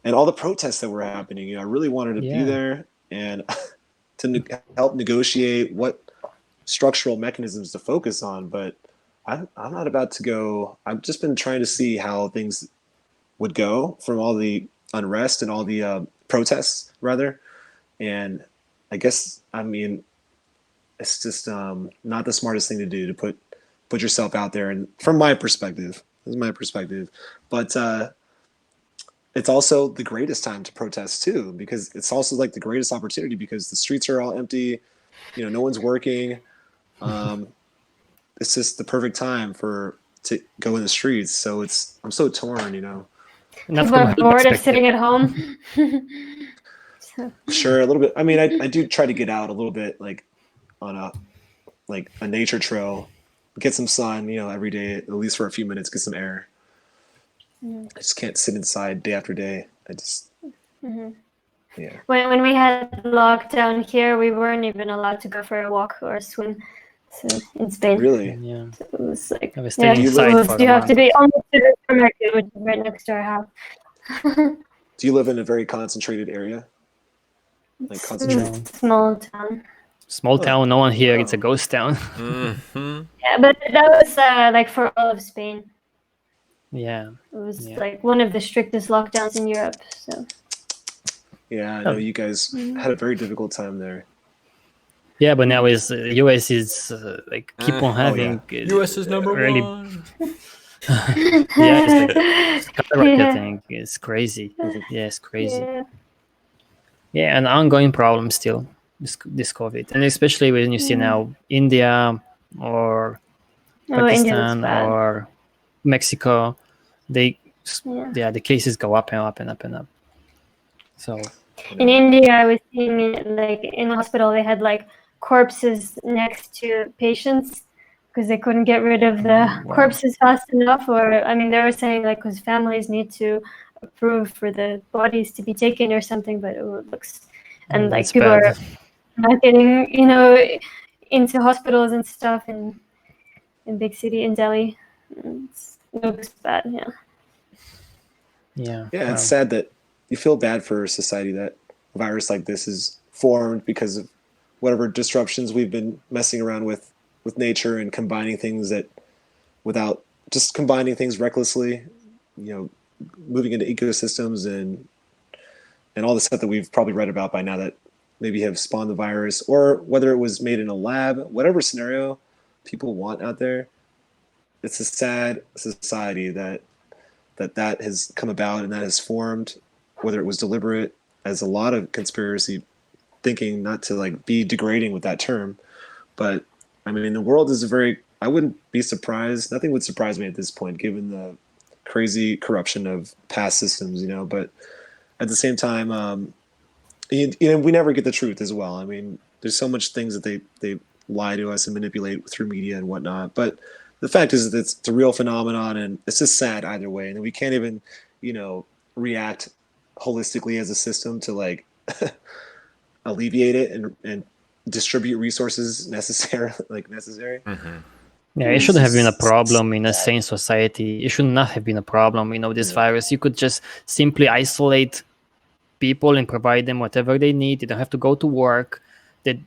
And all the protests that were happening, I really wanted to be there and to help negotiate what structural mechanisms to focus on, but I'm not about to go. I've just been trying to see how things would go from all the unrest and all the protests rather. And I guess, it's just not the smartest thing to do to put yourself out there. And from my perspective, this is my perspective, but it's also the greatest time to protest too, because it's also like the greatest opportunity because the streets are all empty, no one's working. It's just the perfect time to go in the streets. So I'm so torn, People are bored of sitting at home. Sure, a little bit. I do try to get out a little bit, like on a nature trail, get some sun, every day, at least for a few minutes, get some air. I just can't sit inside day after day. I just, yeah. When we had lockdown here, we weren't even allowed to go for a walk or a swim. So in Spain, Really? Yeah. so it was like, I was staying inside for you a have to month. be almost to the supermarket, which is right next to our house. Do you live in a very concentrated area? Like It's concentrated? a small town. Small town, no one here. It's a ghost town. Yeah, but that was like for all of Spain. Yeah. It was Yeah. like one of the strictest lockdowns in Europe. So Yeah, I know you guys had a very difficult time there. Yeah, but now US is like keep on having US is number really, one. yeah, it's like skyrocketing. It's crazy. Yeah, it's crazy. yeah. Yeah, an ongoing problem still, this COVID, and especially when you see now India or Pakistan bad. or Mexico, the cases go up and up and up and up. So In India, I was seeing it, like in the hospital, they had like corpses next to patients because they couldn't get rid of the corpses fast enough. Or they were saying like because families need to approve for the bodies to be taken or something, but it looks and like that's people bad. are not getting into hospitals and stuff in big city in Delhi. It looks bad. Yeah, Yeah, it's sad that you feel bad for society that a virus like this is formed because of whatever disruptions we've been messing around with nature and combining things without just combining things recklessly, moving into ecosystems and all the stuff that we've probably read about by now that maybe have spawned the virus, or whether it was made in a lab, whatever scenario people want out there, it's a sad society that has come about and that has formed, whether it was deliberate, as a lot of conspiracy thinking, not to like be degrading with that term, but I mean, the world is I wouldn't be surprised. Nothing would surprise me at this point, given the crazy corruption of past systems, but at the same time, we never get the truth as well. I mean, there's so much things that they lie to us and manipulate through media and whatnot, but the fact is that it's a real phenomenon, and it's just sad either way. And we can't even, react holistically as a system to like alleviate it and distribute resources necessary. Mm-hmm. Yeah, it shouldn't have been a problem in a sane society. It should not have been a problem. This virus, you could just simply isolate people and provide them whatever they need. They don't have to go to work. The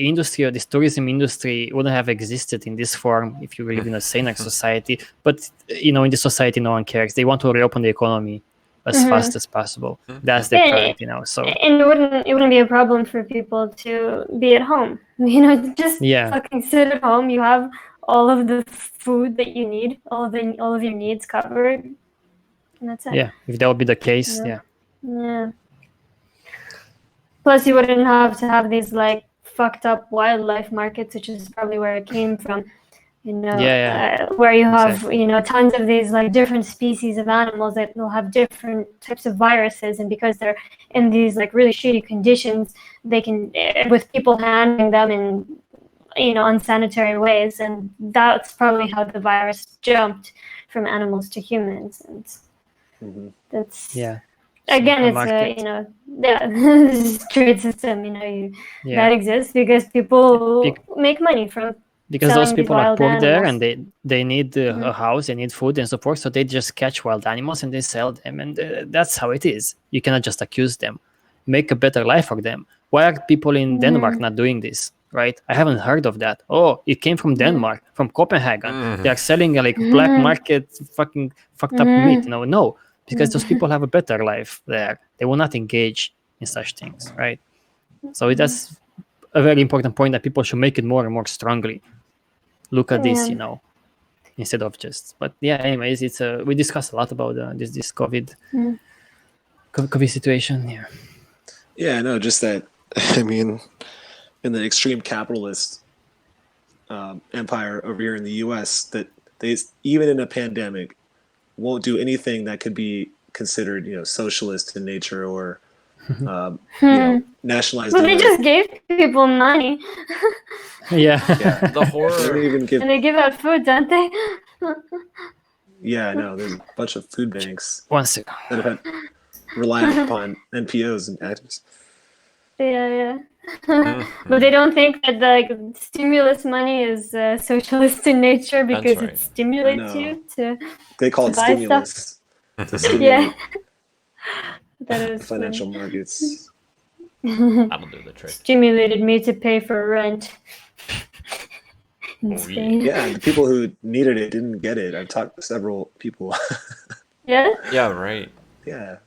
industry or this tourism industry wouldn't have existed in this form if you live in a saner society. But in this society, no one cares. They want to reopen the economy as fast as possible. That's the priority now. So and it wouldn't be a problem for people to be at home. Just fucking sit at home. You have all of the food that you need, all of your needs covered, and that's it. Yeah, if that would be the case, Yeah. Plus, you wouldn't have to have these like fucked up wildlife markets, which is probably where it came from. Where you have tons of these like different species of animals that will have different types of viruses, and because they're in these like really shitty conditions, they can, with people handling them in unsanitary ways, and that's probably how the virus jumped from animals to humans. And that's again, it's a trade system. That exists because people make money from. Because those people are poor there, and they need a house, they need food and so forth, so they just catch wild animals and they sell them, and that's how it is. You cannot just accuse them. Make a better life for them. Why are people in Denmark not doing this? Right? I haven't heard of that. Oh, it came from Denmark, from Copenhagen. They are selling like black market fucking fucked up meat. No, because those people have a better life there. They will not engage in such things, right? So that's a very important point that people should make it more and more strongly. Look at this, instead of just. But anyways, it's we discussed a lot about this COVID situation. No, just that. I mean, in the extreme capitalist empire over here in the U.S., that they, even in a pandemic, won't do anything that could be considered, socialist in nature or nationalized. But they just gave people money. The horror. And they give out food, don't they? There's a bunch of food banks. One second. That have relied upon NPOs and activists. But they don't think that the stimulus money is socialist in nature because it stimulates you to. They call it buy stimulus. That is financial markets. That'll do the trick. Stimulated me to pay for rent. The people who needed it didn't get it. I've talked to several people. Yeah, right. Yeah.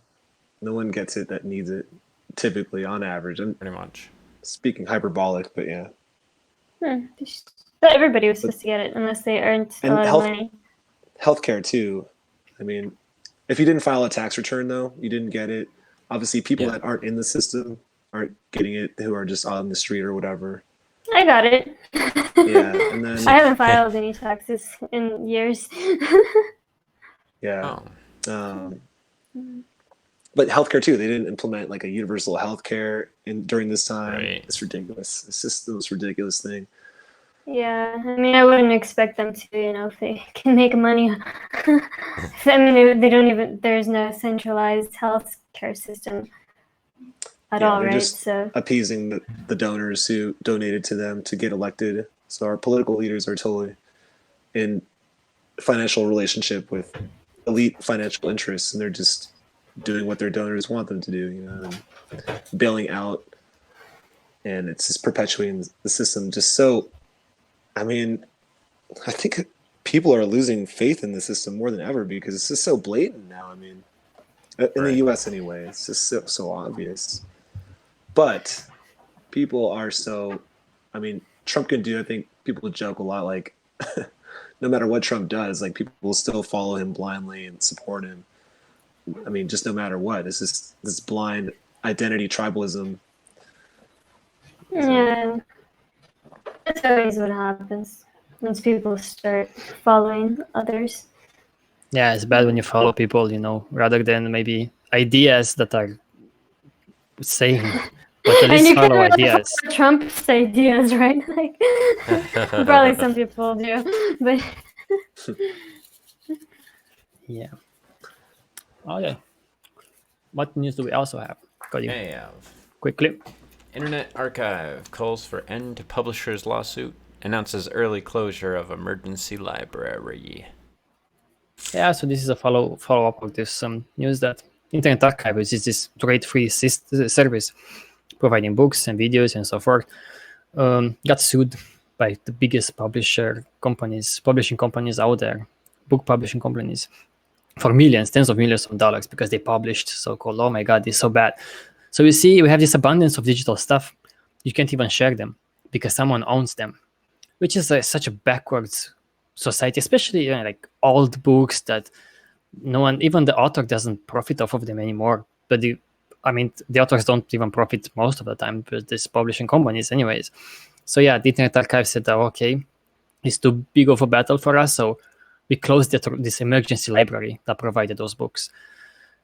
No one gets it that needs it, typically, on average. I'm pretty much speaking hyperbolic, but yeah. But everybody was supposed to get it unless they earned a lot of money. Healthcare, too. I mean, if you didn't file a tax return, though, you didn't get it. Obviously, people that aren't in the system aren't getting it, who are just on the street or whatever. I got it. And then I haven't filed any taxes in years. But healthcare too. They didn't implement like a universal healthcare during this time. Right. It's ridiculous. It's just the most ridiculous thing. Yeah, I mean, I wouldn't expect them to, if they can make money. I mean, they don't even. There's no centralized healthcare system at all, right? Just so appeasing the donors who donated to them to get elected. So our political leaders are totally in financial relationship with elite financial interests, and they're just doing what their donors want them to do, and bailing out, and it's just perpetuating the system. Just so, I mean, I think people are losing faith in the system more than ever because it's just so blatant now. I mean, in the U.S. anyway, it's just so obvious. But people are so, I mean, Trump can do, I think people joke a lot, like, no matter what Trump does, like, people will still follow him blindly and support him. I mean, just no matter what. It's just this blind identity tribalism. Yeah. That's always what happens once people start following others. Yeah, it's bad when you follow people, rather than maybe ideas that are same. But at And least you can't follow really ideas. follow Trump's ideas, right? Like, probably some people do, but Yeah. Okay. What news do we also have? Cody, I have quickly. Internet Archive calls for end to publisher's lawsuit, announces early closure of emergency library. Yeah, so this is a follow-up of this news that Internet Archive, which is this great free service providing books and videos and so forth, got sued by the biggest publishing companies out there, book publishing companies, for millions, tens of millions of dollars, because they published so-called, oh my God, this is so bad. So you see, we have this abundance of digital stuff. You can't even share them because someone owns them, which is such a backwards society, especially like old books that no one, even the author doesn't profit off of them anymore. But the authors don't even profit most of the time, but these publishing companies anyways. So yeah, the Internet Archive said, okay, it's too big of a battle for us, so we closed this emergency library that provided those books.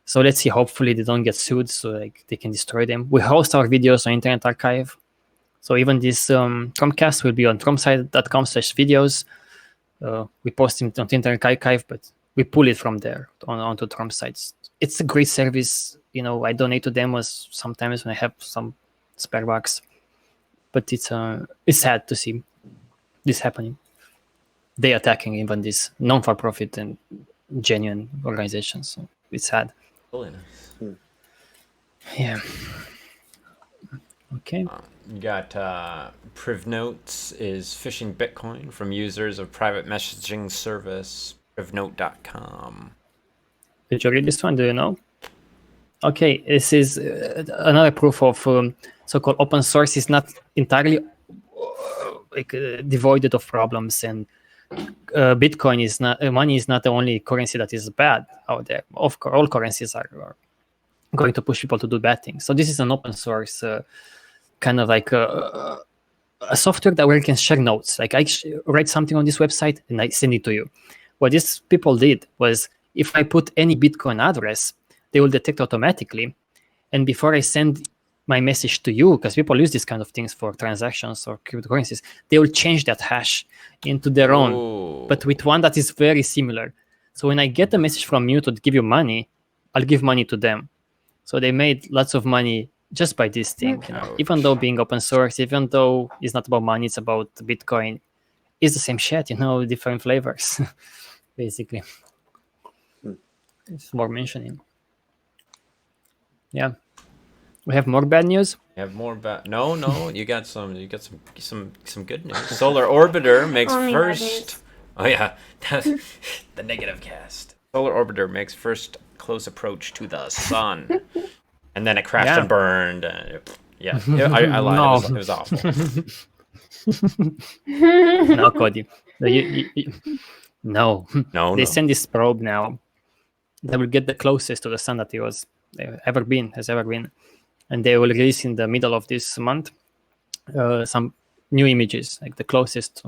So let's see, hopefully they don't get sued, so like they can destroy them. We host our videos on Internet Archive. So even this TROM-Cast will be on tromsite.com/videos. We post them on Internet Archive, but we pull it from there onto Trom sites. It's a great service. I donate to them sometimes when I have some spare bucks. But it's sad to see this happening. They attacking even these non-for-profit and genuine organizations. So it's sad. Really nice. Yeah. Okay. You got PrivNotes is phishing Bitcoin from users of private messaging service privnote.com. Did you read this one? Do you know? Okay, this is another proof of so-called open source is not entirely devoid of problems, and Bitcoin is not, money is not the only currency that is bad out there. Of course, all currencies are going to push people to do bad things. So this is an open source kind of like a software where you can share notes. Like I write something on this website and I send it to you. What these people did was, if I put any Bitcoin address, they will detect automatically. And before I send my message to you, because people use these kind of things for transactions or cryptocurrencies, they will change that hash into their own, but with one that is very similar. So when I get a message from you to give you money, I'll give money to them. So they made lots of money just by this thing. Even though being open source, even though it's not about money, it's about Bitcoin, it's the same shit, different flavors, basically. It's more mentioning. Yeah. We have more bad news. You have more bad. No, you got some good news. Solar Orbiter makes first. Oh yeah, the negative cast. Solar Orbiter makes first close approach to the sun, and then it crashed and burned. Yeah, I lied. No. It was awful. No, Cody. No. They send this probe now that will get the closest to the sun that it has ever been. And they will release in the middle of this month some new images, like the closest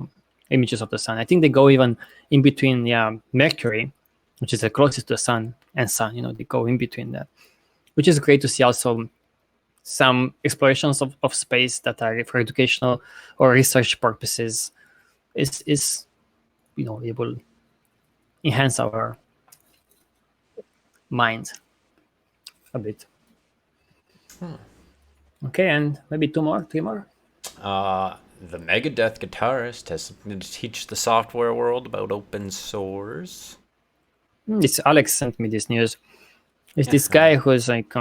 images of the sun. I think they go even in between Mercury, which is the closest to the sun, and sun. They go in between that, which is great to see. Also some explorations of space that are for educational or research purposes is it will enhance our mind a bit. Okay, and maybe three more. The Megadeth guitarist has something to teach the software world about open source. It's Alex sent me this news. It's this guy who's like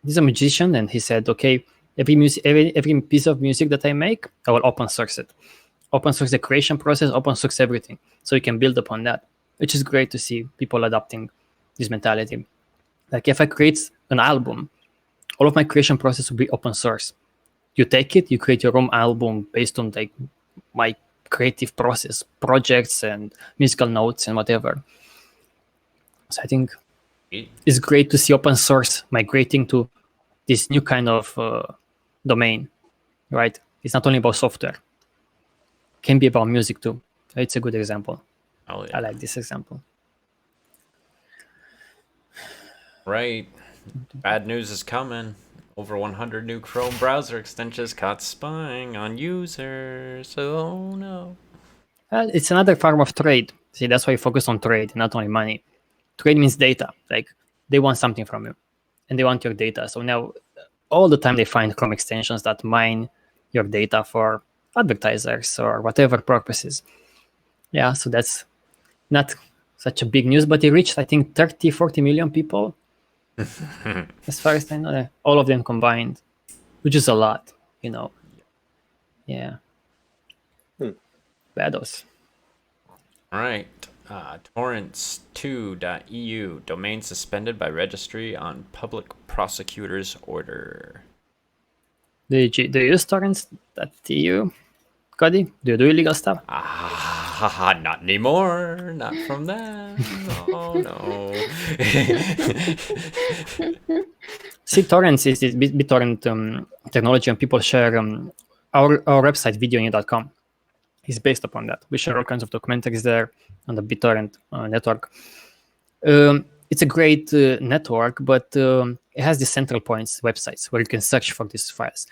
he's a musician, and he said, okay, every piece of music that I make, I will open source it. Open source the creation process, open source everything, so you can build upon that, which is great to see people adopting this mentality. Like if I create an album, all of my creation process will be open source. you take it, you create your own album based on like my creative process, projects and musical notes and whatever. So I think it's great to see open source migrating to this new kind of domain, right? It's not only about software. It can be about music too. It's a good example. Oh, yeah. I like this example. Right. Bad news is coming. Over 100 new Chrome browser extensions caught spying on users. Oh no. It's another form of trade. See, that's why we focus on trade, not only money. Trade means data. Like they want something from you, and they want your data. So now, all the time they find Chrome extensions that mine your data for advertisers or whatever purposes. Yeah, so that's not such a big news, but it reached, I think, 30, 40 million people. As far as I know, all of them combined, which is a lot, you know. Yeah. Bados. All right. Torrents2.eu, domain suspended by registry on public prosecutor's order. Do you use torrents.eu, Cody? Do you do illegal stuff? Not anymore. Not from that. Oh no. See, torrents is this BitTorrent technology, and people share our website, videonew.com. is based upon that. We share all kinds of documentaries there on the BitTorrent network. It's a great network, but it has the central points websites where you can search for these files.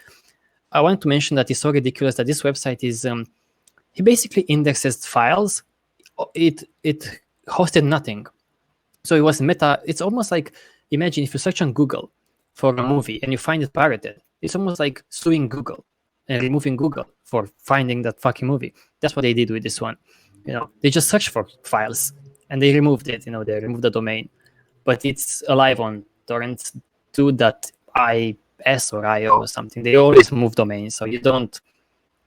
I want to mention that it's so ridiculous that this website is, it basically indexes files. It hosted nothing. So it was meta. It's almost like, imagine if you search on Google for a movie and you find it pirated. It's almost like suing Google and removing Google for finding that fucking movie. That's what they did with this one. You know, they just searched for files and they removed it. You know, they removed the domain, but it's alive on torrents2.is or io or something. They always move domains, so you don't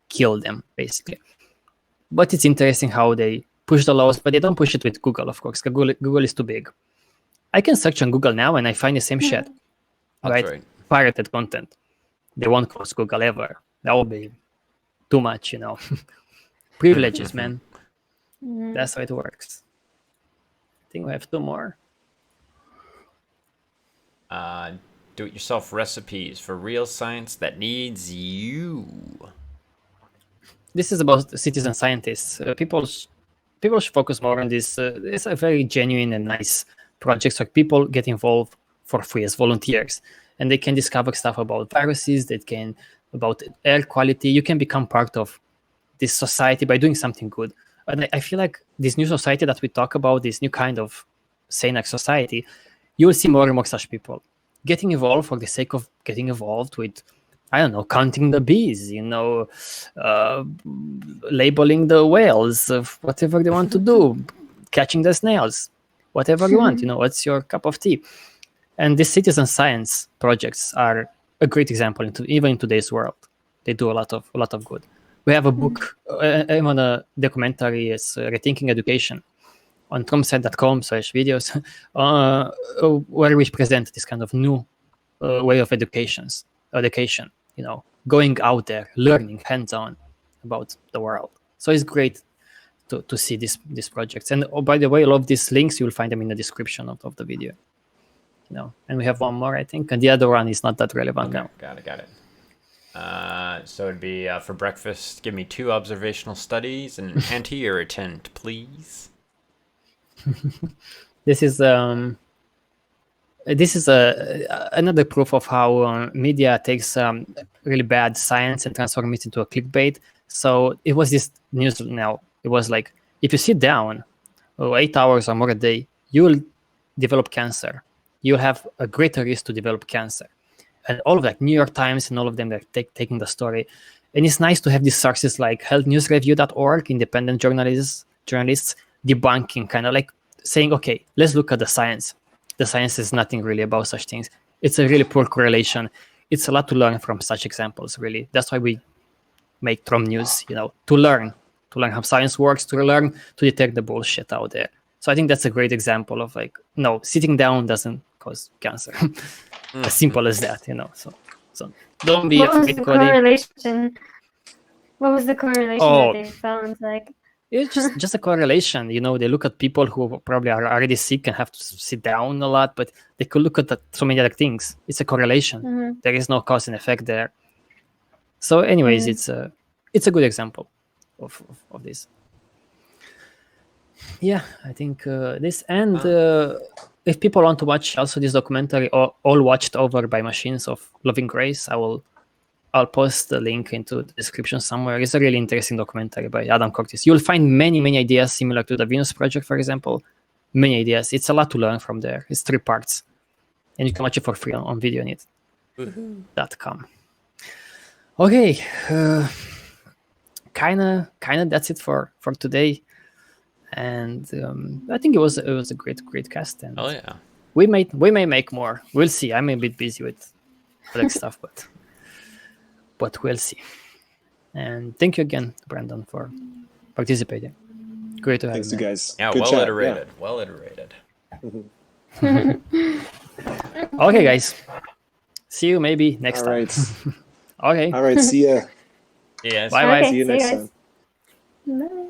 kill them basically. But it's interesting how they push the laws, but they don't push it with Google, of course. Google is too big. I can search on Google now and I find the same shit. Right? Pirated content. They won't close Google ever. That would be too much, you know. Privileges, man. That's how it works. I think we have two more. Do-it-yourself recipes for real science that needs you. This is about citizen scientists. People should focus more on this. It's a very genuine and nice project where people get involved for free as volunteers, and they can discover stuff about viruses, about air quality. You can become part of this society by doing something good. And I feel like this new society that we talk about, this new kind of sane society, you will see more and more such people getting involved for the sake of getting involved with, I don't know, counting the bees, you know, labeling the whales, whatever they want to do, catching the snails, whatever you want, you know, what's your cup of tea. And these citizen science projects are a great example, even in today's world. They do a lot of good. We have a book, I'm on a documentary, it's Rethinking Education on tromsite.com/videos, where we present this kind of new way of education, you know, going out there, learning hands-on about the world. So it's great to see these projects. And by the way, all of these links, you'll find them in the description of the video. You know, and we have one more, I think, and the other one is not that relevant now. Got it. So it'd be for breakfast, give me 2 observational studies and an anti-irritant, please. This is another proof of how media takes really bad science and transforms it into a clickbait. So it was this news now. It was like, if you sit down 8 hours or more a day, you will develop cancer. You'll have a greater risk to develop cancer. And all of like New York Times and all of them are taking the story. And it's nice to have these sources like healthnewsreview.org, independent journalists debunking, kind of like saying, okay, let's look at the science. The science is nothing really about such things. It's a really poor correlation. It's a lot to learn from such examples, really. That's why we make Trom News, you know, to learn how science works, to learn to detect the bullshit out there. So I think that's a great example of like, no, sitting down doesn't cause cancer. As simple as that, you know. So Don't be What was afraid, the Cody. correlation? What was the correlation Oh. that they found? Like, It's just a correlation. They look at people who probably are already sick and have to sit down a lot, but they could look at so many other things. It's a correlation. mhm. There is no cause and effect there. So, anyways, it's a good example of this. Yeah, I think this. And if people want to watch also this documentary, All Watched Over by Machines of Loving Grace, I'll post the link into the description somewhere. It's a really interesting documentary by Adam Curtis. You'll find many, many ideas similar to the Venus Project, for example. Many ideas. It's a lot to learn from there. It's 3 parts. And you can watch it for free on videonet.com. Okay. Kinda that's it for today. And I think it was a great cast. And Oh yeah. we may make more. We'll see. I'm a bit busy with other stuff, but we'll see. And thank you again, Brandon, for participating. Great to have Thanks, you. you guys. Yeah, Good well chat. iterated. Well iterated. Okay, guys. See you maybe next All time. right. Okay. All right. See ya. Yes. Bye. See you see next guys. time. Bye.